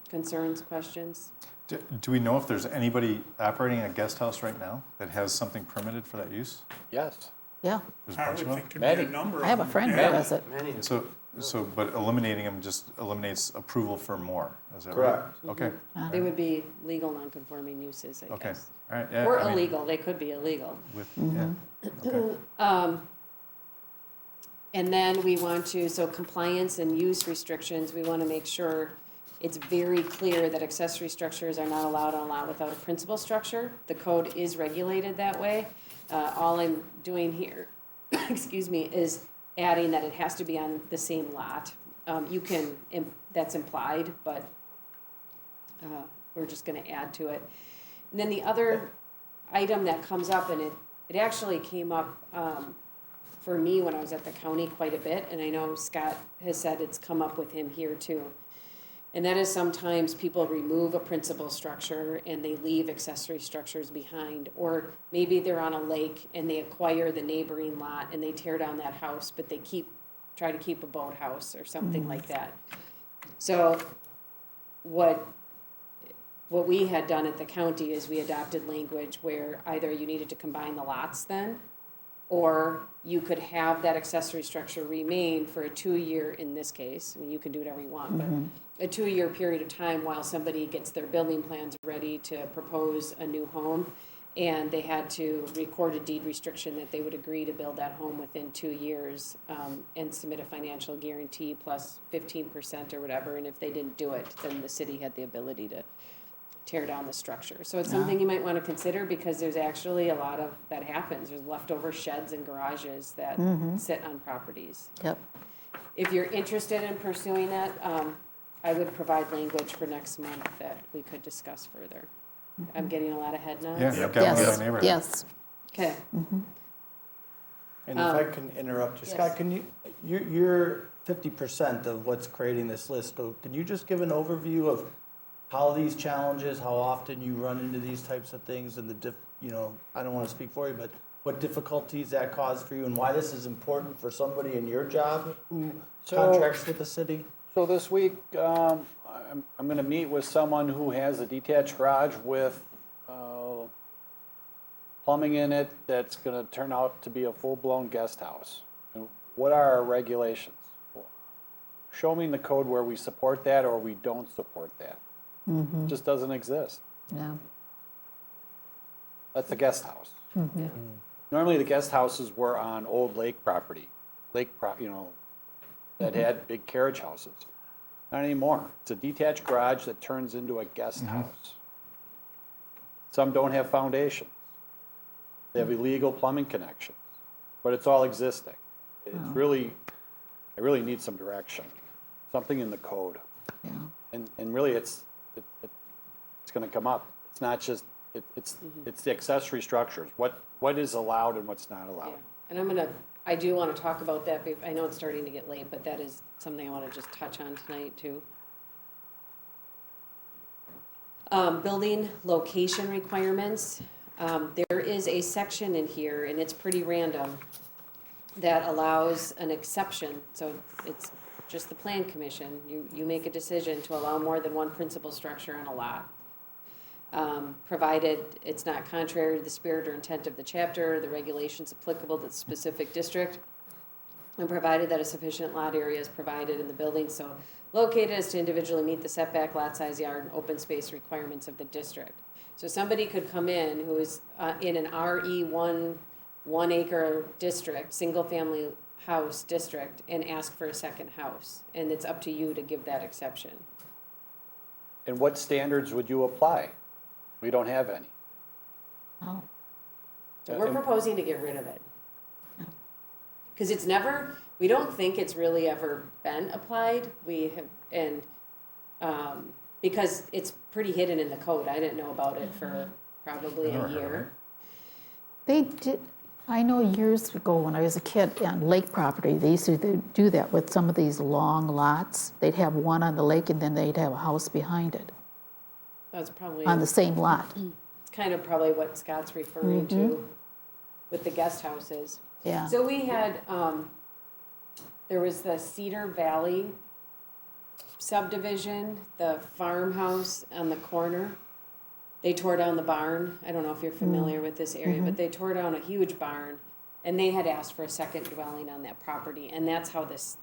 Concerns, questions?
Do we know if there's anybody operating a guest house right now that has something permitted for that use?
Yes.
Yeah.
There's a
I
bunch
would
of
think
them?
there'd be a number of
I have a
them.
friend who
Yeah.
does it.
But eliminating them just eliminates approval for more, is that right?
Correct.
Okay,
They would be legal non-conforming uses, I
okay,
guess.
all right, yeah.
Or
I mean,
illegal, they could be illegal.
yeah, okay.
And then we want to, so compliance and use restrictions, we want to make sure it's very clear that accessory structures are not allowed on a lot without a principal structure. The code is regulated that way. All I'm doing here, excuse me, is adding that it has to be on the same lot. That's implied, but we're just going to add to it. And then the other item that comes up, and it actually came up for me when I was at the county quite a bit, and I know Scott has said it's come up with him here too. And that is sometimes people remove a principal structure and they leave accessory structures behind, or maybe they're on a lake and they acquire the neighboring lot and they tear down that house, but they try to keep a boathouse or something like that. So what we had done at the county is we adopted language where either you needed to combine the lots then, or you could have that accessory structure remain for a 2-year, in this case, I mean, you can do whatever you want, but a 2-year period of time while somebody gets their building plans ready to propose a new home. And they had to record a deed restriction that they would agree to build that home within 2 years and submit a financial guarantee plus 15% or whatever. And if they didn't do it, then the city had the ability to tear down the structure. So it's something you might want to consider, because there's actually a lot of that happens. There's leftover sheds and garages that sit on properties.
Yep.
if you're interested in pursuing that, I would provide language for next month that we could discuss further. I'm getting a lot of head nods.
Yeah, I've got one in
Yes,
my neighborhood.
yes.
Okay.
And if I can interrupt you, Scott,
yes.
can you, you're 50% of what's creating this list, so can you just give an overview of how these challenges, how often you run into these types of things and I don't want to speak for you, but what difficulties that cause for you and why this is important for somebody in your job who contracts with the city?
So this week, I'm going to meet with someone who has a detached garage with plumbing in it that's going to turn out to be a full-blown guest house. And what are our regulations? Show me in the code where we support that or we don't support that. It just doesn't exist.
Yeah.
That's a guest house. Normally, the guest houses were on old lake property, that had big carriage houses. Not anymore. It's a detached garage that turns into a guest house. Some don't have foundations. They have illegal plumbing connections, but it's all existing. It's really, I really need some direction, something in the code.
Yeah.
And really, it's going to come up. It's not just it's the accessory structures. What is allowed and what's not allowed.
Yeah. And I do want to talk about that. I know it's starting to get late, but that is something I want to just touch on tonight too. Building location requirements. There is a section in here, and it's pretty random, that allows an exception. So it's just the plan commission. You make a decision to allow more than one principal structure on a lot. Provided it's not contrary to the spirit or intent of the chapter, the regulations applicable to the specific district, and provided that a sufficient lot area is provided in the building so located as to individually meet the setback, lot size, yard, and open space requirements of the district. So somebody could come in who is in an RE 1 acre district, single family house district, and ask for a second house, and it's up to you to give that exception.
And what standards would you apply? We don't have any.
Oh.
So we're proposing to get rid of it. Because we don't think it's really ever been applied. Because it's pretty hidden in the code. I didn't know about it for probably a year.
They did, I know years ago when I was a kid on lake property, they used to do that with some of these long lots. They'd have one on the lake and then they'd have a house behind it
That's probably
on the same lot.
It's kind of probably what Scott's referring to with the guest houses.
Yeah.
So we had, there was the Cedar Valley subdivision, the farmhouse on the corner. They tore down the barn. I don't know if you're familiar with this area, but they tore down a huge barn, and they had asked for a second dwelling on that property, and that's how this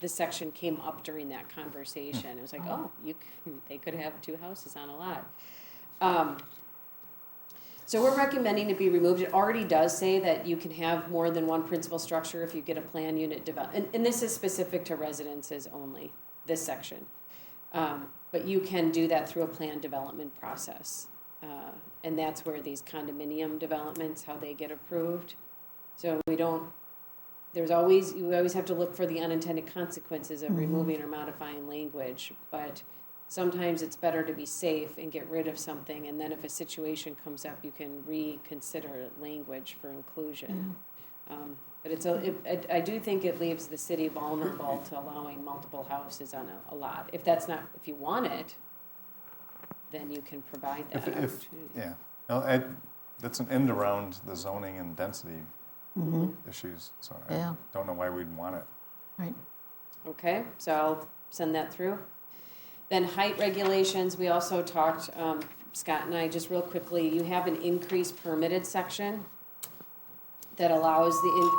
section came up during that conversation. It was like, they could have two houses on a lot. So we're recommending it be removed. It already does say that you can have more than one principal structure if you get a plan unit developed. And this is specific to residences only, this section. But you can do that through a plan development process. And that's where these condominium developments, how they get approved. So you always have to look for the unintended consequences of removing or modifying language. But sometimes it's better to be safe and get rid of something, and then if a situation comes up, you can reconsider language for inclusion. But I do think it leaves the city vulnerable to allowing multiple houses on a lot. If you want it, then you can provide that opportunity.
Yeah, no, that's an end around the zoning and density issues, so I don't know why we'd want it.
Right.
Okay, so I'll send that through. Then height regulations, we also talked, Scott and I, just real quickly, you have an increased permitted section that allows the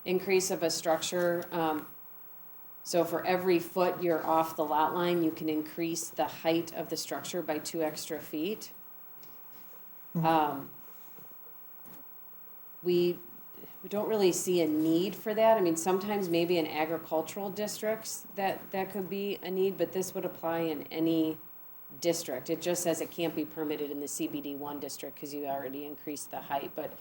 increase of a structure. So for every foot you're off the lot line, you can increase the height of the structure by 2 extra feet. We don't really see a need for that. I mean, sometimes maybe in agricultural districts that could be a need, but this would apply in any district. It just says it can't be permitted in the CBD1 district because you already increased the height, but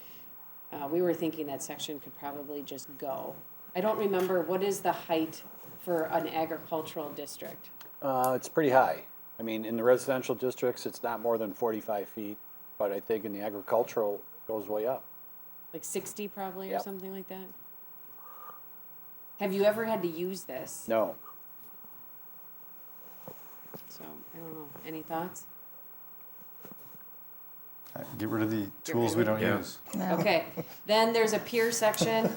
we were thinking that section could probably just go. I don't remember, what is the height for an agricultural district?
It's pretty high. I mean, in the residential districts, it's not more than 45 feet, but I think in the agricultural, it goes way up.
Like 60 probably, or
Yep.
something like that? Have you ever had to use this?
No.
So, I don't know, any thoughts?
Get rid of the
Get
tools
rid
we
of
don't
Yeah.
use.
Okay, then there's a pier section,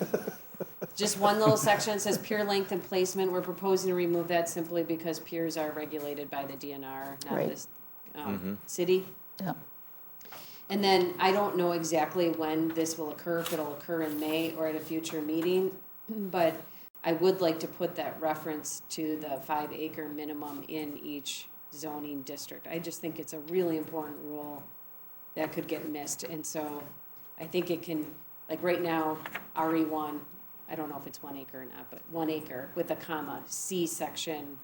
just one little section, says pier length and placement, we're proposing to remove that simply because piers are regulated by the DNR, not
Right.
this, city.
Yeah.
And then, I don't know exactly when this will occur, if it'll occur in May or at a future meeting, but I would like to put that reference to the 5-acre minimum in each zoning district. I just think it's a really important rule that could get missed, and so I think it can, like right now, RE1, I don't know if it's 1 acre or not, but 1 acre with a comma, C section,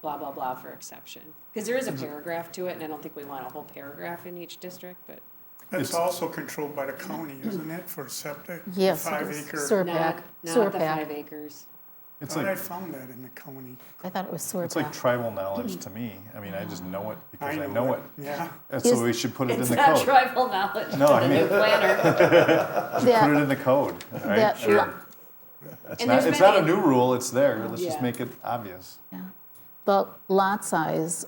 blah, blah, blah for exception. Because there is a paragraph to it, and I don't think we want a whole paragraph in each district, but.
That's also controlled by the county, isn't it, for septic?
Yes,
The
it
5
is.
acre.
Sewer pack. Sewer
Not the
pack.
5 acres.
It's
Thought I
like,
found that in the county.
I thought it was sewer
it's like
pack.
tribal knowledge to me. I mean, I just know it because I know it.
Yeah.
And so
Is-
we should put it in
It's
the
not
code.
tribal knowledge
No,
to
I
the
mean-
new planner.
Put it in the code, right?
that
Sure.
lo-
It's
And
not,
there's
it's not a
many-
new rule, it's there. Let's just
Yeah.
make it obvious.
The lot size,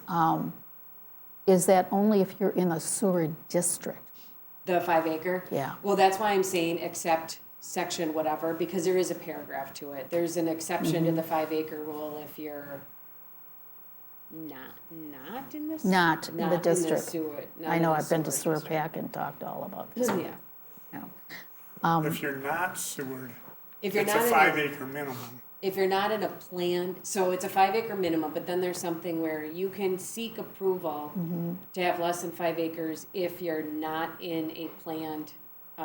is that only if you're in a sewer district?
The 5 acre?
Yeah.
Well, that's why I'm saying except section whatever, because there is a paragraph to it. There's an exception to the 5 acre rule if you're not in the.
Not in the district.
sewer. not
I
in
know,
the
I've been to sewer
district.
pack and talked all about this.
Yeah.
Yeah.
If you're not sewered,
If you're
it's
not
a
in
5 acre minimum.
If you're not in a planned, so it's a 5 acre minimum, but then there's something where you can seek approval to have less than 5 acres if you're not in a planned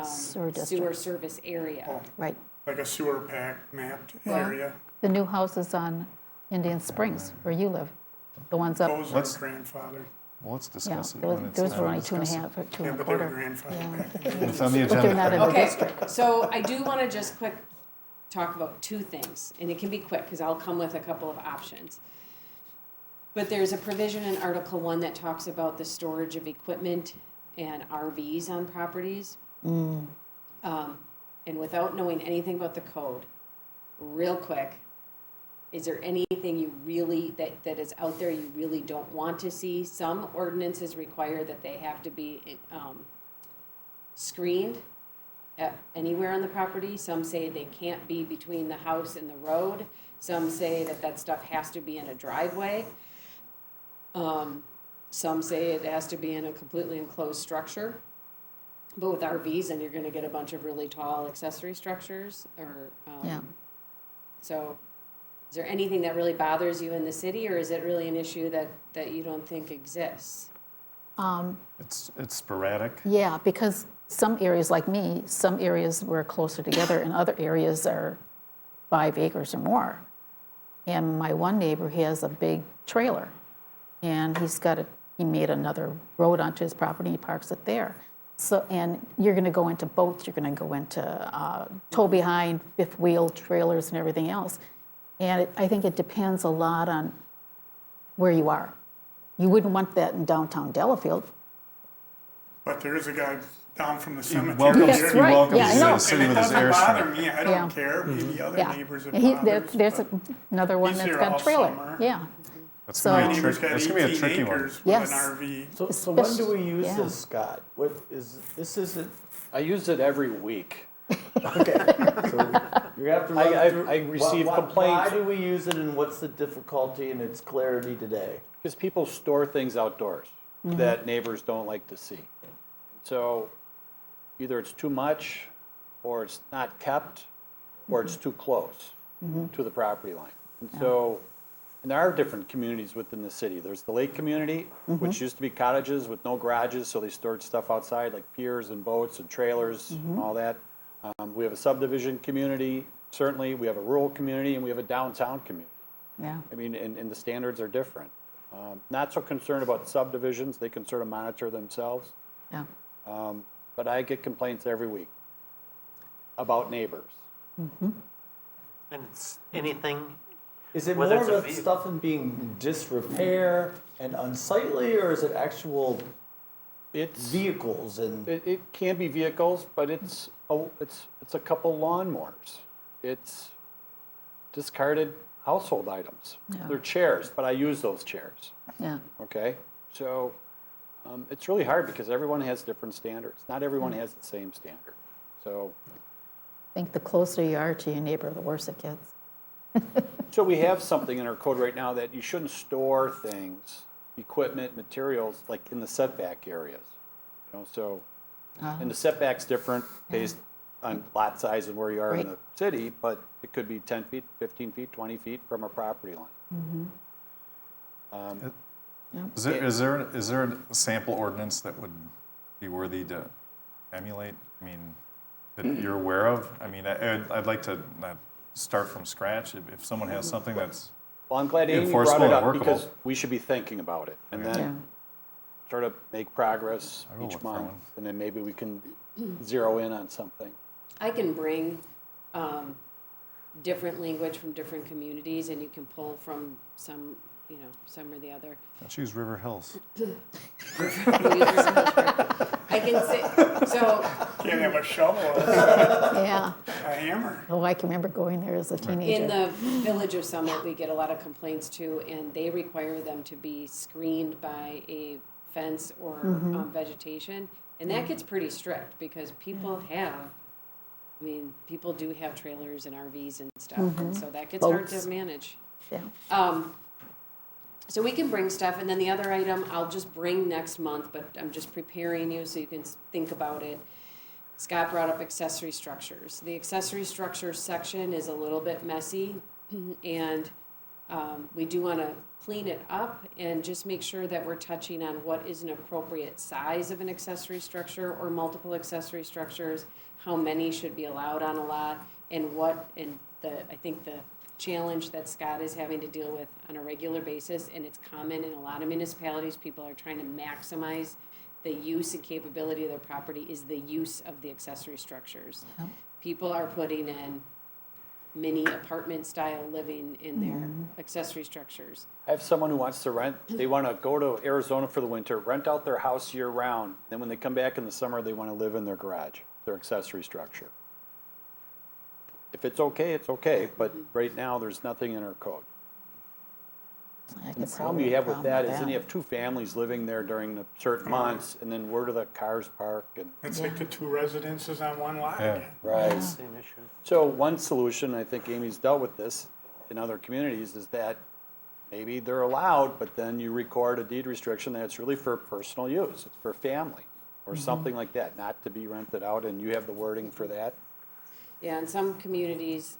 Sewer district.
sewer service area.
Right.
Like a sewer pack mapped
Well,
area.
The new houses on Indian Springs, where you live, the ones up,
Those are
Let's-
grandfathered.
Well, let's
yeah,
discuss it
those
when it's
those
time
were
to
only 2.5
discuss it.
or 2
Yeah,
and a
but they were
quarter.
grandfathered
Yeah.
back in the
It's on the
But they're not
agenda.
in the
Okay,
district.
so I do wanna just quick talk about two things, and it can be quick, cause I'll come with a couple of options. But there's a provision in Article 1 that talks about the storage of equipment and RVs on properties. And without knowing anything about the code, real quick, is there anything you really, that is out there you really don't want to see? Some ordinances require that they have to be, screened anywhere on the property. Some say they can't be between the house and the road. Some say that that stuff has to be in a driveway. Some say it has to be in a completely enclosed structure. But with RVs, then you're gonna get a bunch of really tall accessory structures or,
Yeah.
so is there anything that really bothers you in the city, or is it really an issue that you don't think exists?
It's sporadic.
Yeah, because some areas like me, some areas we're closer together and other areas are 5 acres or more. And my one neighbor, he has a big trailer and he made another road onto his property, he parks it there. So, and you're gonna go into boats, you're gonna go into tow behind, fifth wheel trailers and everything else. And I think it depends a lot on where you are. You wouldn't want that in downtown Delafield.
But there is a guy down from the cemetery.
welcomes-
Yes,
he
right.
welcomes
Yeah, I know.
the city
And it
with his
doesn't
airstrip.
bother me, I
Yeah.
don't care, maybe other
Yeah.
neighbors it
And
bothers.
there's
but
another one
he's
that's
here
got
all
a trailer,
summer.
yeah.
That's
So-
gonna
My
be a
neighbor's
trick,
got
that's gonna be a
18
tricky one.
acres with
Yes.
an RV.
So when do we use
Yeah.
this, Scott? What is, this isn't,
I use it every week.
okay. So you have to run
I
through.
receive
Why
complaints.
do we use it and what's the difficulty and its clarity today?
Because people store things outdoors that neighbors don't like to see. So either it's too much, or it's not kept, or it's too close to the property line. And so, and there are different communities within the city. There's the lake community, which used to be cottages with no garages, so they stored stuff outside, like piers and boats and trailers and all that. We have a subdivision community, certainly. We have a rural community, and we have a downtown community.
Yeah.
I mean, and the standards are different. Not so concerned about subdivisions, they can sort of monitor themselves.
Yeah.
But I get complaints every week about neighbors.
And it's anything,
Is it
Whether
more
it's a
of
vehicle.
stuff in being in disrepair and unsightly, or is it actual
It's,
vehicles and?
it can be vehicles, but it's a couple lawnmowers. It's discarded household items.
Yeah.
They're chairs, but I use those chairs,
Yeah.
okay? So, it's really hard because everyone has different standards. Not everyone has the same standard. So,
I think the closer you are to your neighbor, the worse it gets.
so we have something in our code right now that you shouldn't store things, equipment, materials, like in the setback areas. You know, so, and the setback's different based on lot size and where you are in the city, but it could be 10 feet, 15 feet, 20 feet from a property line.
Is there a sample ordinance that would be worthy to emulate? I mean, that you're aware of? I mean, I'd like to not start from scratch. If someone has something that's
Well, I'm glad Amy
enforceable
brought it
and
up
workable.
because we should be thinking about it and
Yeah.
then sort of make progress
I will
each
look for
month.
one.
And then maybe we can zero in on something.
I can bring different language from different communities, and you can pull from some, you know, some or the other.
Let's use River Hills.
I can say, so,
Can't have a shovel or
Yeah.
a hammer.
Oh, I can remember going there as a teenager.
in the village of Summit, we get a lot of complaints too, and they require them to be screened by a fence or vegetation. And that gets pretty strict because people have, I mean, people do have trailers and RVs and stuff, and so that gets hard
Boats.
to manage.
Yeah.
So we can bring stuff, and then the other item I'll just bring next month, but I'm just preparing you so you can think about it. Scott brought up accessory structures. The accessory structures section is a little bit messy, and we do want to clean it up and just make sure that we're touching on what is an appropriate size of an accessory structure or multiple accessory structures, how many should be allowed on a lot, and I think the challenge that Scott is having to deal with on a regular basis, and it's common in a lot of municipalities, people are trying to maximize the use and capability of their property is the use of the accessory structures.
Yep.
People are putting in mini apartment style living in their accessory structures.
I have someone who wants to rent, they want to go to Arizona for the winter, rent out their house year round. Then when they come back in the summer, they want to live in their garage, their accessory structure. If it's okay, but right now, there's nothing in our code.
I
And
can
the
see
problem
the
you have with
problem
that is then you have two families living there during the certain months, and then where do the cars park and.
It's like the two residences on one lot
Yeah.
again.
Right.
same issue.
So one solution, I think Amy's dealt with this in other communities, is that maybe they're allowed, but then you record a deed restriction that it's really for personal use, it's for family, or something like that, not to be rented out, and you have the wording for that.
Yeah, in some communities,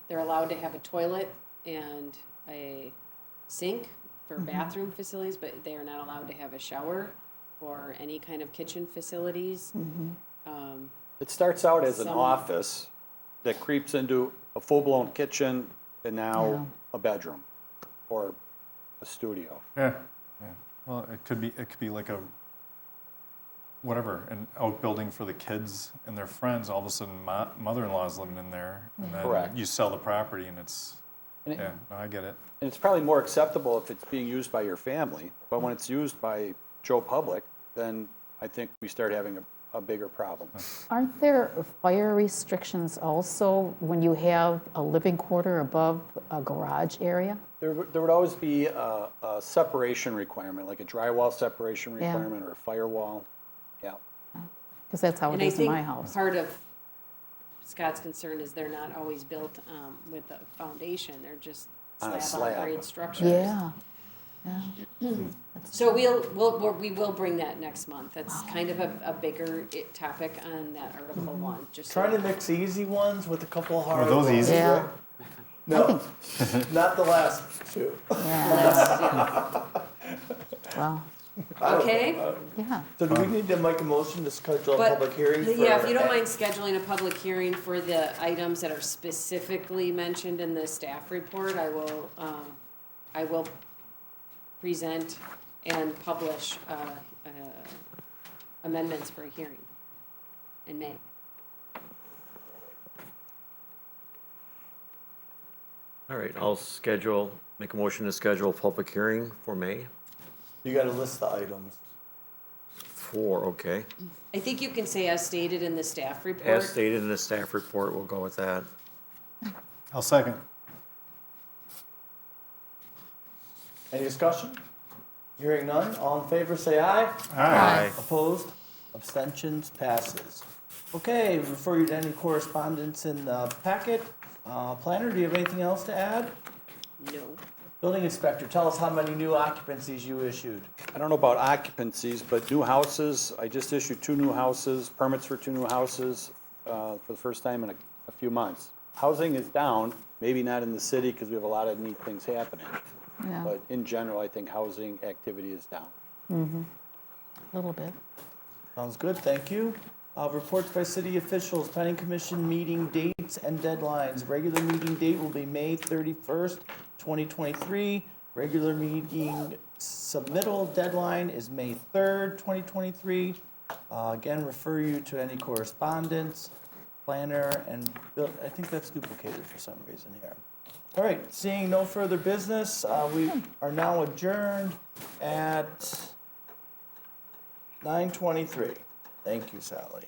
they're allowed to have a toilet and a sink for bathroom facilities, but they are not allowed to have a shower or any kind of kitchen facilities.
It starts out as an
Some-
office that creeps into a full-blown kitchen and now a bedroom or a studio.
Yeah, yeah. Well, it could be like a, whatever, an outbuilding for the kids and their friends. All of a sudden, mother-in-law's living in there, and then
Correct.
you sell the property, and it's,
And it-
yeah, no, I get it.
And it's probably more acceptable if it's being used by your family, but when it's used by Joe Public, then I think we start having a bigger problem.
Aren't there fire restrictions also when you have a living quarter above a garage area?
There would always be a separation requirement, like a drywall separation
Yeah.
requirement or a firewall. Yeah.
Because that's how it
And I
is in
think
my house.
part of Scott's concern is they're not always built with a foundation, they're just
On a
slab on
slab.
grade structures.
Yeah.
So we will bring that next month. That's kind of a bigger topic on that Article 1, just. so-
Trying to mix easy ones with a couple of hard
those
ones.
easy?
Yeah.
No, not the last two.
Yeah. Wow.
Okay,
Yeah.
So do we need to make a motion to schedule a
but,
public hearing for?
yeah, if you don't mind scheduling a public hearing for the items that are specifically mentioned in the staff report, I will present and publish amendments for a hearing in May.
All right, make a motion to schedule a public hearing for May
You gotta list the items.
4, okay.
I think you can say as stated in the staff report.
As stated in the staff report, we'll go with that.
I'll second.
Any discussion? Hearing none, all in favor say aye.
Aye.
Opposed? Abstentions? Passes. Okay, refer you to any correspondence in the packet. Planner, do you have anything else to add?
No.
Building inspector, tell us how many new occupancies you issued.
I don't know about occupancies, but new houses, I just issued 2 new houses, permits for 2 new houses for the first time in a few months. Housing is down, maybe not in the city because we have a lot of neat things happening.
Yeah,
But in general, I think housing activity is down.
a little bit.
Sounds good, thank you. Reports by city officials, planning commission meeting dates and deadlines. Regular meeting date will be May 31st, 2023. Regular meeting submittal deadline is May 3rd, 2023. Again, refer you to any correspondence, planner, and I think that's duplicated for some reason here. All right, seeing no further business, we are now adjourned at 9:23. Thank you, Sally.